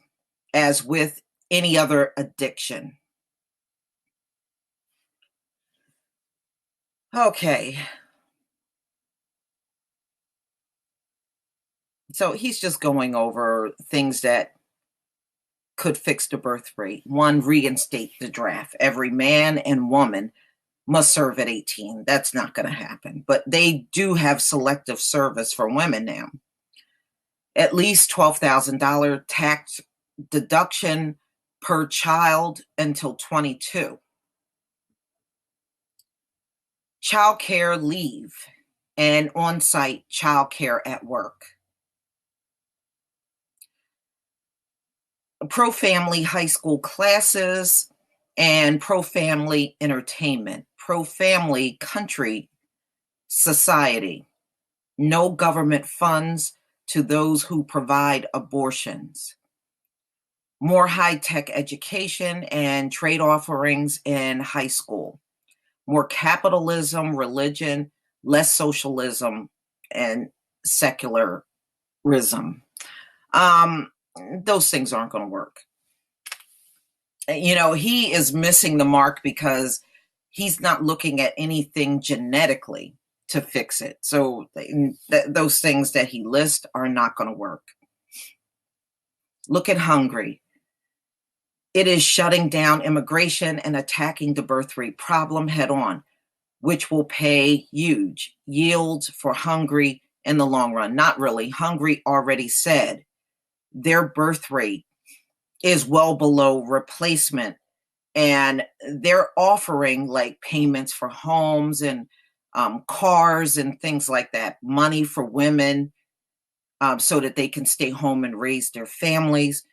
as with any other addiction. Okay. So he's just going over things that could fix the birth rate. One, reinstate the draft. Every man and woman must serve at 18. That's not going to happen. But they do have selective service for women now. At least $12,000 tax deduction per child until 22. Child care leave and on-site child care at work. Pro-family high school classes and pro-family entertainment. Pro-family country society. No government funds to those who provide abortions. More high-tech education and trade offerings in high school. More capitalism, religion, less socialism, and secularism. Those things aren't going to work. You know, he is missing the mark because he's not looking at anything genetically to fix it. So those things that he lists are not going to work. Look at Hungary. It is shutting down immigration and attacking the birth rate problem head on, which will pay huge yields for Hungary in the long run. Not really. Hungary already said their birth rate is well below replacement, and they're offering like payments for homes and cars and things like that, money for women so that they can stay home and raise their families.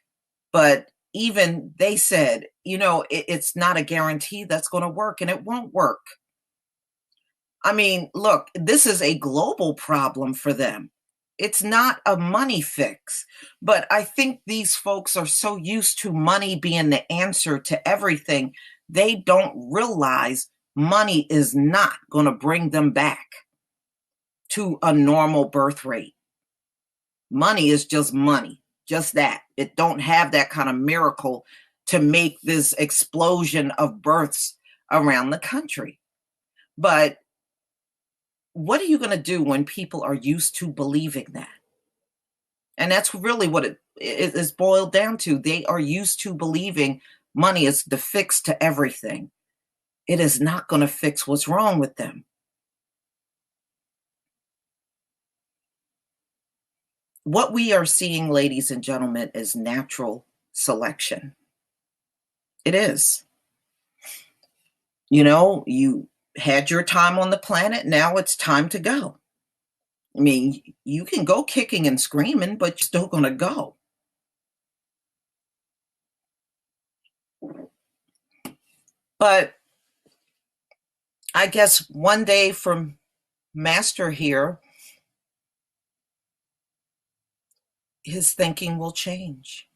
But even they said, you know, it's not a guarantee that's going to work, and it won't work. I mean, look, this is a global problem for them. It's not a money fix. But I think these folks are so used to money being the answer to everything, they don't realize money is not going to bring them back to a normal birth rate. Money is just money, just that. It don't have that kind of miracle to make this explosion of births around the country. But what are you going to do when people are used to believing that? And that's really what it is boiled down to. They are used to believing money is the fix to everything. It is not going to fix what's wrong with them. What we are seeing, ladies and gentlemen, is natural selection. It is. You know, you had your time on the planet. Now it's time to go. I mean, you can go kicking and screaming, but you're still going to go. But I guess one day from Master here, his thinking will change.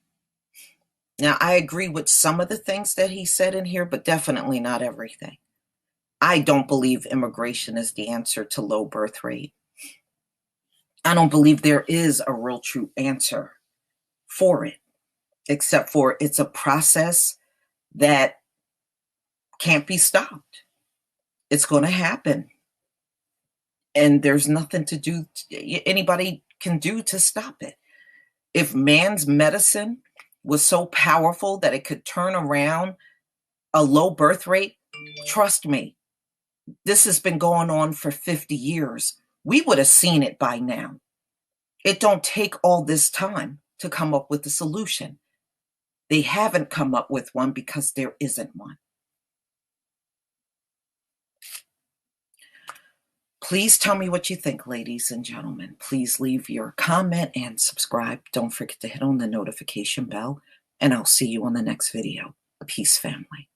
Now, I agree with some of the things that he said in here, but definitely not everything. I don't believe immigration is the answer to low birth rate. I don't believe there is a real true answer for it, except for it's a process that can't be stopped. It's going to happen. And there's nothing anybody can do to stop it. If man's medicine was so powerful that it could turn around a low birth rate, trust me, this has been going on for 50 years. We would have seen it by now. It don't take all this time to come up with a solution. They haven't come up with one because there isn't one. Please tell me what you think, ladies and gentlemen. Please leave your comment and subscribe. Don't forget to hit on the notification bell, and I'll see you on the next video. Peace, family.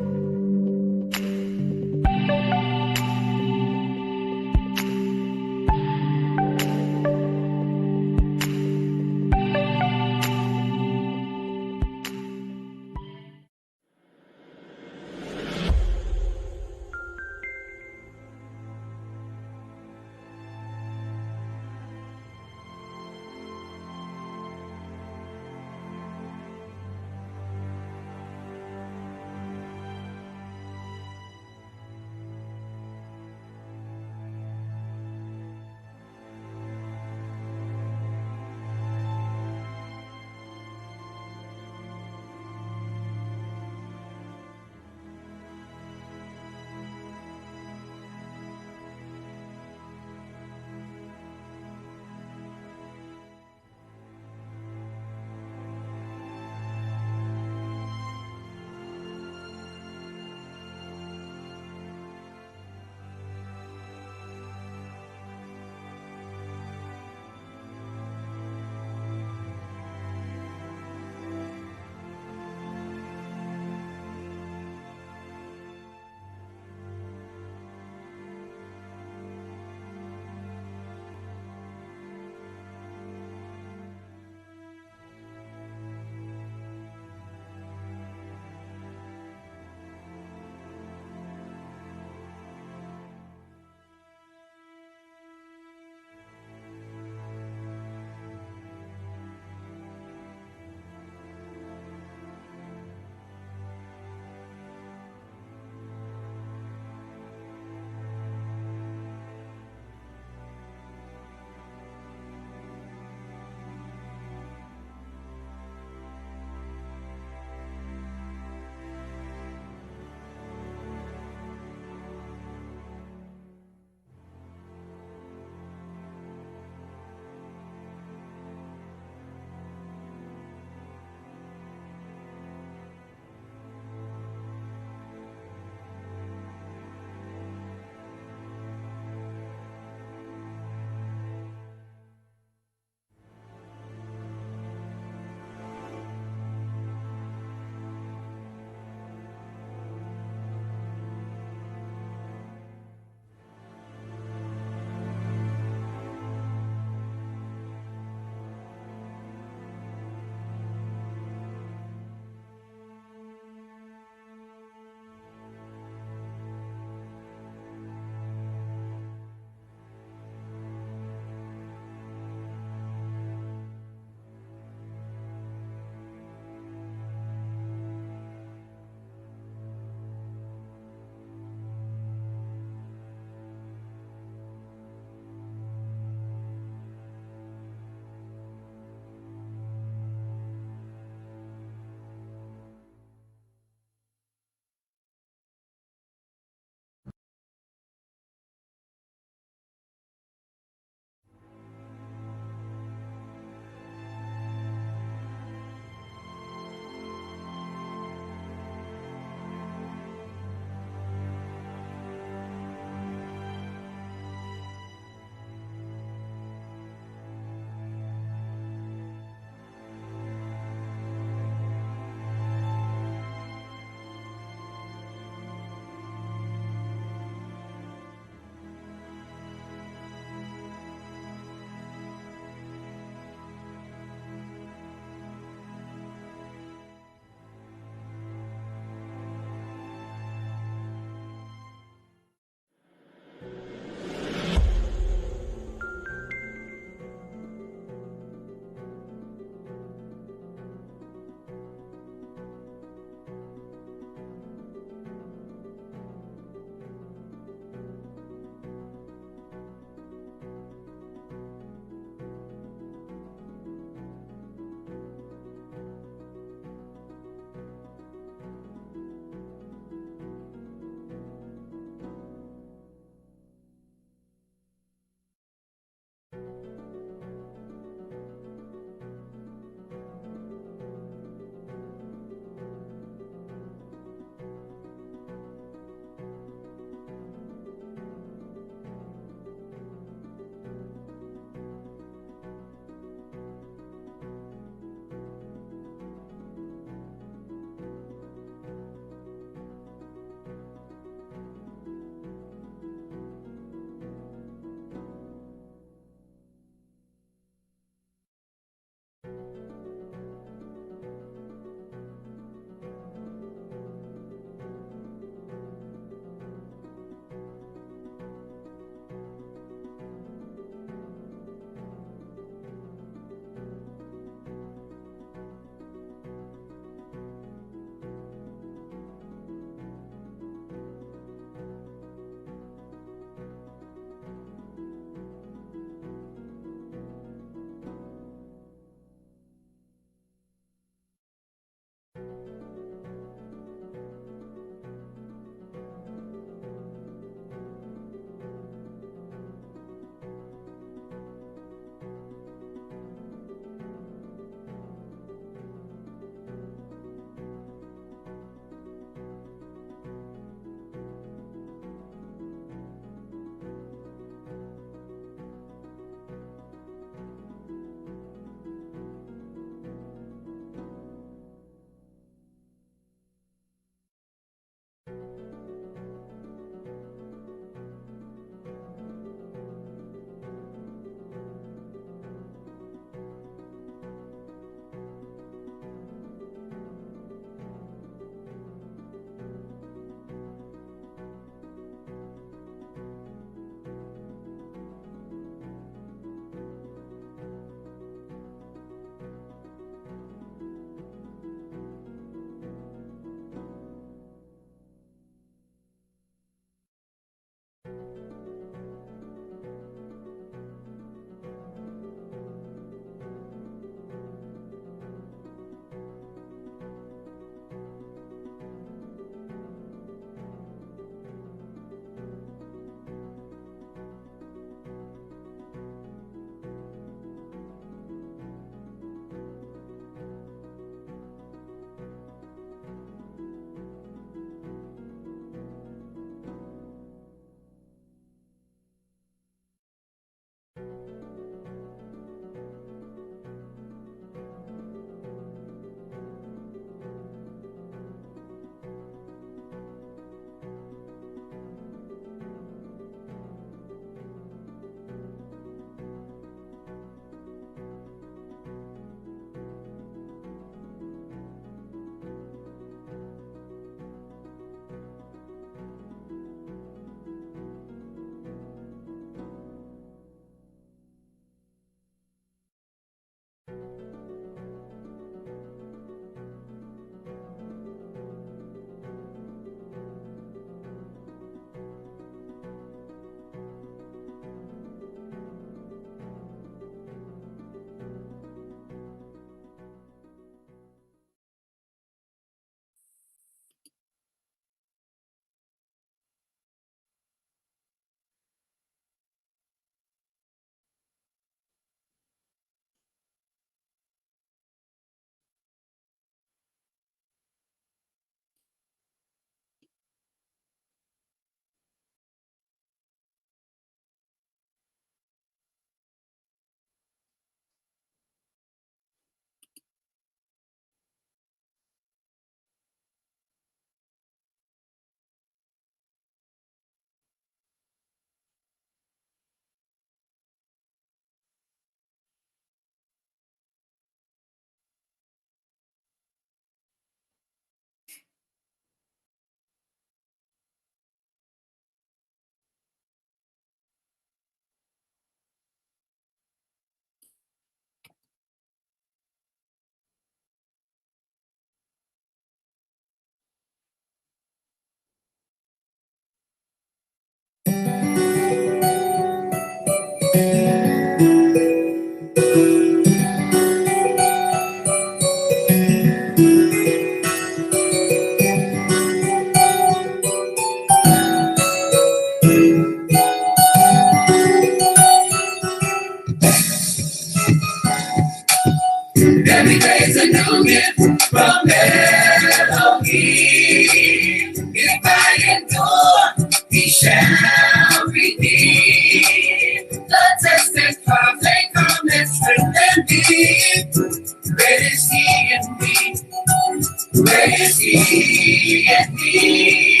and me.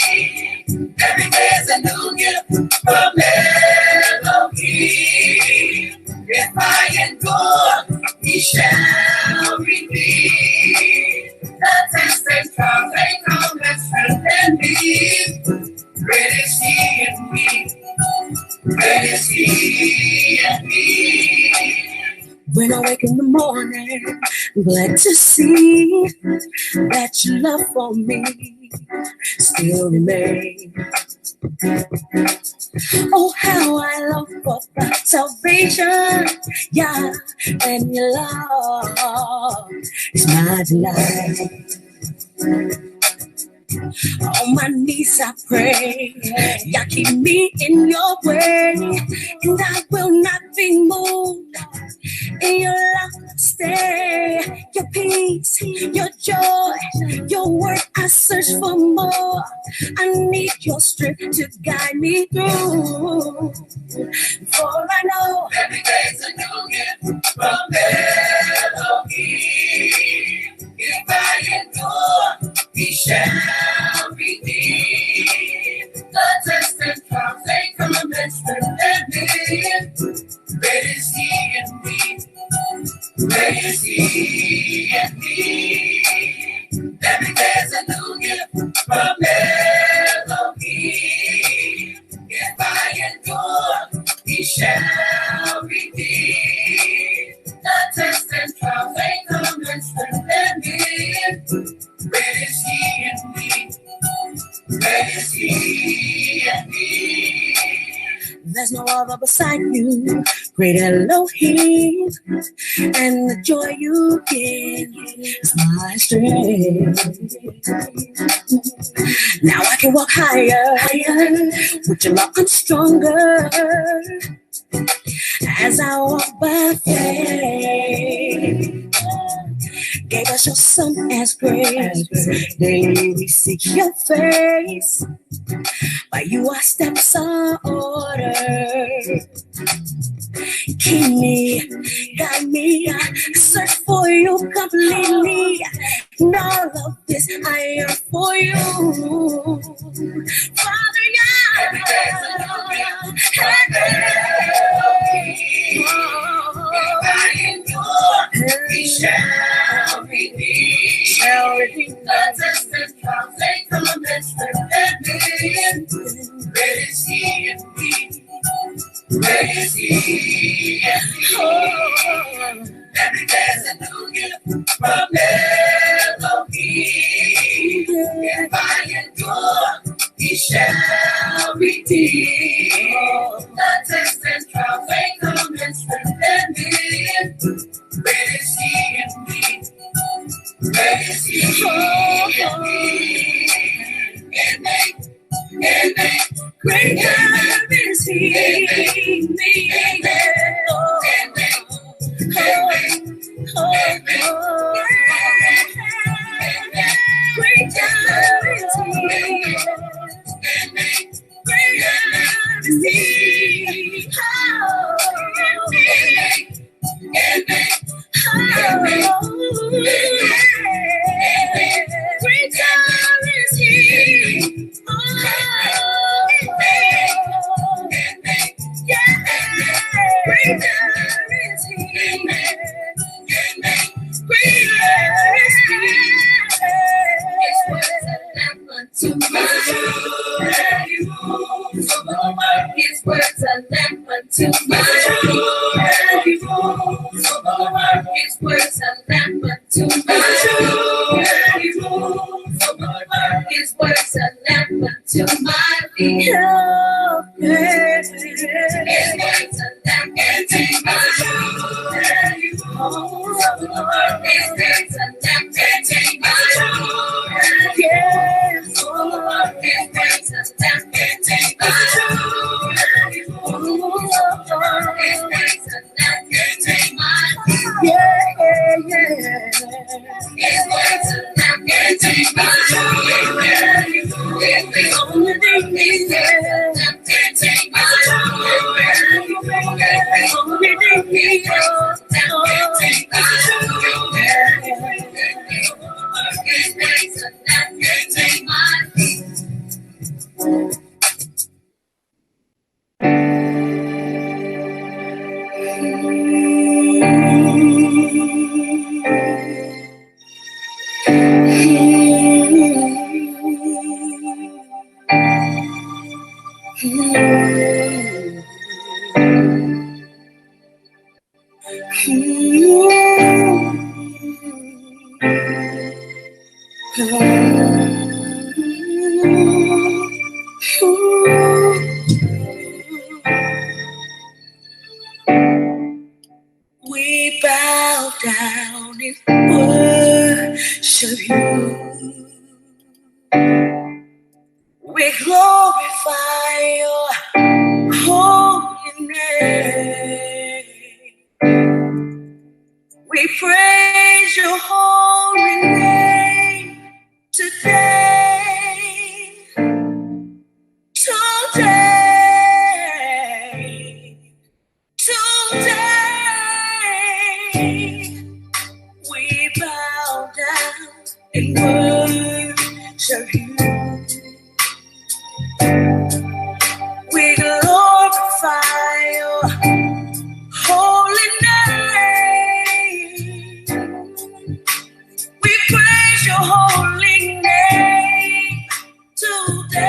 Every day is a new gift from Elohim. If I endure, he shall redeem. The test and trials they come and strengthen me. Great is he in me. Great is he in me. When I wake in the morning, I'm glad to see that your love for me still remains. Oh, how I long for the salvation, yeah, and your love is my delight. On my knees I pray, yeah, keep me in your way, and I will not be moved. In your love stay, your peace, your joy, your word I search for more. I need your strength to guide me through. For I know every day's a new gift from Elohim. If I endure, he shall redeem. The test and trials they come and strengthen me. Great is he in me. Great is he in me. Every day's a new gift from Elohim. If I endure, he shall redeem. The test and trials they come and strengthen me. Great is he in me. Great is he in me. There's no other beside you, great Elohim, and the joy you give is my strength. Now I can walk higher, with your love I'm stronger, as I walk by faith. Gave us your son as grace, daily we seek your face. By you our steps are ordered. Keep me, guide me, I search for you completely. In all of this I yearn for you, Father. Yeah, every day's a new if I endure, he shall redeem. The test and trials they come and strengthen me. Great is he in me. Great is he in me. Every day's a new gift from Elohim. If I endure, he shall redeem. The test and trials they come and strengthen me. Great is he in me. Great is he in me. In me. In me. Great God is he in me. In me. Great God is he. Great God is he. Great God is he. Great God is he. His words are lamp unto my feet. His words are lamp unto my feet. His words are lamp unto my feet. His words are lamp unto my feet. His words are lamp unto my feet. Yes, Lord. His words are lamp unto my We bow down and worship you. We glorify your holy name. We praise your holy name today. Today, we bow down and worship you. We glorify your holy name. We praise your holy name today.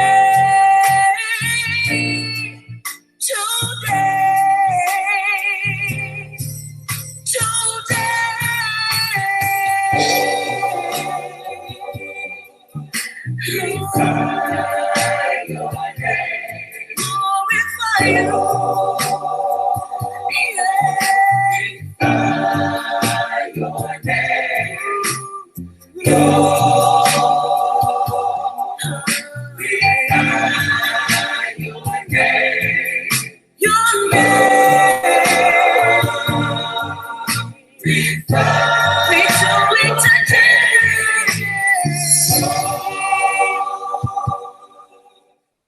Glorify your name. Glorify you. Glorify your name. Glorify your name. Your name. Victory today.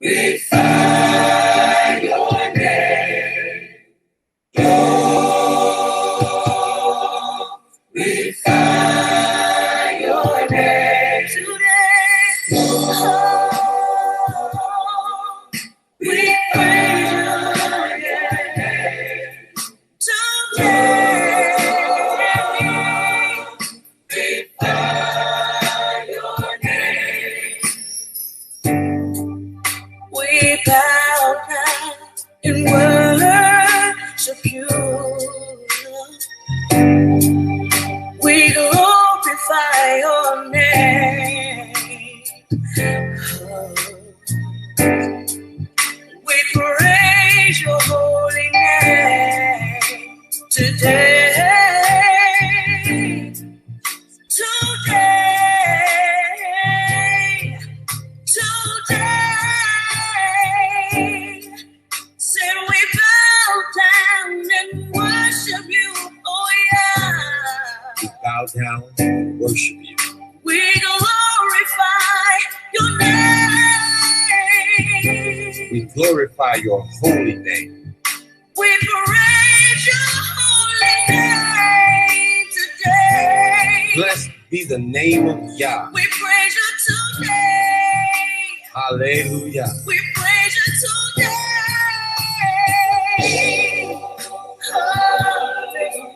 Glorify your name. Glorify your name today. We praise your name today. Glorify your name. We bow down and worship you. We glorify your name. We praise your holy name today. Today, said we bow down and worship you. Oh yeah. We bow down and worship you. We glorify your name. We glorify your holy name. We praise your holy name today. Blessed be the name of Yah. We praise you today. Hallelujah. We praise you today. Hallelujah.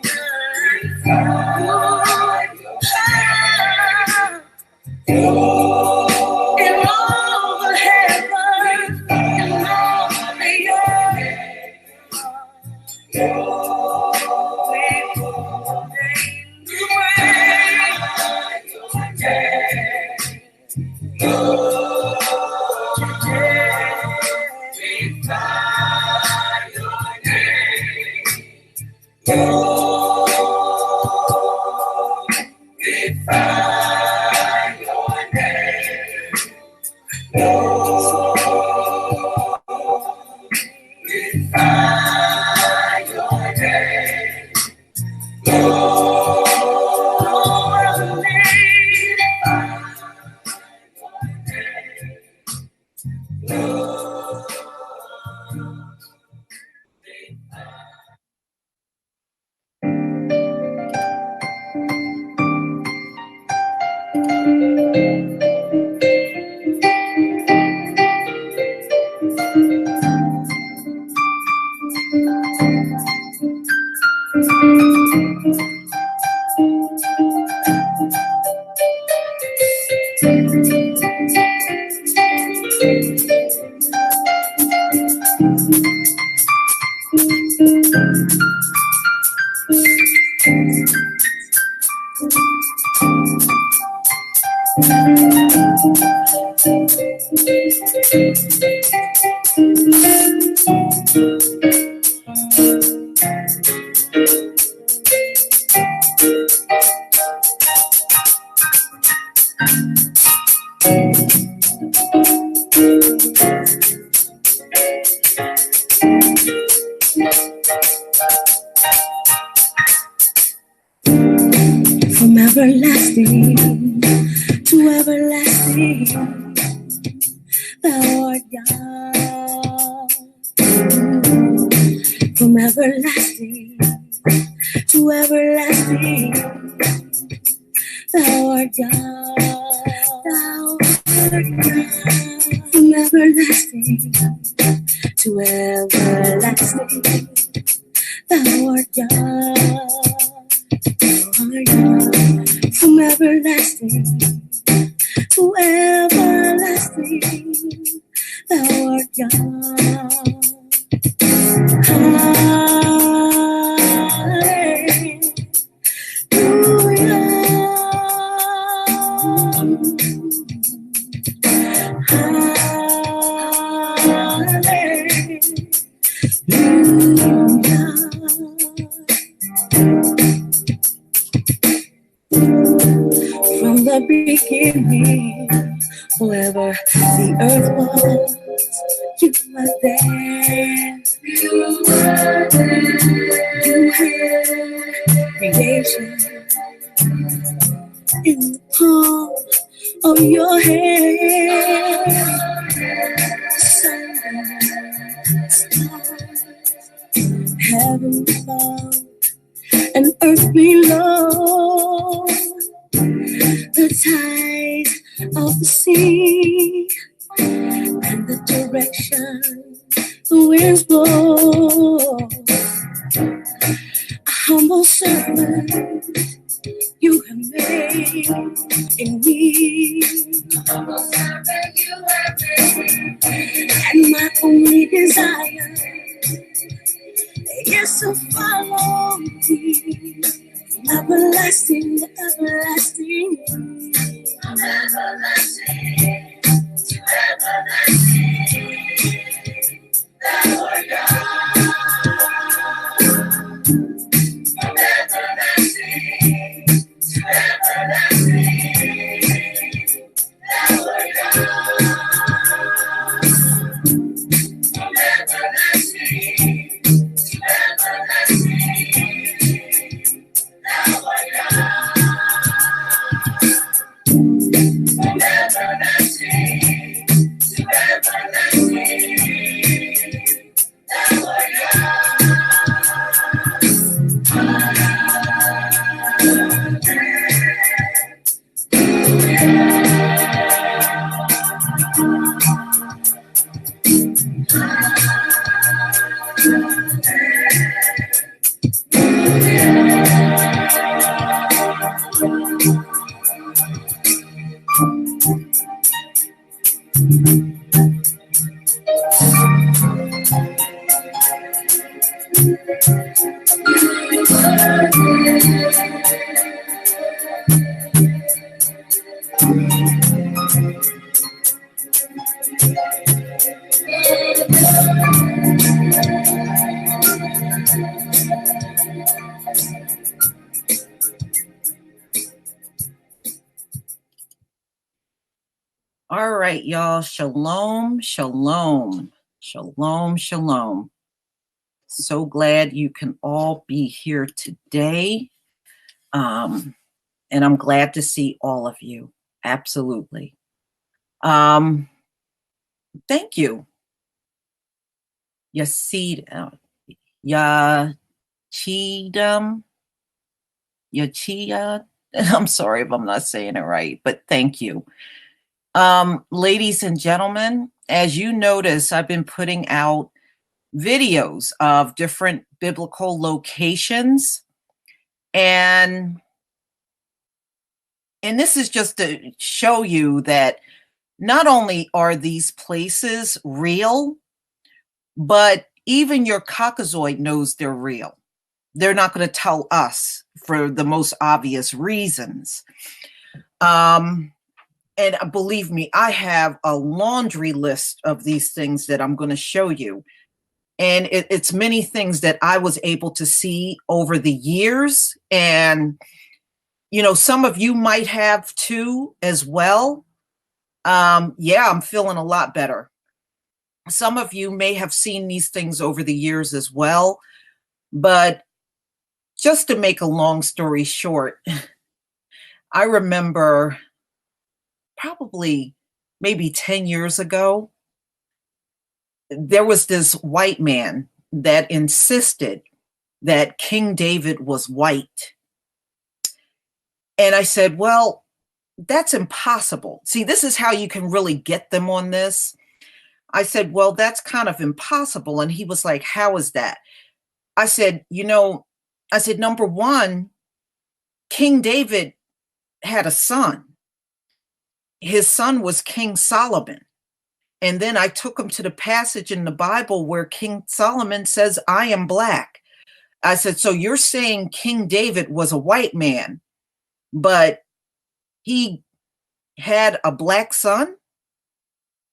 In all the heavens, in all the From everlasting to everlasting, thou art God. From everlasting to everlasting, thou art God. Thou art God. From everlasting to everlasting, thou art God. From everlasting to everlasting, thou art God. From the beginning, wherever the earth was, you were there. You were there. You had creation in the palm of your hand. Sun, stars, heaven above, and earth below. The tide of the sea and the direction the winds blow. A humble servant you have made in me. A humble servant you have made. And my only desire is to follow thee. Everlasting, everlasting, from everlasting to everlasting, thou art God. From everlasting to everlasting, thou art God. From everlasting to everlasting, thou art God. From everlasting to everlasting, thou art All right, y'all. Shalom, shalom, shalom, shalom. So glad you can all be here today. And I'm glad to see all of you. Absolutely. Thank you. Yachidam. Yachia. I'm sorry if I'm not saying it right, but thank you. Ladies and gentlemen, as you notice, I've been putting out videos of different biblical locations, and this is just to show you that not only are these places real, but even your caucasoid knows they're real. They're not going to tell us for the most obvious reasons. And believe me, I have a laundry list of these things that I'm going to show you. And it's many things that I was able to see over the years. And, you know, some of you might have too as well. Yeah, I'm feeling a lot better. Some of you may have seen these things over the years as well. But just to make a long story short, I remember probably maybe 10 years ago, there was this white man that insisted that King David was white. And I said, well, that's impossible. See, this is how you can really get them on this. I said, well, that's kind of impossible. And he was like, how is that? I said, you know, I said, number one, King David had a son. His son was King Solomon. And then I took him to the passage in the Bible where King Solomon says, I am black. I said, so you're saying King David was a white man, but he had a black son?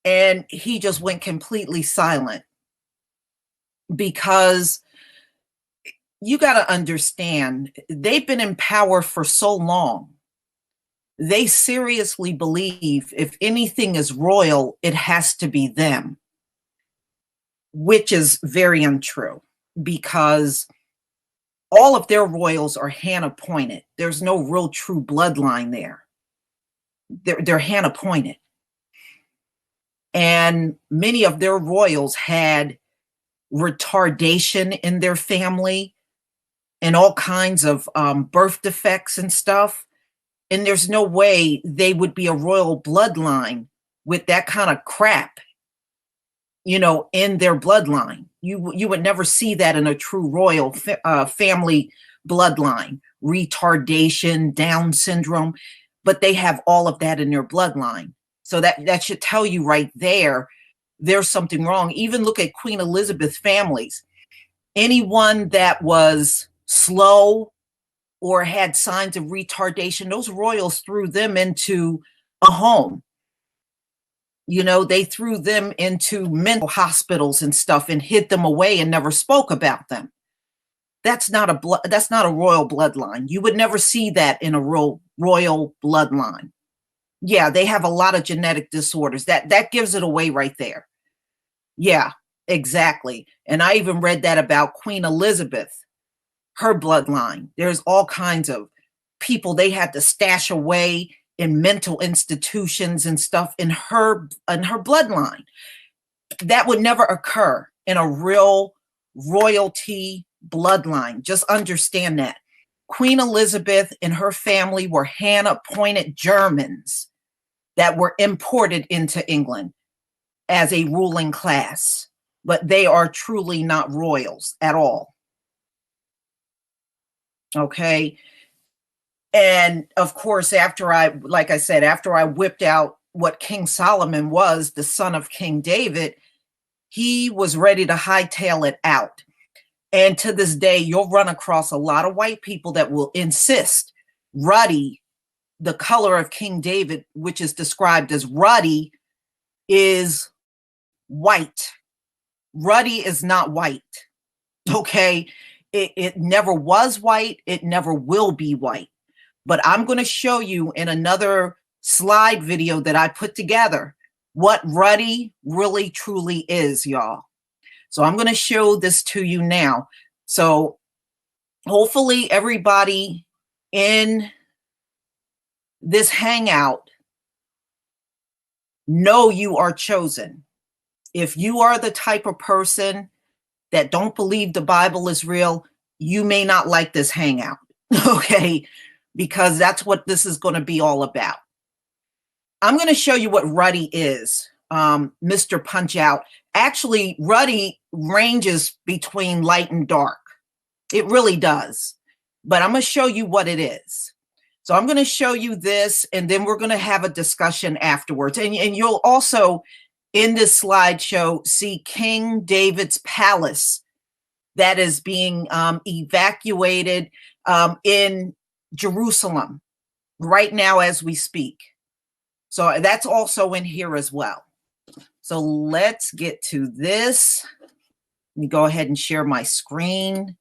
And he just went completely silent, because you got to understand, they've been in power for so long. They seriously believe if anything is royal, it has to be them, which is very untrue, because all of their royals are hand appointed. There's no real true bloodline there. They're hand appointed. And many of their royals had retardation in their family and all kinds of birth defects and stuff. And there's no way they would be a royal bloodline with that kind of crap, you know, in their bloodline. You would never see that in a true royal family bloodline. Retardation, Down syndrome, but they have all of that in their bloodline. So that should tell you right there, there's something wrong. Even look at Queen Elizabeth's families. Anyone that was slow or had signs of retardation, those royals threw them into a home. You know, they threw them into mental hospitals and stuff and hid them away and never spoke about them. That's not a royal bloodline. You would never see that in a royal bloodline. Yeah, they have a lot of genetic disorders. That gives it away right there. Yeah, exactly. And I even read that about Queen Elizabeth, her bloodline. There's all kinds of people they had to stash away in mental institutions and stuff in her bloodline. That would never occur in a real royalty bloodline. Just understand that. Queen Elizabeth and her family were hand-appointed Germans that were imported into England as a ruling class, but they are truly not royals at all. Okay. And of course, after I whipped out what King Solomon was, the son of King David, he was ready to hightail it out. And to this day, you'll run across a lot of white people that will insist ruddy, the color of King David, which is described as ruddy, is white. Ruddy is not white. Okay. It never was white. It never will be white. But I'm going to show you in another slide video that I put together what ruddy really truly is, y'all. So I'm going to show this to you now. So hopefully everybody in this hangout know you are chosen. If you are the type of person that don't believe the Bible is real, you may not like this hangout, okay? Because that's what this is going to be all about. I'm going to show you what ruddy is, Mr. Punch Out. Actually, ruddy ranges between light and dark. It really does. But I'm going to show you what it is. So I'm going to show you this, and then we're going to have a discussion afterwards. And you'll also, in this slideshow, see King David's palace that is being evacuated in Jerusalem right now as we speak. So that's also in here as well. So let's get to this. Let me go ahead and share my screen.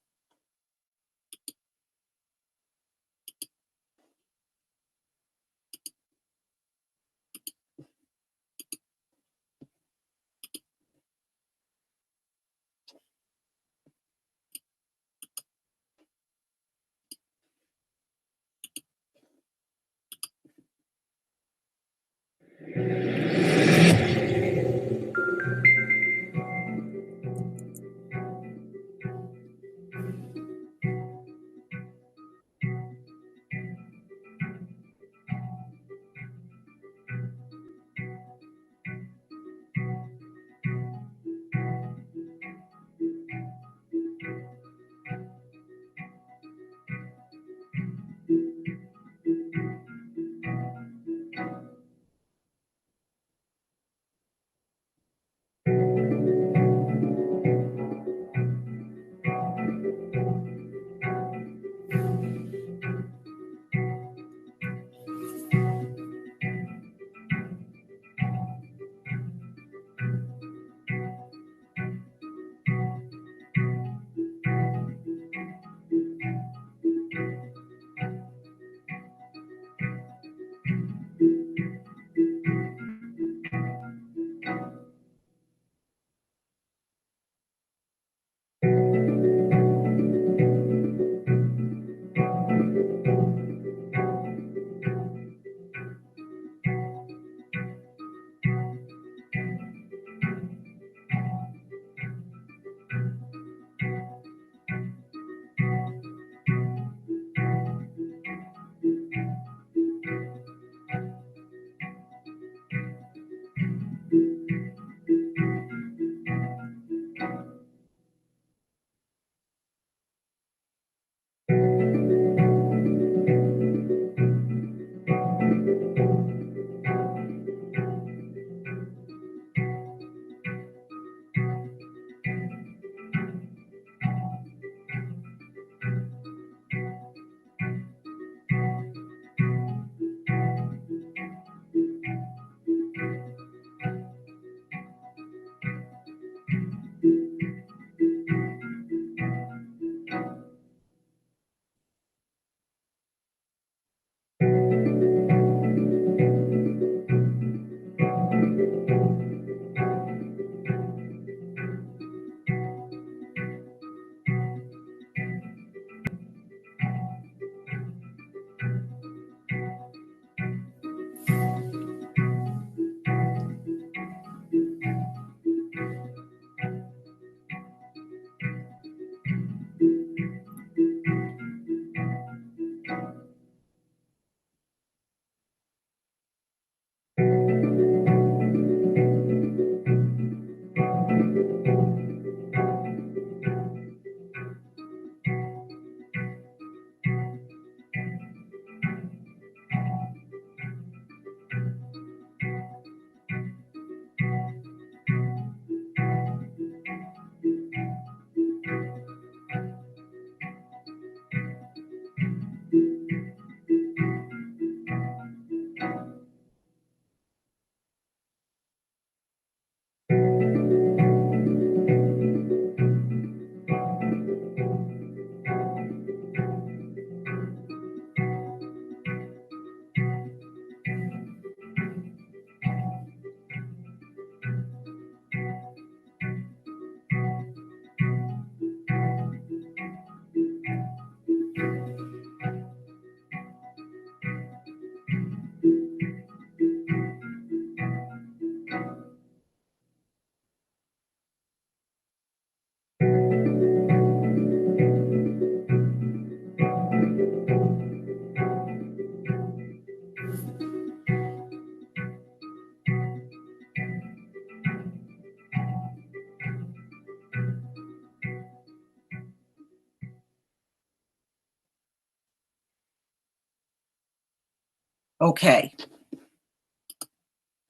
Okay,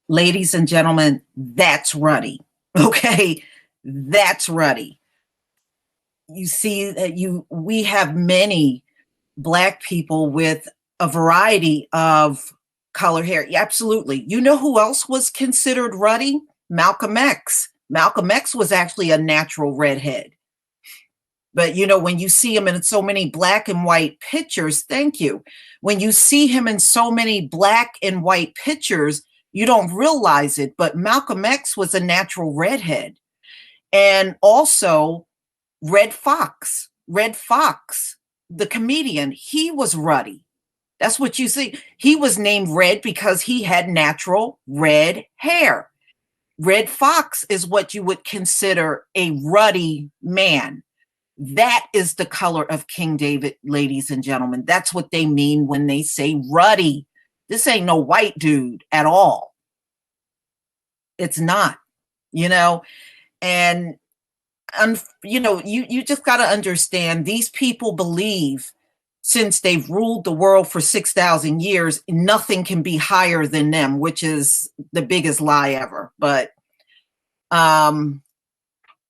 ladies and gentlemen, that's Ruddy. Okay, that's Ruddy. You see that we have many Black people with a variety of Color hair. Yeah, absolutely. You know who else was considered ruddy? Malcolm X. Malcolm X was actually a natural redhead. But when you see him in so many black and white pictures, thank you. When you see him in so many black and white pictures, you don't realize it. But Malcolm X was a natural redhead. And also Red Fox, the comedian, he was ruddy. That's what you see. He was named Red because he had natural red hair. Red Fox is what you would consider a ruddy man. That is the color of King David, ladies and gentlemen. That's what they mean when they say ruddy. This ain't no white dude at all. It's not, and you just got to understand, these people believe, since they've ruled the world for 6,000 years, nothing can be higher than them, which is the biggest lie ever. But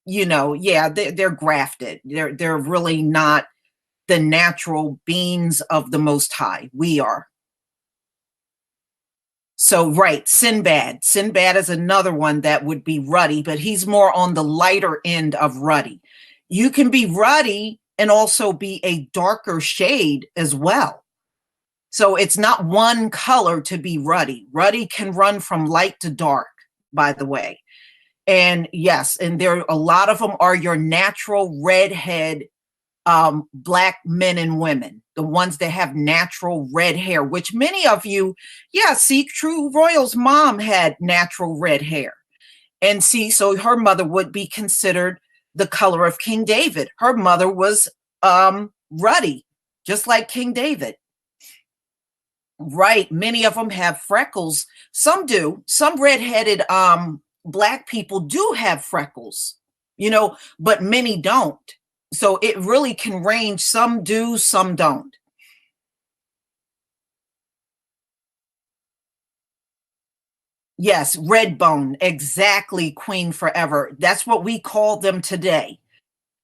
yeah, they're grafted. They're really not the natural beings of the Most High. We are. So, right, Sinbad. Sinbad is another one that would be ruddy, but he's more on the lighter end of ruddy. You can be ruddy and also be a darker shade as well. So it's not one color to be ruddy. Ruddy can run from light to dark, by the way. And yes, and a lot of them are your natural redhead black men and women, the ones that have natural red hair, which many of you, see, True Royal's mom had natural red hair. And see, so her mother would be considered the color of King David. Her mother was ruddy, just like King David. Right. Many of them have freckles. Some do. Some redheaded black people do have freckles, but many don't. So it really can range. Some do, some don't. Yes, red bone. Exactly, Queen Forever. That's what we call them today.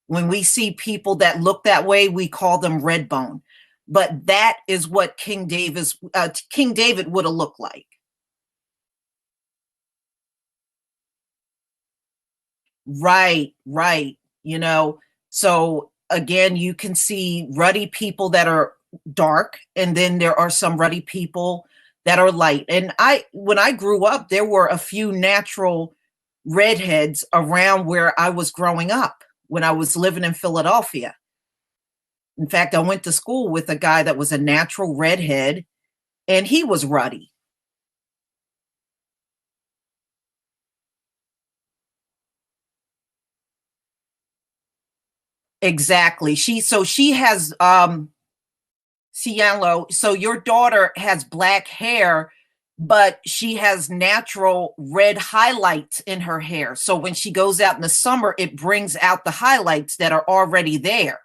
When we see people that look that way, we call them red bone. But that is what King David would have looked like. Right. So again, you can see ruddy people that are dark, and then there are some ruddy people that are light. And when I grew up, there were a few natural redheads around where I was growing up when I was living in Philadelphia. In fact, I went to school with a guy that was a natural redhead, and he was ruddy. Exactly. She has Cielo. So your daughter has black hair, but she has natural red highlights in her hair. So when she goes out in the summer, it brings out the highlights that are already there.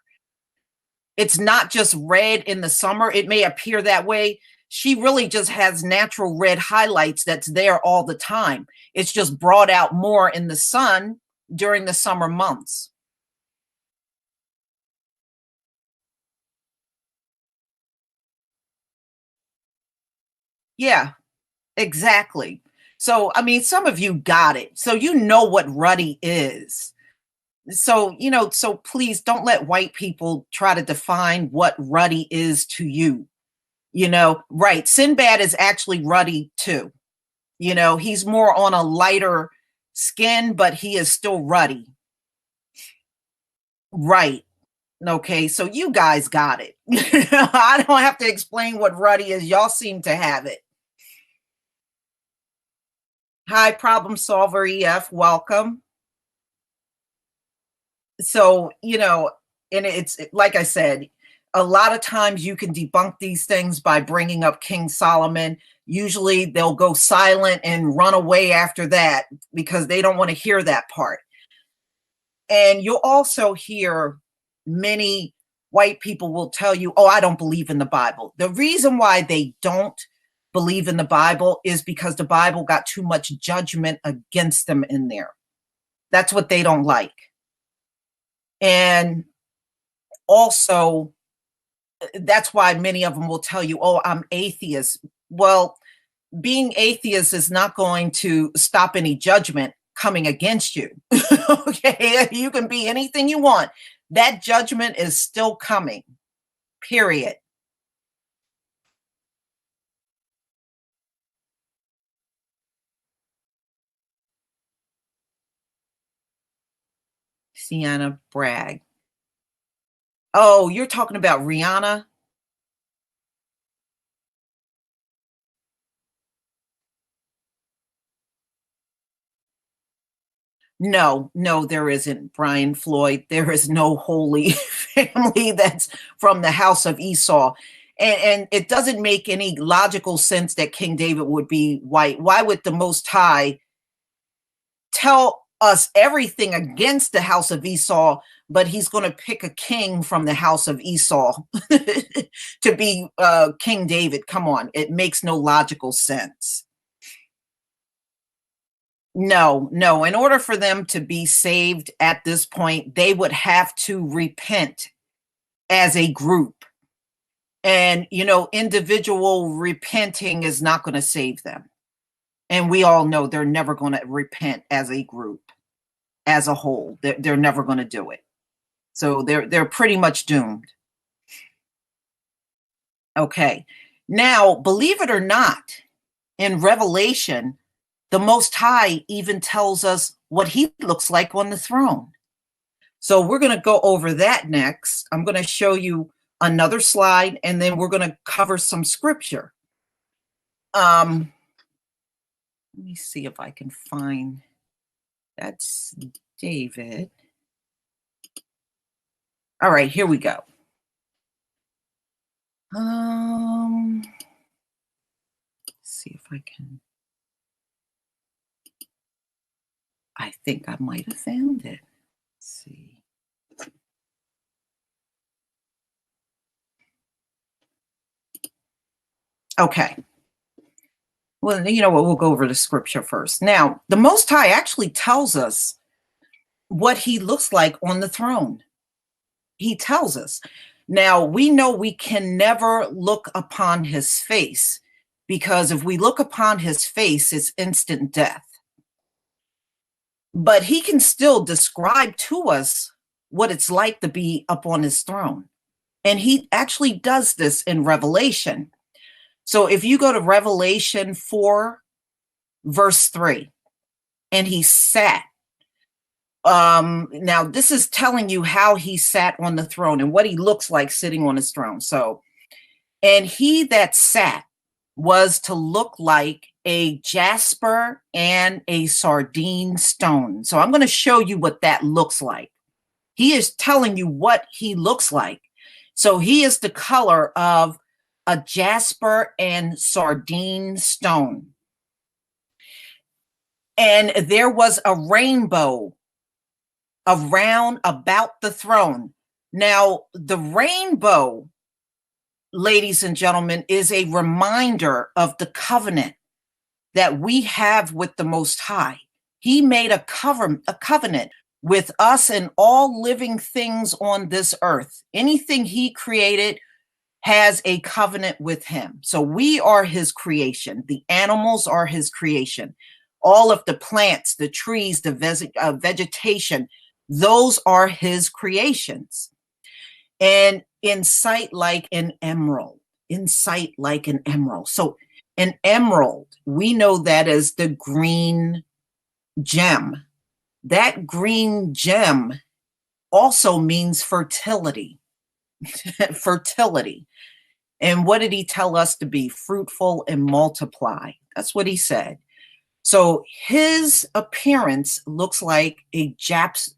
It's not just red in the summer. It may appear that way. She really just has natural red highlights that's there all the time. It's just brought out more in the sun during the summer months. Yeah, exactly. So, I mean, some of you got it. So, you know what ruddy is. So, so please don't let white people try to define what ruddy is to you. Right. Sinbad is actually ruddy too. He's more on a lighter skin, but he is still ruddy. Right. Okay. So you guys got it. I don't have to explain what ruddy is. Y'all seem to have it. Hi, problem solver EF. Welcome. So, and it's like I said, a lot of times you can debunk these things by bringing up King Solomon. Usually they'll go silent and run away after that because they don't want to hear that part. And you'll also hear many white people will tell you, oh, I don't believe in the Bible. The reason why they don't believe in the Bible is because the Bible got too much judgment against them in there. That's what they don't like. And also, that's why many of them will tell you, oh, I'm atheist. Well, being atheist is not going to stop any judgment coming against you. Okay, you can be anything you want. That judgment is still coming, period. Sienna Bragg. Oh, you're talking about Rihanna? No, no, there isn't, Brian Floyd. There is no holy family that's from the house of Esau. And it doesn't make any logical sense that King David would be white. Why would the Most High tell us everything against the house of Esau, but he's going to pick a king from the house of Esau to be King David? Come on, it makes no logical sense. No, no. In order for them to be saved at this point, they would have to repent as a group. And, you know, individual repenting is not going to save them. And we all know they're never going to repent as a group, as a whole. They're never going to do it. So they're pretty much doomed. Okay. Now, believe it or not, in Revelation, the Most High even tells us what he looks like on the throne. So we're going to go over that next. I'm going to show you another slide, and then we're going to cover some scripture. Let me see if I can find, that's David. All right, here we go. Let's see if I can. I think I might have found it. Let's see. Okay. Well, you know what? We'll go over the scripture first. Now, the Most High actually tells us what he looks like on the throne. He tells us. Now, we know we can never look upon his face, because if we look upon his face, it's instant death. But he can still describe to us what it's like to be up on his throne. And he actually does this in Revelation. So if you go to Revelation 4, verse 3, and he sat. Now this is telling you how he sat on the throne and what he looks like sitting on his throne. So, and he that sat was to look like a jasper and a sardine stone. So I'm going to show you what that looks like. He is telling you what he looks like. So he is the color of a jasper and sardine stone. And there was a rainbow around about the throne. Now, the rainbow, ladies and gentlemen, is a reminder of the covenant that we have with the Most High. He made a covenant with us and all living things on this earth. Anything he created has a covenant with him. So we are his creation. The animals are his creation. All of the plants, the trees, the vegetation, those are his creations. And in sight like an emerald, in sight like an emerald. So an emerald, we know that as the green gem. That green gem also means fertility. Fertility. And what did he tell us to be? Fruitful and multiply. That's what he said. So his appearance looks like a jasper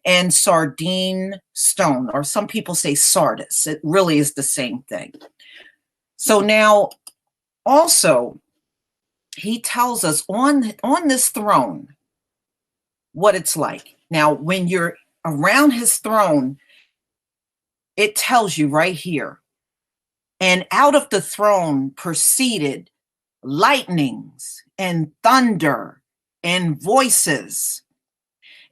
and sardine stone, or some people say sardis. It really is the same thing. So now also he tells us on this throne what it's like. Now, when you're around his throne, it tells you right here. And out of the throne proceeded lightnings and thunder and voices.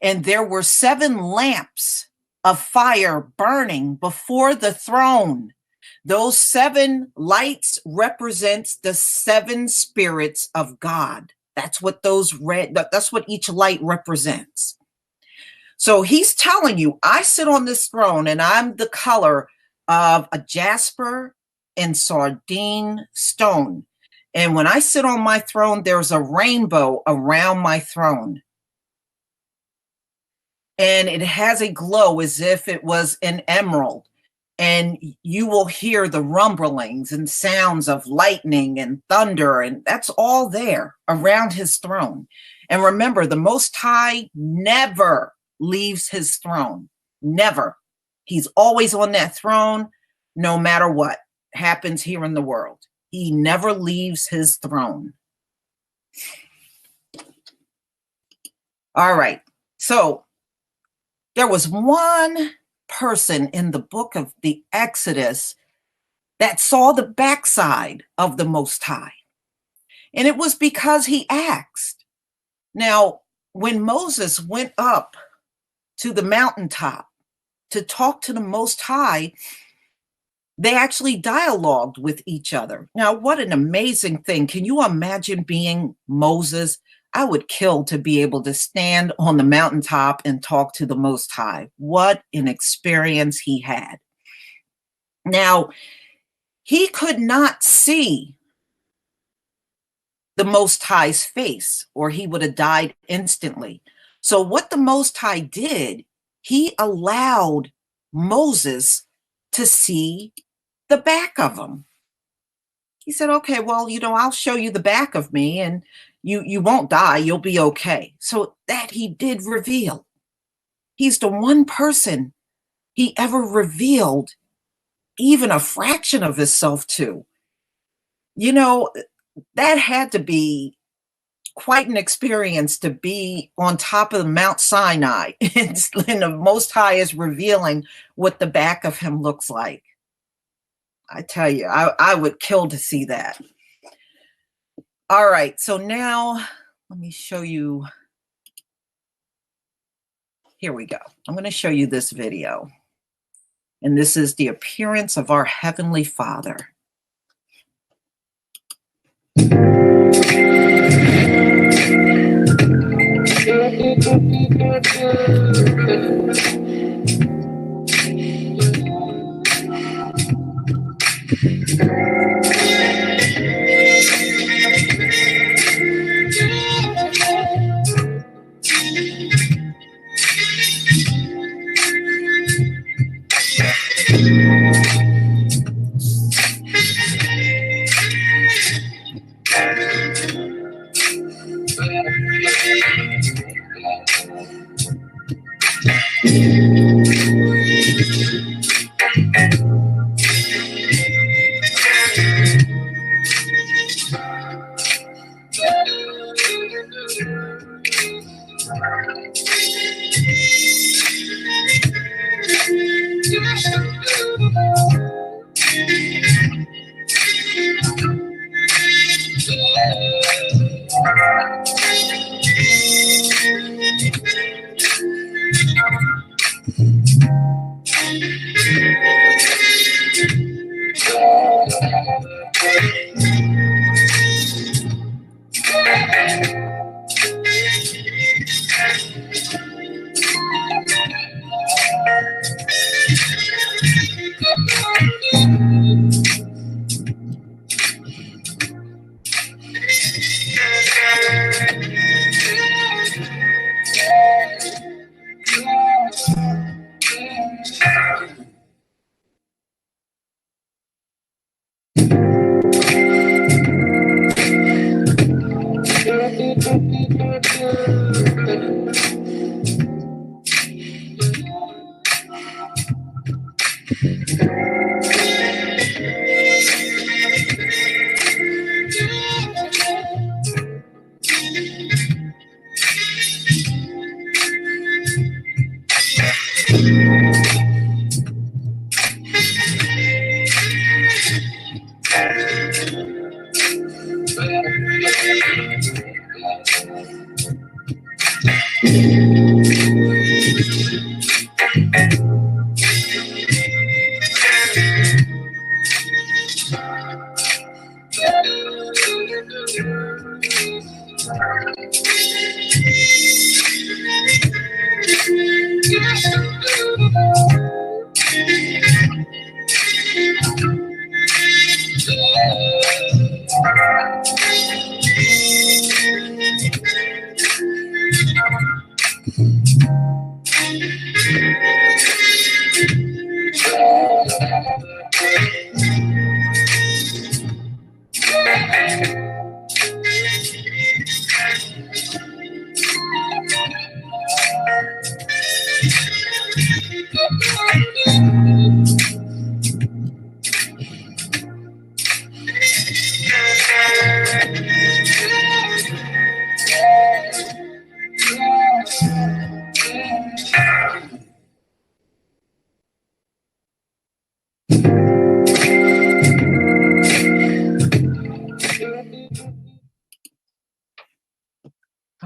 And there were 7 lamps of fire burning before the throne. Those 7 lights represents the 7 spirits of God. That's what that's what each light represents. So he's telling you, I sit on this throne and I'm the color of a jasper and sardine stone. And when I sit on my throne, there's a rainbow around my throne. And it has a glow as if it was an emerald. And you will hear the rumblings and sounds of lightning and thunder, and that's all there around his throne. And remember, the Most High never leaves his throne. Never. He's always on that throne, no matter what happens here in the world. He never leaves his throne. All right. So there was one person in the book of the Exodus that saw the backside of the Most High. And it was because he asked. Now, when Moses went up to the mountaintop to talk to the Most High, they actually dialogued with each other. Now, what an amazing thing. Can you imagine being Moses? I would kill to be able to stand on the mountaintop and talk to the Most High. What an experience he had. Now, he could not see the Most High's face, or he would have died instantly. So what the Most High did, he allowed Moses to see the back of him. He said, okay, well, I'll show you the back of me and you won't die. You'll be okay. So that he did reveal. He's the one person he ever revealed even a fraction of himself to. That had to be quite an experience to be on top of Mount Sinai and the Most High is revealing what the back of him looks like. I tell you, I would kill to see that. All right, so now let me show you. Here we go. I'm going to show you this video. And this is the appearance of our Heavenly Father.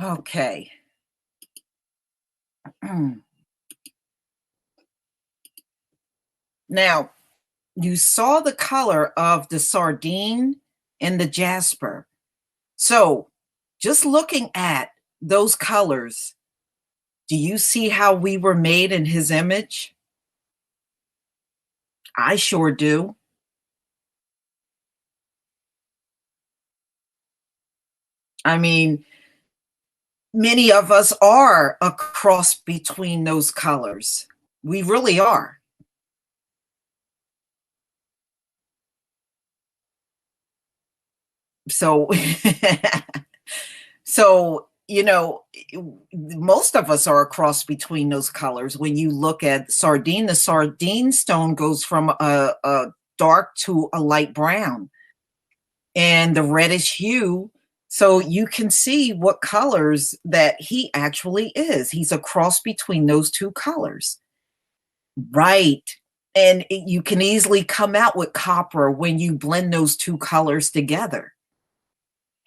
Okay. Now, you saw the color of the sardine and the jasper. So, just looking at those colors, do you see how we were made in his image? I sure do. I mean, many of us are a cross between those colors. We really are. So, so, most of us are a cross between those colors. When you look at sardine, the sardine stone goes from a dark to a light brown, and the reddish hue. So you can see what colors that he actually is. He's a cross between those two colors. Right. And you can easily come out with copper when you blend those two colors together.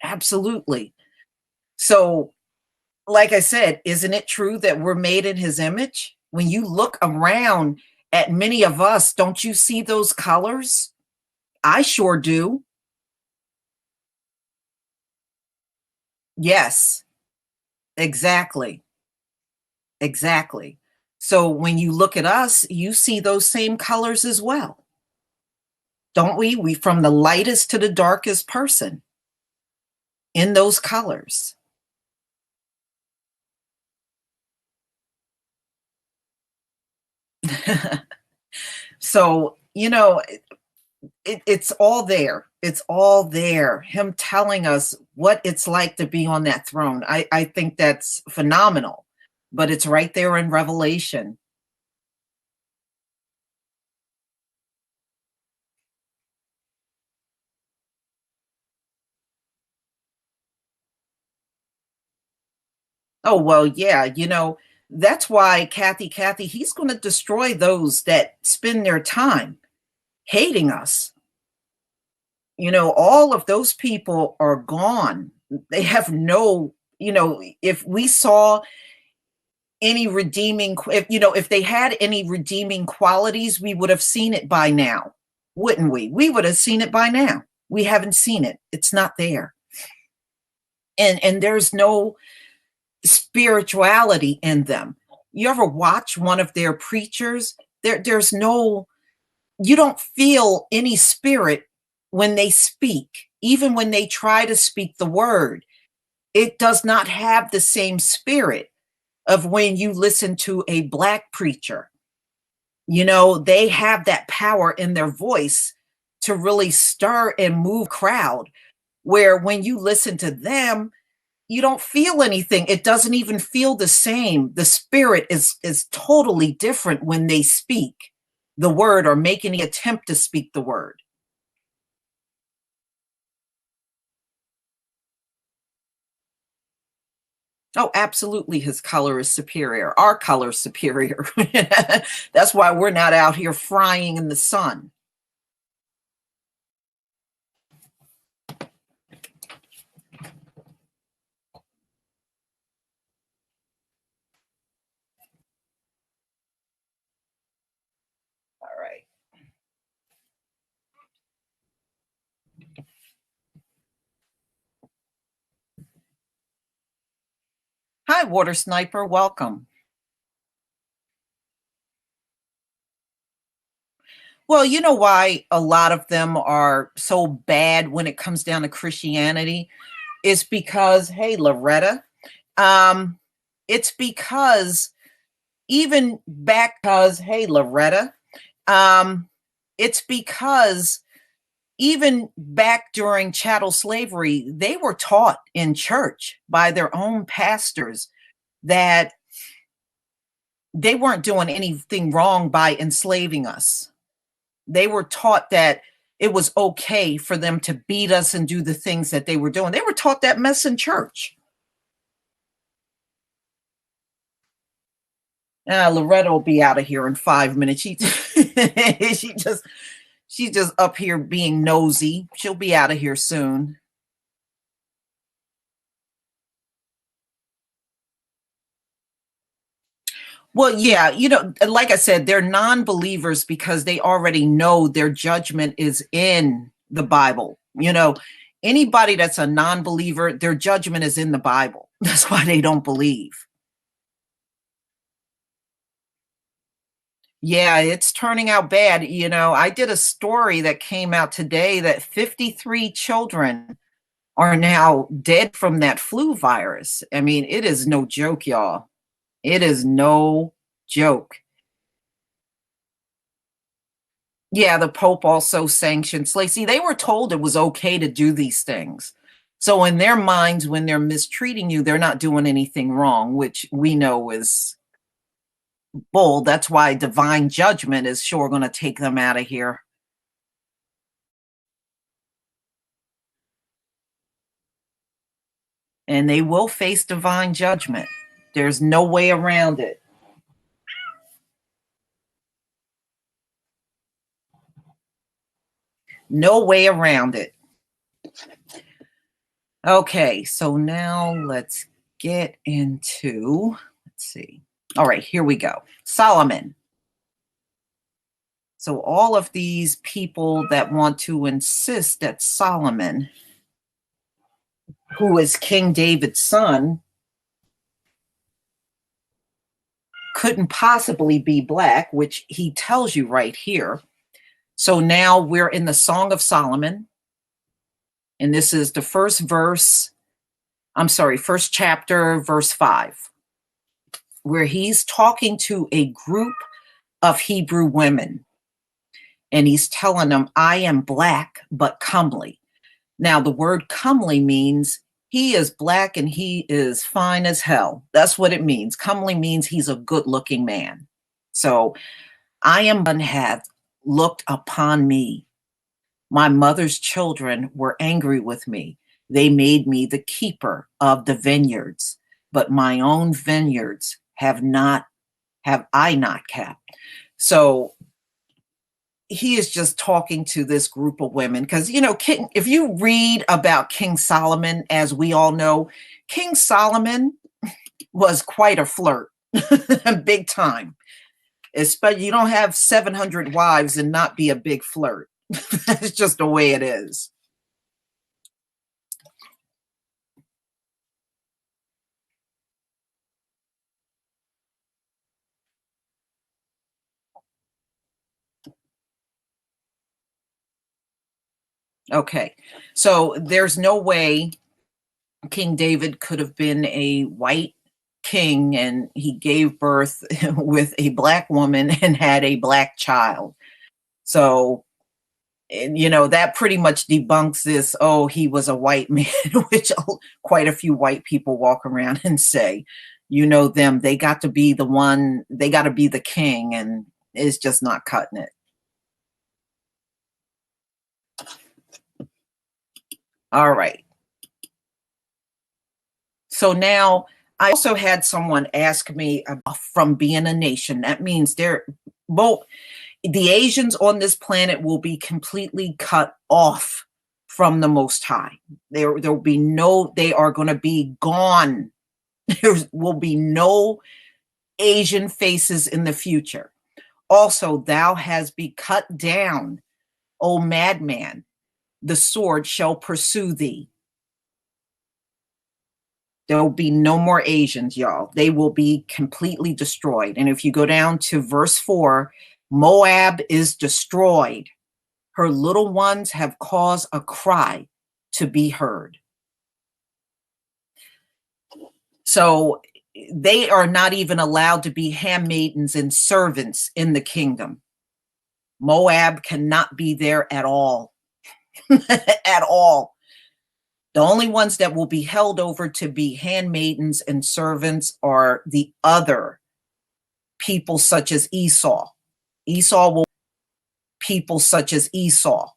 Absolutely. So, like I said, isn't it true that we're made in his image? When you look around at many of us, don't you see those colors? I sure do. Yes, exactly. Exactly. So when you look at us, you see those same colors as well. Don't we? We from the lightest to the darkest person in those colors. So, it's all there. It's all there. Him telling us what it's like to be on that throne. I think that's phenomenal, but it's right there in Revelation. Oh, well, yeah, that's why Kathy, he's going to destroy those that spend their time hating us. All of those people are gone. They have no, if we saw any if they had any redeeming qualities, we would have seen it by now, wouldn't we? We would have seen it by now. We haven't seen it. It's not there. And there's no spirituality in them. You ever watch one of their preachers? There's no, you don't feel any spirit when they speak, even when they try to speak the word. It does not have the same spirit of when you listen to a black preacher. They have that power in their voice to really stir and move crowd, where when you listen to them, you don't feel anything. It doesn't even feel the same. The spirit is totally different when they speak the word or make any attempt to speak the word. Oh, absolutely. His color is superior. Our color is superior. That's why we're not out here frying in the sun. All right. Hi, Water Sniper. Welcome. Well, you know why a lot of them are so bad when it comes down to Christianity? It's because, hey, Loretta, um, it's because even back, because, hey, Loretta, um, it's because even back during chattel slavery, they were taught in church by their own pastors that they weren't doing anything wrong by enslaving us. They were taught that it was okay for them to beat us and do the things that they were doing. They were taught that mess in church. Loretta will be out of here in 5 minutes. She's just up here being nosy. She'll be out of here soon. Well, yeah, like I said, they're non-believers because they already know their judgment is in the Bible. Anybody that's a non-believer, their judgment is in the Bible. That's why they don't believe. Yeah, it's turning out bad. I did a story that came out today that 53 children are now dead from that flu virus. I mean, it is no joke, y'all. It is no joke. Yeah, the Pope also sanctioned slaves. See, they were told it was okay to do these things. So in their minds, when they're mistreating you, they're not doing anything wrong, which we know is bull. That's why divine judgment is sure going to take them out of here. And they will face divine judgment. There's no way around it. No way around it. Okay, so now let's get into, let's see. All right, here we go. Solomon. So all of these people that want to insist that Solomon, who is King David's son, couldn't possibly be black, which he tells you right here. So now we're in the Song of Solomon, and this is the first chapter, verse 5, where he's talking to a group of Hebrew women, and he's telling them, I am black, but comely. Now, the word comely means he is black and he is fine as hell. That's what it means. Comely means he's a good-looking man. So, I am one hath looked upon me. My mother's children were angry with me. They made me the keeper of the vineyards, but my own vineyards have I not kept. So he is just talking to this group of women because, if you read about King Solomon, as we all know, King Solomon was quite a flirt, big time. Especially, you don't have 700 wives and not be a big flirt. That's just the way it is. Okay, so there's no way King David could have been a white king and he gave birth with a black woman and had a black child. So, that pretty much debunks this, he was a white man, which quite a few white people walk around and say, them, they got to be the king, and it's just not cutting it. All right. So now I also had someone ask me about from being a nation. That means the Asians on this planet will be completely cut off from the Most High. They are going to be gone. There will be no Asian faces in the future. Also, thou has be cut down, O madman. The sword shall pursue thee. There will be no more Asians, y'all. They will be completely destroyed. And if you go down to verse 4, Moab is destroyed. Her little ones have caused a cry to be heard. So they are not even allowed to be handmaidens and servants in the kingdom. Moab cannot be there at all. At all. The only ones that will be held over to be handmaidens and servants are the other people such as Esau. People such as Esau.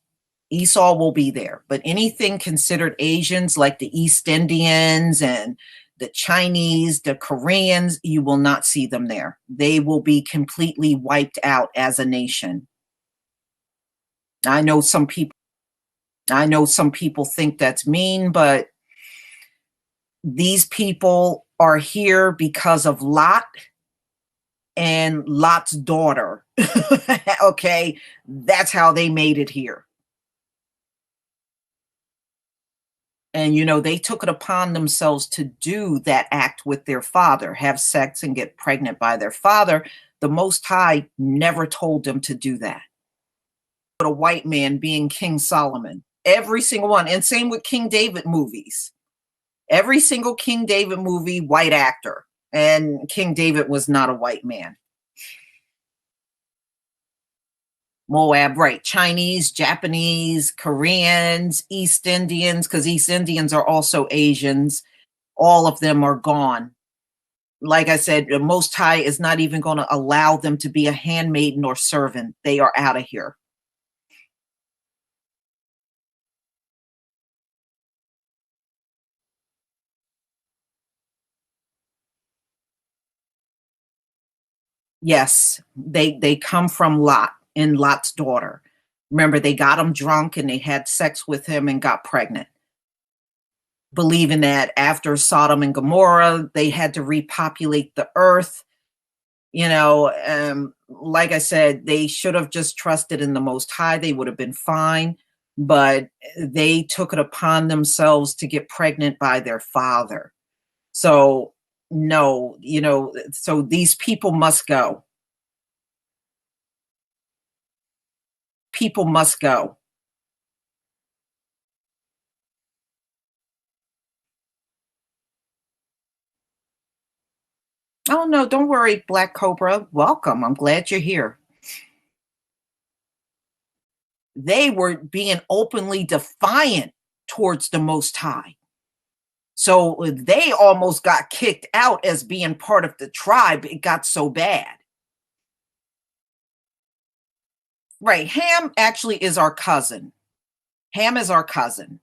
Esau will be there. But anything considered Asians like the East Indians and the Chinese, the Koreans, you will not see them there. They will be completely wiped out as a nation. I know some people think that's mean, but these people are here because of Lot and Lot's daughter. Okay, that's how they made it here. And, they took it upon themselves to do that act with their father, have sex and get pregnant by their father. The Most High never told them to do that. But a white man being King Solomon, every single one. And same with King David movies. Every single King David movie, white actor. And King David was not a white man. Moab, right. Chinese, Japanese, Koreans, East Indians, because East Indians are also Asians. All of them are gone. Like I said, the Most High is not even going to allow them to be a handmaiden or servant. They are out of here. Yes, they come from Lot and Lot's daughter. Remember, they got him drunk and they had sex with him and got pregnant, believing that after Sodom and Gomorrah, they had to repopulate the earth. Like I said, they should have just trusted in the Most High. They would have been fine, but they took it upon themselves to get pregnant by their father. So, no, so these people must go. People must go. Oh, no, don't worry, Black Cobra. Welcome. I'm glad you're here. They were being openly defiant towards the Most High. So they almost got kicked out as being part of the tribe. It got so bad. Right. Ham actually is our cousin. Ham is our cousin,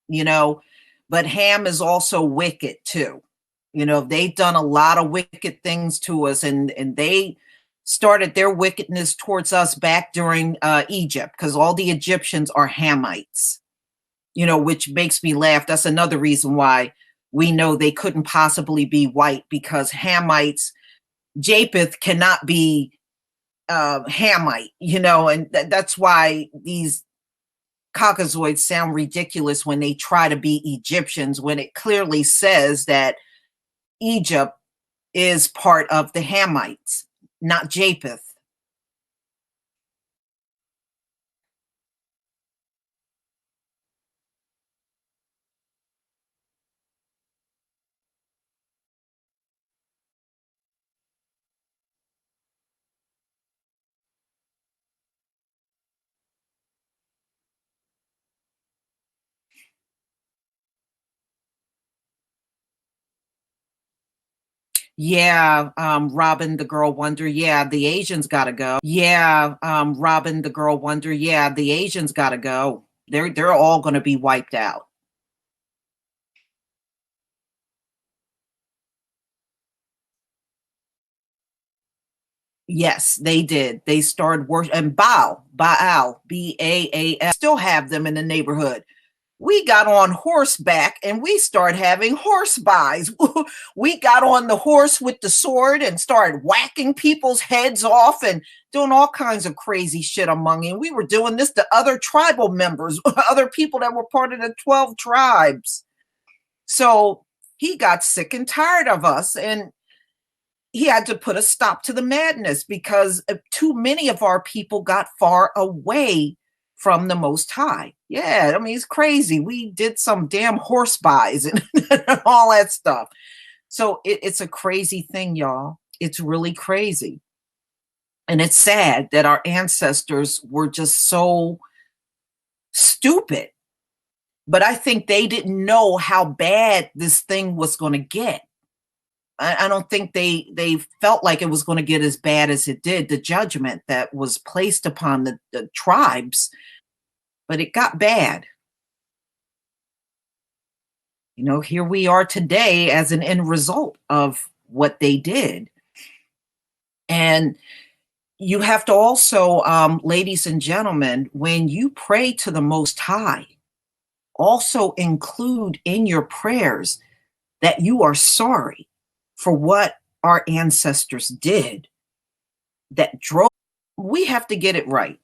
but Ham is also wicked too. They've done a lot of wicked things to us, and they started their wickedness towards us back during Egypt, because all the Egyptians are Hamites, which makes me laugh. That's another reason why we know they couldn't possibly be white, because Hamites, Japheth cannot be Hamite, and that's why these Caucasoids sound ridiculous when they try to be Egyptians, when it clearly says that Egypt is part of the Hamites, not Japheth. Yeah, Robin the Girl Wonder. Yeah, the Asians gotta go. Yeah, Robin the Girl Wonder. Yeah, the Asians gotta go. They're all gonna be wiped out. Yes, they did. They started worship and Baal, Baal, still have them in the neighborhood. We got on horseback and we started having horse buys. We got on the horse with the sword and started whacking people's heads off and doing all kinds of crazy shit among you. We were doing this to other tribal members, other people that were part of the 12 tribes. So he got sick and tired of us, and he had to put a stop to the madness, because too many of our people got far away from the Most High. Yeah, I mean, it's crazy. We did some damn horse buys and all that stuff. So it's a crazy thing, y'all. It's really crazy. And it's sad that our ancestors were just so stupid. But I think they didn't know how bad this thing was going to get. I don't think they felt like it was going to get as bad as it did, the judgment that was placed upon the tribes. But it got bad. Here we are today as an end result of what they did. And you have to also, ladies and gentlemen, when you pray to the Most High, also include in your prayers that you are sorry for what our ancestors did that drove, we have to get it right.